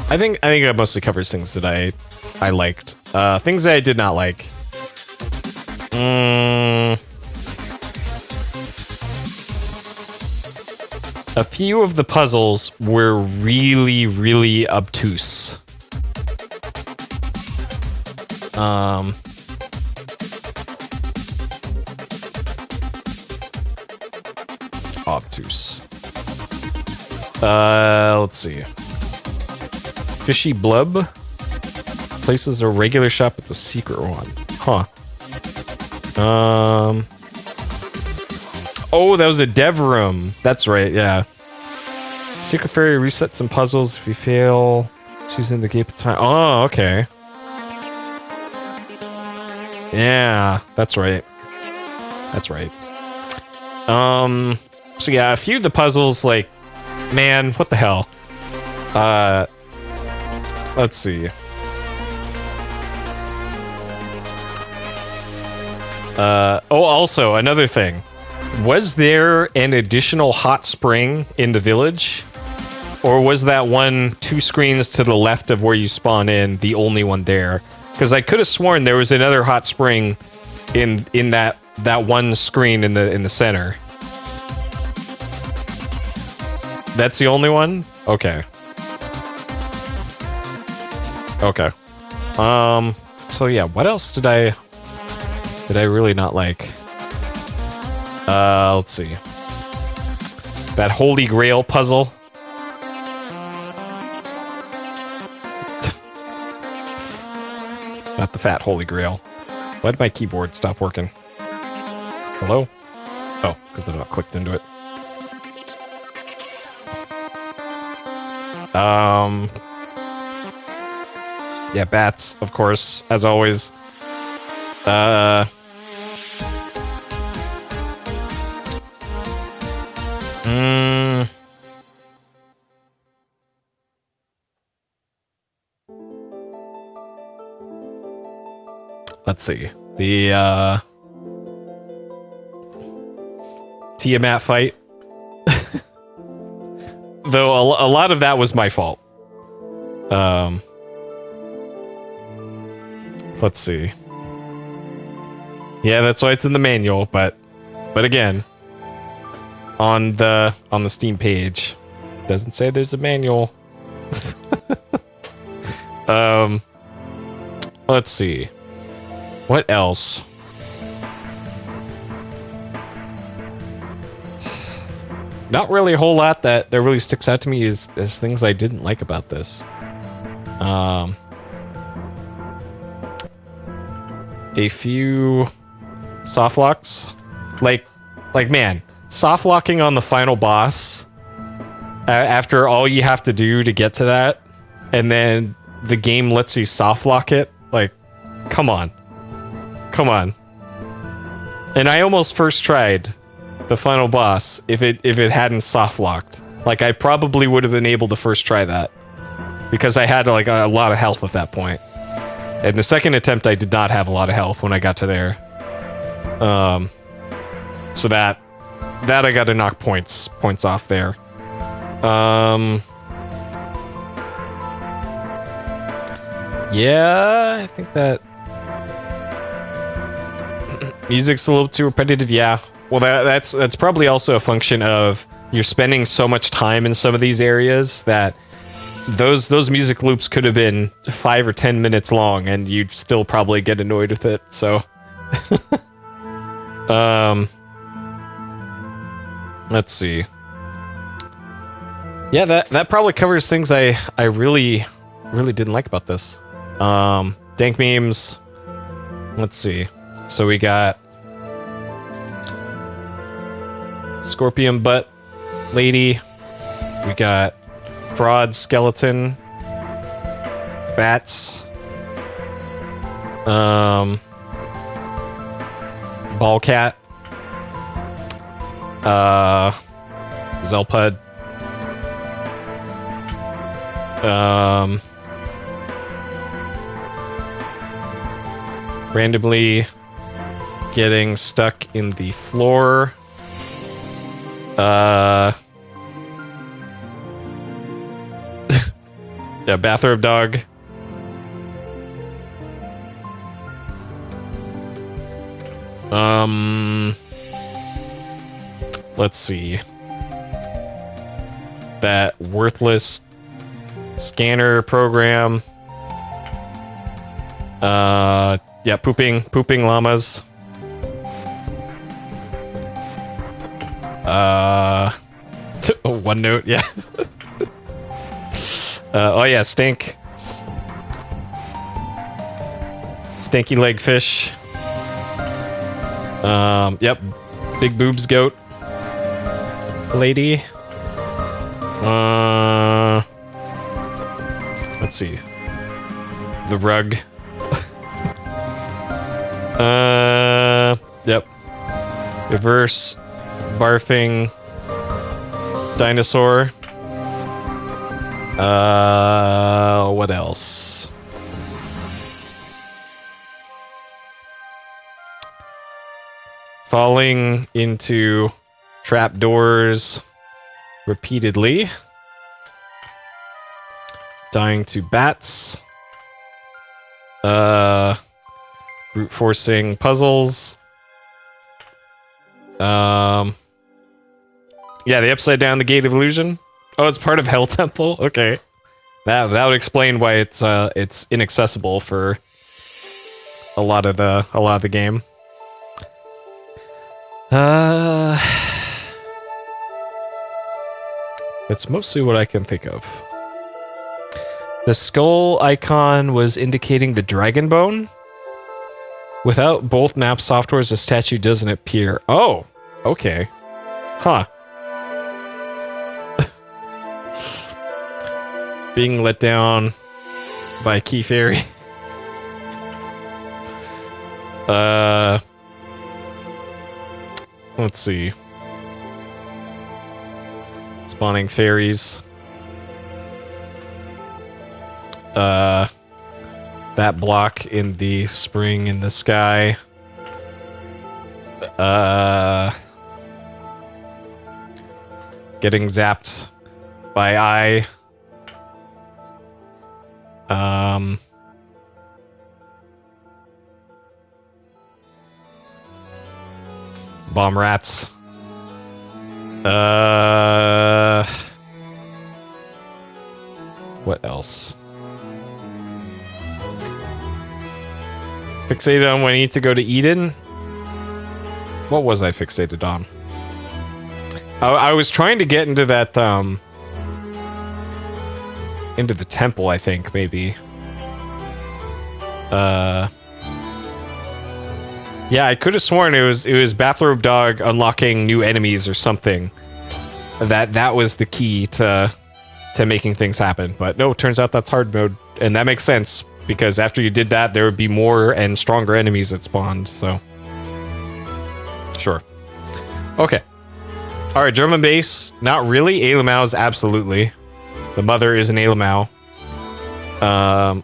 I think that mostly covers things that I liked. Things that I did not like. A few of the puzzles were really, really obtuse. Obtuse. Let's see. Fishy Blub places a regular shop with the secret one. Huh. Oh, that was a dev room. That's right, yeah. Secret Fairy resets some puzzles if you fail. She's in the gate of time. Oh, okay. Yeah, that's right. That's right. So yeah, a few of the puzzles, like, man, what the hell? Let's see. Oh, also, another thing. Was there an additional hot spring in the village? Or was that one 2 screens to the left of where you spawn in the only one there? Because I could have sworn there was another hot spring in that one screen in the center. That's the only one? Okay. Okay. So yeah, what else did I really not like? Let's see. That Holy Grail puzzle. Not the fat Holy Grail. Why did my keyboard stop working? Hello? Oh, because I'm not clicked into it. Yeah, bats, of course, as always. Let's see. The, Tiamat fight. Though a lot of that was my fault. Let's see. Yeah, that's why it's in the manual, but again, on the Steam page, it doesn't say there's a manual. Let's see. What else? Not really a whole lot that really sticks out to me as things I didn't like about this. A few soft locks. Like man, soft locking on the final boss after all you have to do to get to that, and then the game lets you soft lock it. Like, come on. Come on. And I almost first tried the final boss if it hadn't soft locked. Like, I probably would have been able to first try that because I had like a lot of health at that point. And the second attempt, I did not have a lot of health when I got to there. So that I got to knock points off there. Yeah, I think that music's a little too repetitive. Yeah. Well, that's probably also a function of you're spending so much time in some of these areas that those music loops could have been 5 or 10 minutes long, and you'd still probably get annoyed with it. So, let's see. Yeah, that probably covers things I really didn't like about this. Dank memes. Let's see. So we got Scorpion Butt Lady. We got Fraud Skeleton. Bats. Ball Cat. Zelpud. Randomly getting stuck in the floor. Yeah, bathrobe dog. Let's see. That worthless scanner program. Yeah, pooping llamas. OneNote, yeah. Oh yeah, stink. Stinky leg fish. Yep. Big boobs goat. Lady. Let's see. The rug. Yep. Reverse barfing dinosaur. What else? Falling into trapdoors repeatedly. Dying to bats. Brute forcing puzzles. Yeah, the upside down the gate of illusion. Oh, it's part of Hell Temple. Okay, that would explain why it's inaccessible for a lot of the game. It's mostly what I can think of. The skull icon was indicating the dragon bone. Without both map softwares, the statue doesn't appear. Oh, okay. Huh. Being let down by Key Fairy. Let's see. Spawning fairies. That block in the spring in the sky. Getting zapped by eye. Bomb rats. What else? Fixated on when I need to go to Eden? What was I fixated on? I was trying to get into that, into the temple, I think, maybe. Yeah, I could have sworn it was Bathrobe Dog unlocking new enemies or something. That was the key to making things happen. But no, it turns out that's hard mode, and that makes sense because after you did that, there would be more and stronger enemies that spawned. So, sure. Okay. All right, German base. Not really. Ailamau's absolutely. The mother is an Ailamau.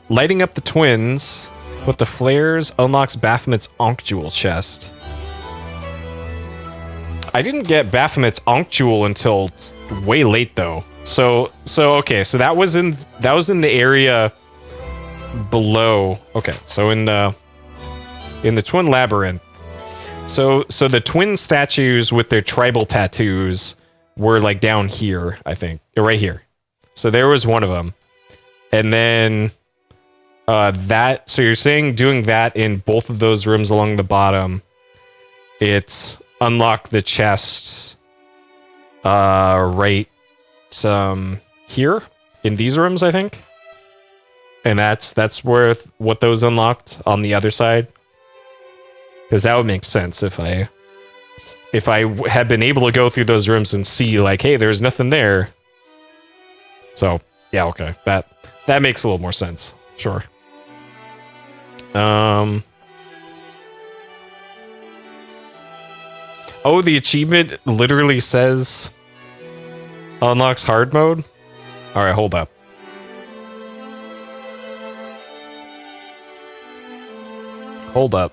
Lighting up the twins. With the flares unlocks Baphomet's Ankh Jewel chest. I didn't get Baphomet's Ankh Jewel until way late though. So okay, so that was in the area below. Okay, so in the Twin Labyrinth. So the twin statues with their tribal tattoos were like down here, I think. Right here. So there was one of them. And then so you're saying doing that in both of those rooms along the bottom, it's unlock the chests right here in these rooms, I think. And that's where what those unlocked on the other side. Because that would make sense if I had been able to go through those rooms and see like, hey, there's nothing there. So yeah, okay, that makes a little more sense. Sure. Oh, the achievement literally says unlocks hard mode. All right, hold up. Hold up.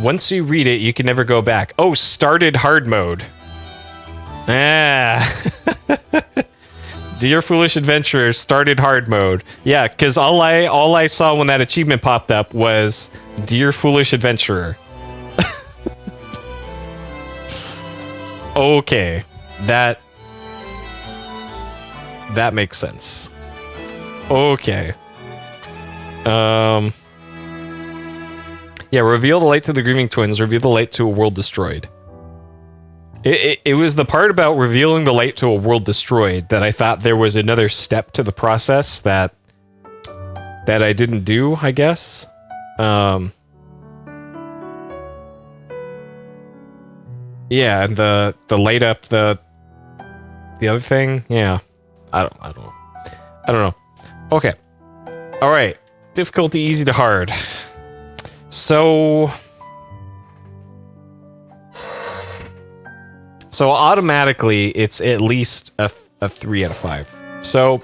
Once you read it, you can never go back. Oh, started hard mode. Ah. Dear Foolish Adventurer started hard mode. Yeah, because all I saw when that achievement popped up was Dear Foolish Adventurer. Okay. That makes sense. Yeah, reveal the light to the grieving twins, reveal the light to a world destroyed. It was the part about revealing the light to a world destroyed that I thought there was another step to the process that I didn't do, I guess. Yeah, and the light up the other thing. Yeah, I don't know. Okay, all right. Difficulty easy to hard. So automatically it's at least a 3 out of 5. So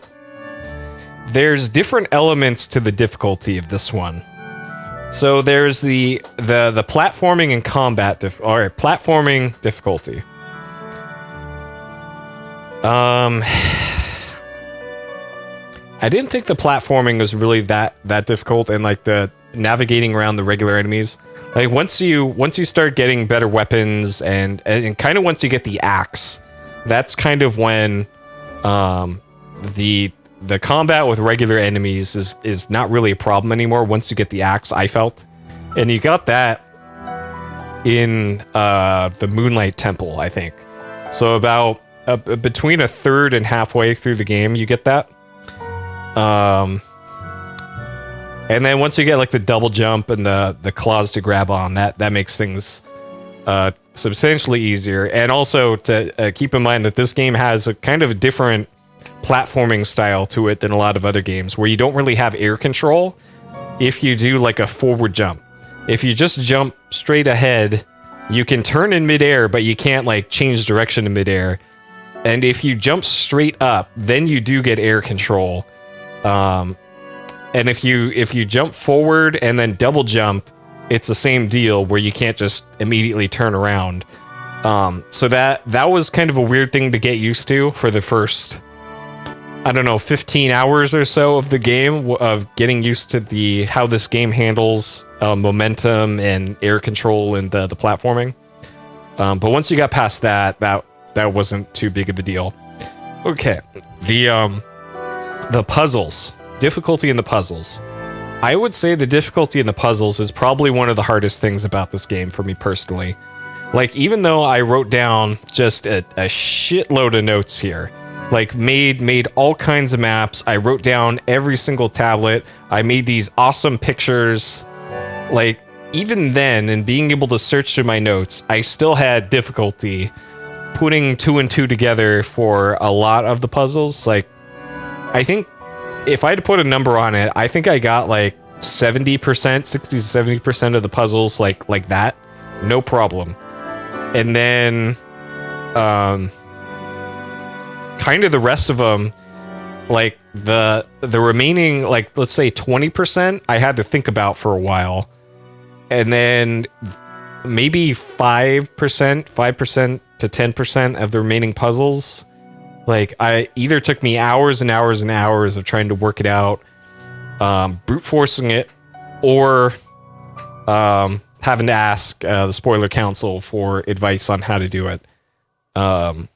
there's different elements to the difficulty of this one. So there's the platforming and combat platforming difficulty. I didn't think the platforming was really that difficult, and like the navigating around the regular enemies. Like once you start getting better weapons and kind of once you get the axe, that's kind of when the combat with regular enemies is not really a problem anymore once you get the axe, I felt. And you got that in the Moonlight Temple, I think. So about between a third and halfway through the game, you get that. And then once you get like the double jump and the claws to grab on, that makes things substantially easier. And also to keep in mind that this game has a kind of different platforming style to it than a lot of other games, where you don't really have air control if you do like a forward jump. If you just jump straight ahead, you can turn in midair, but you can't like change direction in midair. And if you jump straight up, then you do get air control. And if you jump forward and then double jump, it's the same deal where you can't just immediately turn around. So that was kind of a weird thing to get used to for the first, I don't know, 15 hours or so of the game, of getting used to how this game handles momentum and air control and the platforming. But once you got past that wasn't too big of a deal. Okay, the puzzles. Difficulty in the puzzles. I would say the difficulty in the puzzles is probably one of the hardest things about this game for me personally. Like, even though I wrote down just a shitload of notes here, like made all kinds of maps, I wrote down every single tablet, I made these awesome pictures, like, even then, and being able to search through my notes, I still had difficulty putting 2 and 2 together for a lot of the puzzles. Like, I think if I had to put a number on it, I think I got like 70%, 60 to 70% of the puzzles like that. No problem. And then kind of the rest of them, like the remaining, like, let's say 20%, I had to think about for a while. And then maybe 5% to 10% of the remaining puzzles, like, I either took me hours and hours and hours of trying to work it out, brute forcing it, or having to ask the spoiler council for advice on how to do it. And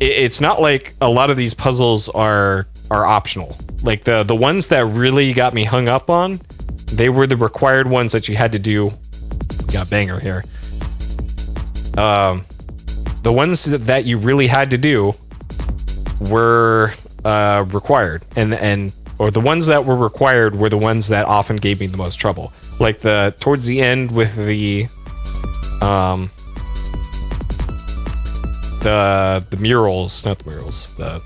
it's not like a lot of these puzzles are optional. Like the ones that really got me hung up on, they were the required ones that you had to do. Got a banger here. The ones that you really had to do were required, or the ones that were required were the ones that often gave me the most trouble. Like towards the end with the murals, not the murals, the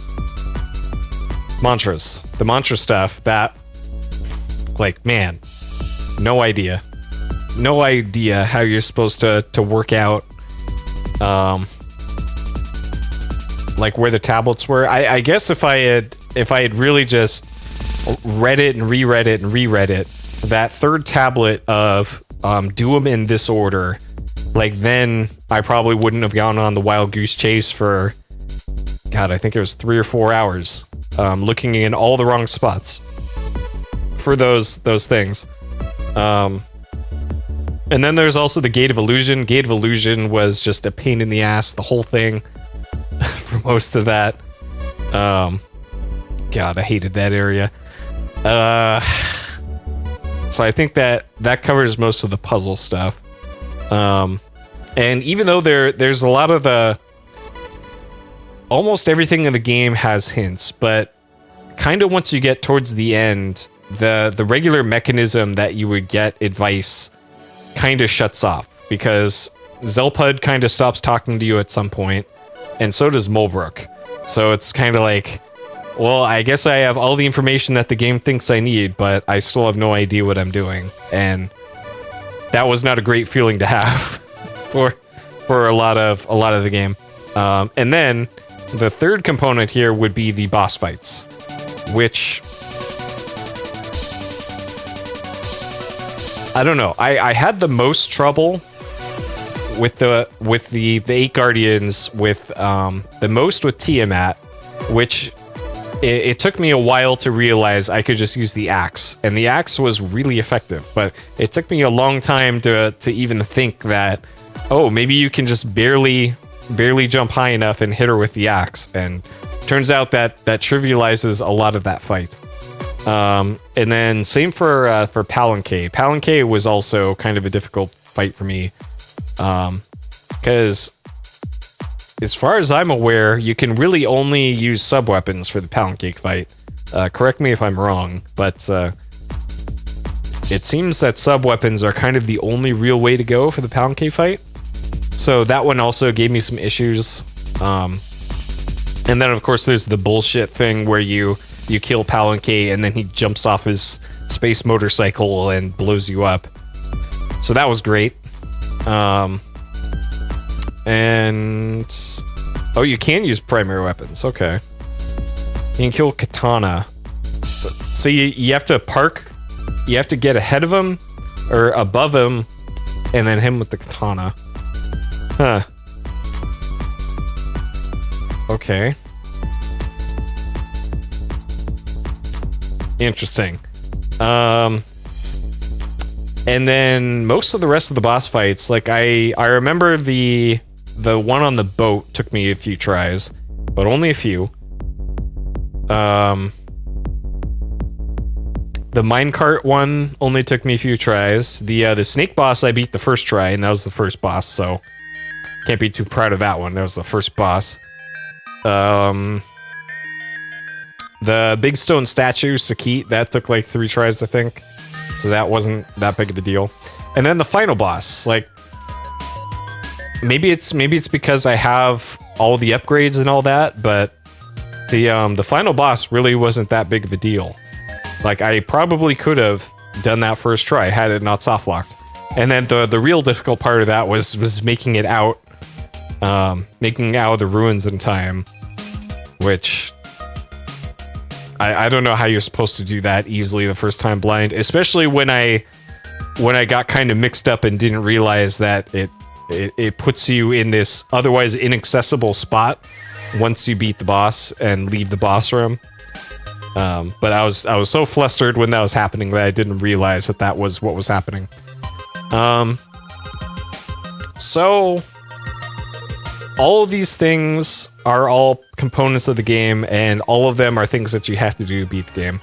mantras, the mantra stuff. That, like, man, no idea how you're supposed to work out. Like where the tablets were. I guess if I had really just read it and reread it and reread it, that third tablet of do them in this order, like, then I probably wouldn't have gone on the wild goose chase for, God, I think it was 3 or 4 hours, looking in all the wrong spots for those things. And then there's also the Gate of Illusion. Gate of Illusion was just a pain in the ass, the whole thing. For most of that. God, I hated that area. So I think that covers most of the puzzle stuff. And even though there's a lot of almost everything in the game has hints, but kind of once you get towards the end, the regular mechanism that you would get advice kind of shuts off, because Zelpud kind of stops talking to you at some point, and so does Mulbrook. So it's kind of like, well, I guess I have all the information that the game thinks I need, but I still have no idea what I'm doing. And that was not a great feeling to have for a lot of the game. And then the third component here would be the boss fights, which I don't know. I had the most trouble with the 8 Guardians, with the most with Tiamat, which it took me a while to realize I could just use the axe, and the axe was really effective, but it took me a long time to even think that, oh, maybe you can just barely jump high enough and hit her with the axe, and turns out that trivializes a lot of that fight. And then same for Palanque. Palanque was also kind of a difficult fight for me, because as far as I'm aware, you can really only use sub-weapons for the Palanque fight. Correct me if I'm wrong, but it seems that sub-weapons are kind of the only real way to go for the Palanque fight. So that one also gave me some issues. And then, of course, there's the bullshit thing where you kill Palanque and then he jumps off his space motorcycle and blows you up. So that was great. And oh, you can use primary weapons. Okay, you can kill Katana. So you have to park. You have to get ahead of him or above him, and then hit him with the Katana. Huh. Okay. Interesting. And then most of the rest of the boss fights, like I remember the one on the boat took me a few tries, but only a few. The minecart one only took me a few tries. The snake boss I beat the first try, and that was the first boss, so can't be too proud of that one. That was the first boss. The big stone statue, Sakit, that took like 3 tries, I think. So that wasn't that big of a deal. And then the final boss, like maybe it's because I have all the upgrades and all that, but the final boss really wasn't that big of a deal. Like I probably could have done that first try had it not soft locked. And then the real difficult part of that was making it out of the ruins in time, which I don't know how you're supposed to do that easily the first time blind, especially when I got kind of mixed up and didn't realize that it puts you in this otherwise inaccessible spot once you beat the boss and leave the boss room. But I was so flustered when that was happening that I didn't realize that was what was happening. So all of these things are all components of the game, and all of them are things that you have to do to beat the game.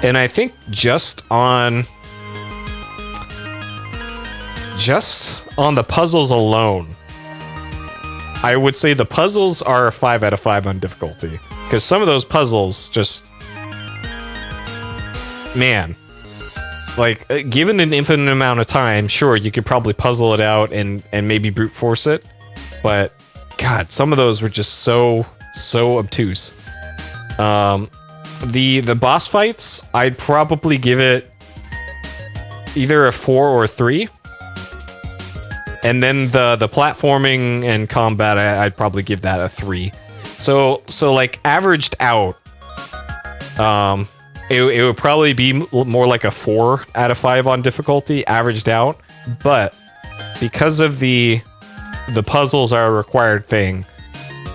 And I think just on the puzzles alone, I would say the puzzles are a 5 out of 5 on difficulty. Because some of those puzzles just... Man. Like, given an infinite amount of time, sure, you could probably puzzle it out and maybe brute force it. But, God, some of those were just so obtuse. The boss fights, I'd probably give it either a 4 or a 3. And then the platforming and combat, I'd probably give that a 3. So like averaged out, it would probably be more like a 4 out of 5 on difficulty, averaged out. But because of the puzzles are a required thing,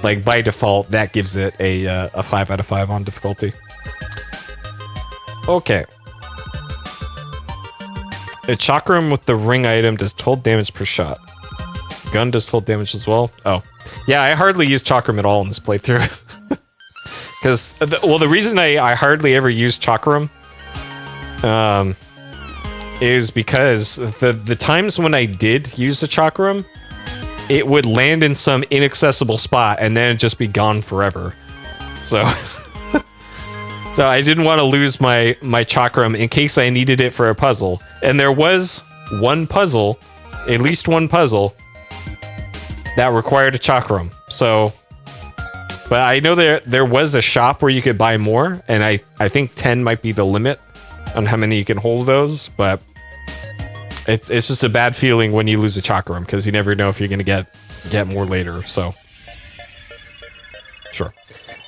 like by default, that gives it a 5 out of 5 on difficulty. Okay. A chakram with the ring item does 12 damage per shot. Gun does 12 damage as well. Oh. Yeah, I hardly use chakram at all in this playthrough. Because, the reason I hardly ever use chakram is because the times when I did use the chakram, it would land in some inaccessible spot and then it'd just be gone forever. So, so I didn't want to lose my chakram in case I needed it for a puzzle. And there was one puzzle, at least one puzzle, that required a chakram. So, but I know there was a shop where you could buy more, and I think 10 might be the limit on how many you can hold those, but it's just a bad feeling when you lose a chakram because you never know if you're gonna get more later. So sure.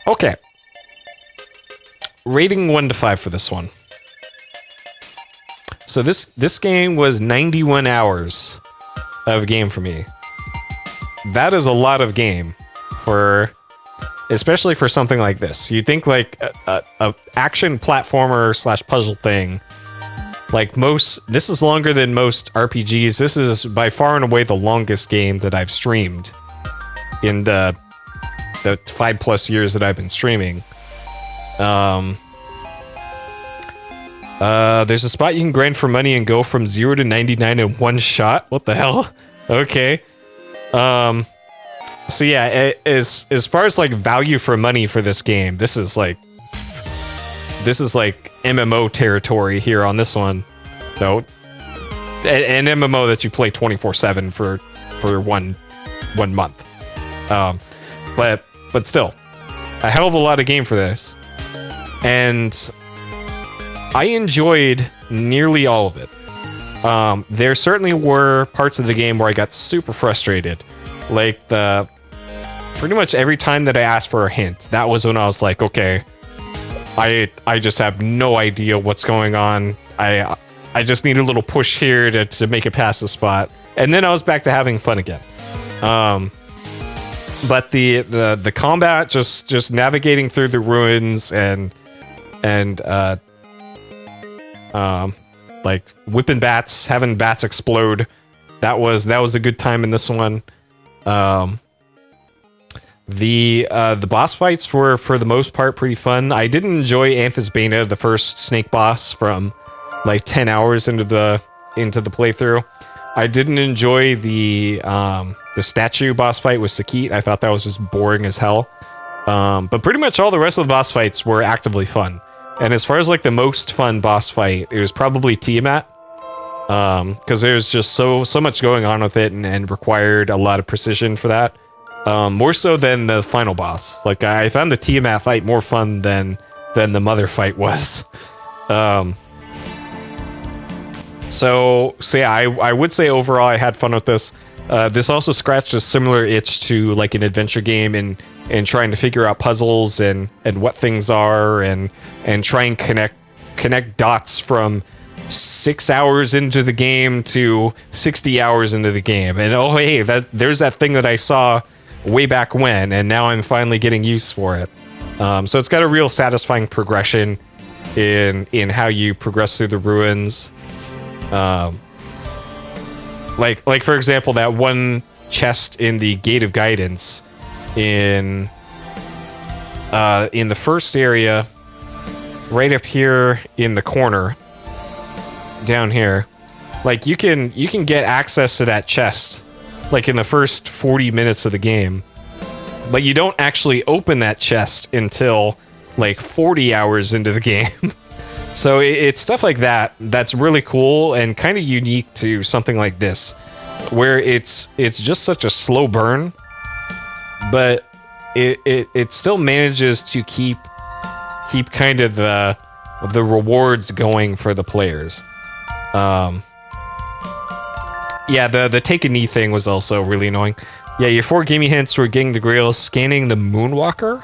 Okay. Rating 1 to 5 for this one. So this game was 91 hours of game for me. That is a lot of game for, especially for something like this. You'd think like a action platformer / puzzle thing. Like this is longer than most RPGs. This is by far and away the longest game that I've streamed in the 5+ years that I've been streaming. There's a spot you can grind for money and go from 0 to 99 in one shot. What the hell? Okay. So yeah, as far as like value for money for this game, this is like MMO territory here on this one. So an MMO that you play 24/7 for one month. But still, a hell of a lot of game for this. And I enjoyed nearly all of it. There certainly were parts of the game where I got super frustrated. Like pretty much every time that I asked for a hint, that was when I was like, okay, I just have no idea what's going on. I just need a little push here to make it past the spot. And then I was back to having fun again. But the combat, just navigating through the ruins and like whipping bats, having bats explode, that was a good time in this one. The boss fights were for the most part pretty fun. I didn't enjoy Amphisbaena, the first snake boss, from like 10 hours into the playthrough. I didn't enjoy the statue boss fight with Sakit. I thought that was just boring as hell. But pretty much all the rest of the boss fights were actively fun. And as far as like the most fun boss fight, it was probably Tiamat. Because there's just so much going on with it and required a lot of precision for that. More so than the final boss. Like I found the Tiamat fight more fun than the mother fight was. So yeah, I would say overall I had fun with this. This also scratched a similar itch to like an adventure game and trying to figure out puzzles and what things are and try and connect dots from 6 hours into the game to 60 hours into the game. And oh hey, there's that thing that I saw way back when, and now I'm finally getting used for it. So it's got a real satisfying progression in how you progress through the ruins. Like for example, that one chest in the Gate of Guidance in the first area, right up here in the corner, down here, like you can get access to that chest like in the first 40 minutes of the game, but you don't actually open that chest until like 40 hours into the game. So it's stuff like that that's really cool and kind of unique to something like this, where it's just such a slow burn, but it still manages to keep kind of the rewards going for the players. Yeah, the take a knee thing was also really annoying. Yeah, your 4 gaming hints were getting the Grail, scanning the Moonwalker,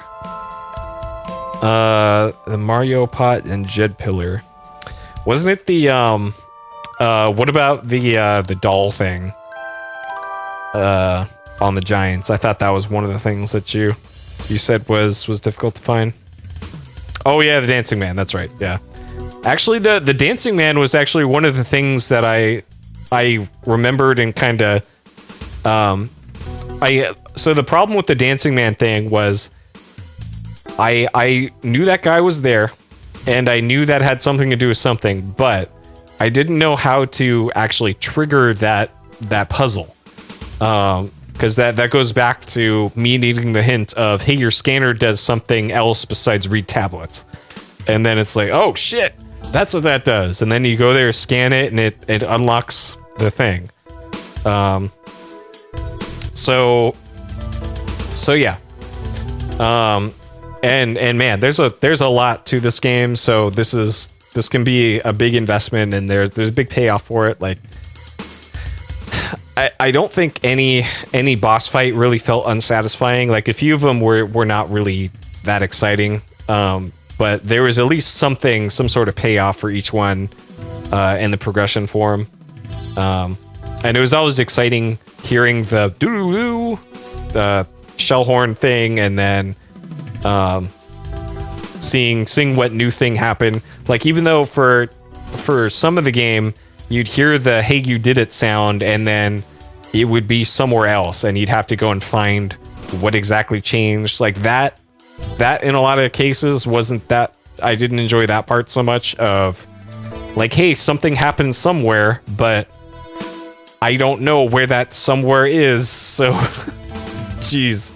the Mario Pot, and Jed Pillar. Wasn't it the what about the doll thing on the Giants? I thought that was one of the things that you said was difficult to find. Oh yeah, the Dancing Man. That's right. Yeah, actually, the Dancing Man was actually one of the things that I remembered and kind of so the problem with the Dancing Man thing was I knew that guy was there and I knew that had something to do with something, but I didn't know how to actually trigger that puzzle. Because that goes back to me needing the hint of, hey, your scanner does something else besides read tablets. And then it's like, oh shit, that's what that does. And then you go there, scan it, and it unlocks the thing. So yeah. And man, there's a lot to this game. So this can be a big investment, and there's a big payoff for it. Like, I don't think any boss fight really felt unsatisfying. Like, a few of them were not really that exciting. But there was at least some sort of payoff for each one, in the progression form. And it was always exciting hearing the doo-doo-doo, the shell horn thing, and then seeing what new thing happened. Like, even though for some of the game, you'd hear the "Hey, you did it" sound, and then it would be somewhere else, and you'd have to go and find what exactly changed. Like that in a lot of cases wasn't that. I didn't enjoy that part so much of, like, hey, something happened somewhere, but I don't know where that somewhere is. So, jeez.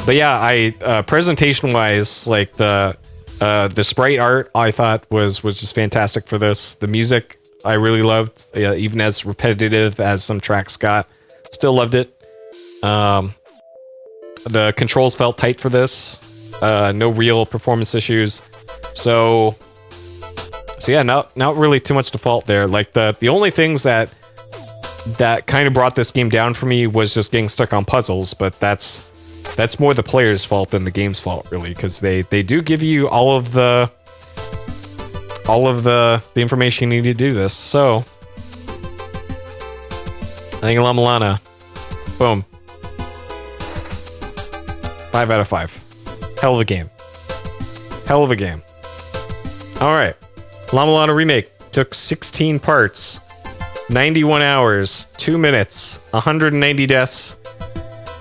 But yeah, presentation wise, like the sprite art, I thought was just fantastic for this. The music I really loved, even as repetitive as some tracks got. Still loved it. The controls felt tight for this. No real performance issues. So yeah, not really too much to fault there. Like the only things that kind of brought this game down for me was just getting stuck on puzzles, but that's more the player's fault than the game's fault, really, because they do give you all of the information you need to do this. So I think La-Mulana, boom, 5 out of 5. Hell of a game. All right, La-Mulana Remake took 16 parts, 91 hours, 2 minutes, 190 deaths,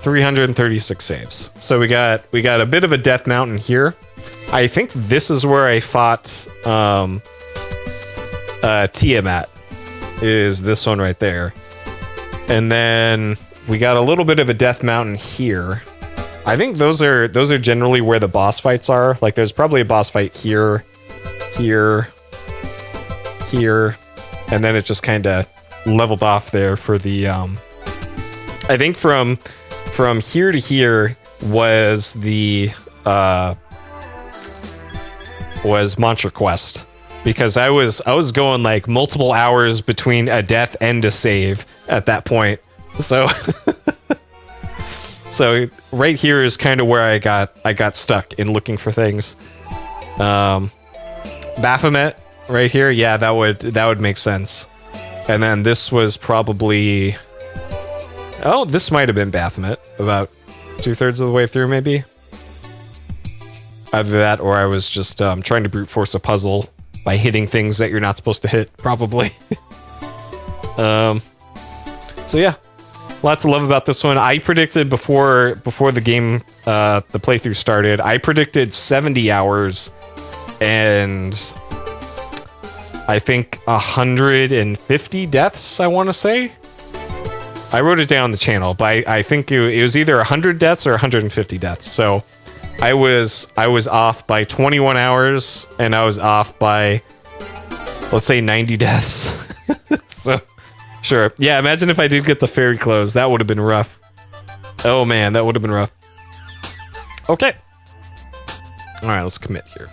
336 saves. So we got a bit of a death mountain here. I think this is where I fought Tiamat, is this one right there. And then we got a little bit of a death mountain here. I think those are generally where the boss fights are. Like, there's probably a boss fight here, here, and then it just kind of leveled off there for the I think from here to here was the was Mantra Quest, because I was going like multiple hours between a death and a save at that point. So so right here is kind of where I got stuck in looking for things. Baphomet right here, yeah, that would make sense. And then this was probably, oh, this might have been Baphomet, about 2/3 of the way through, maybe. Either that, or I was just trying to brute force a puzzle by hitting things that you're not supposed to hit, probably. So yeah, lots of love about this one. I predicted before the game, the playthrough started, I predicted 70 hours, and I think 150 deaths, I want to say. I wrote it down on the channel, but I think it was either 100 deaths or 150 deaths. So I was off by 21 hours, and I was off by, let's say, 90 deaths. So, sure. Yeah, imagine if I did get the fairy clothes. That would have been rough. Oh man, that would have been rough. Okay. All right, let's commit here.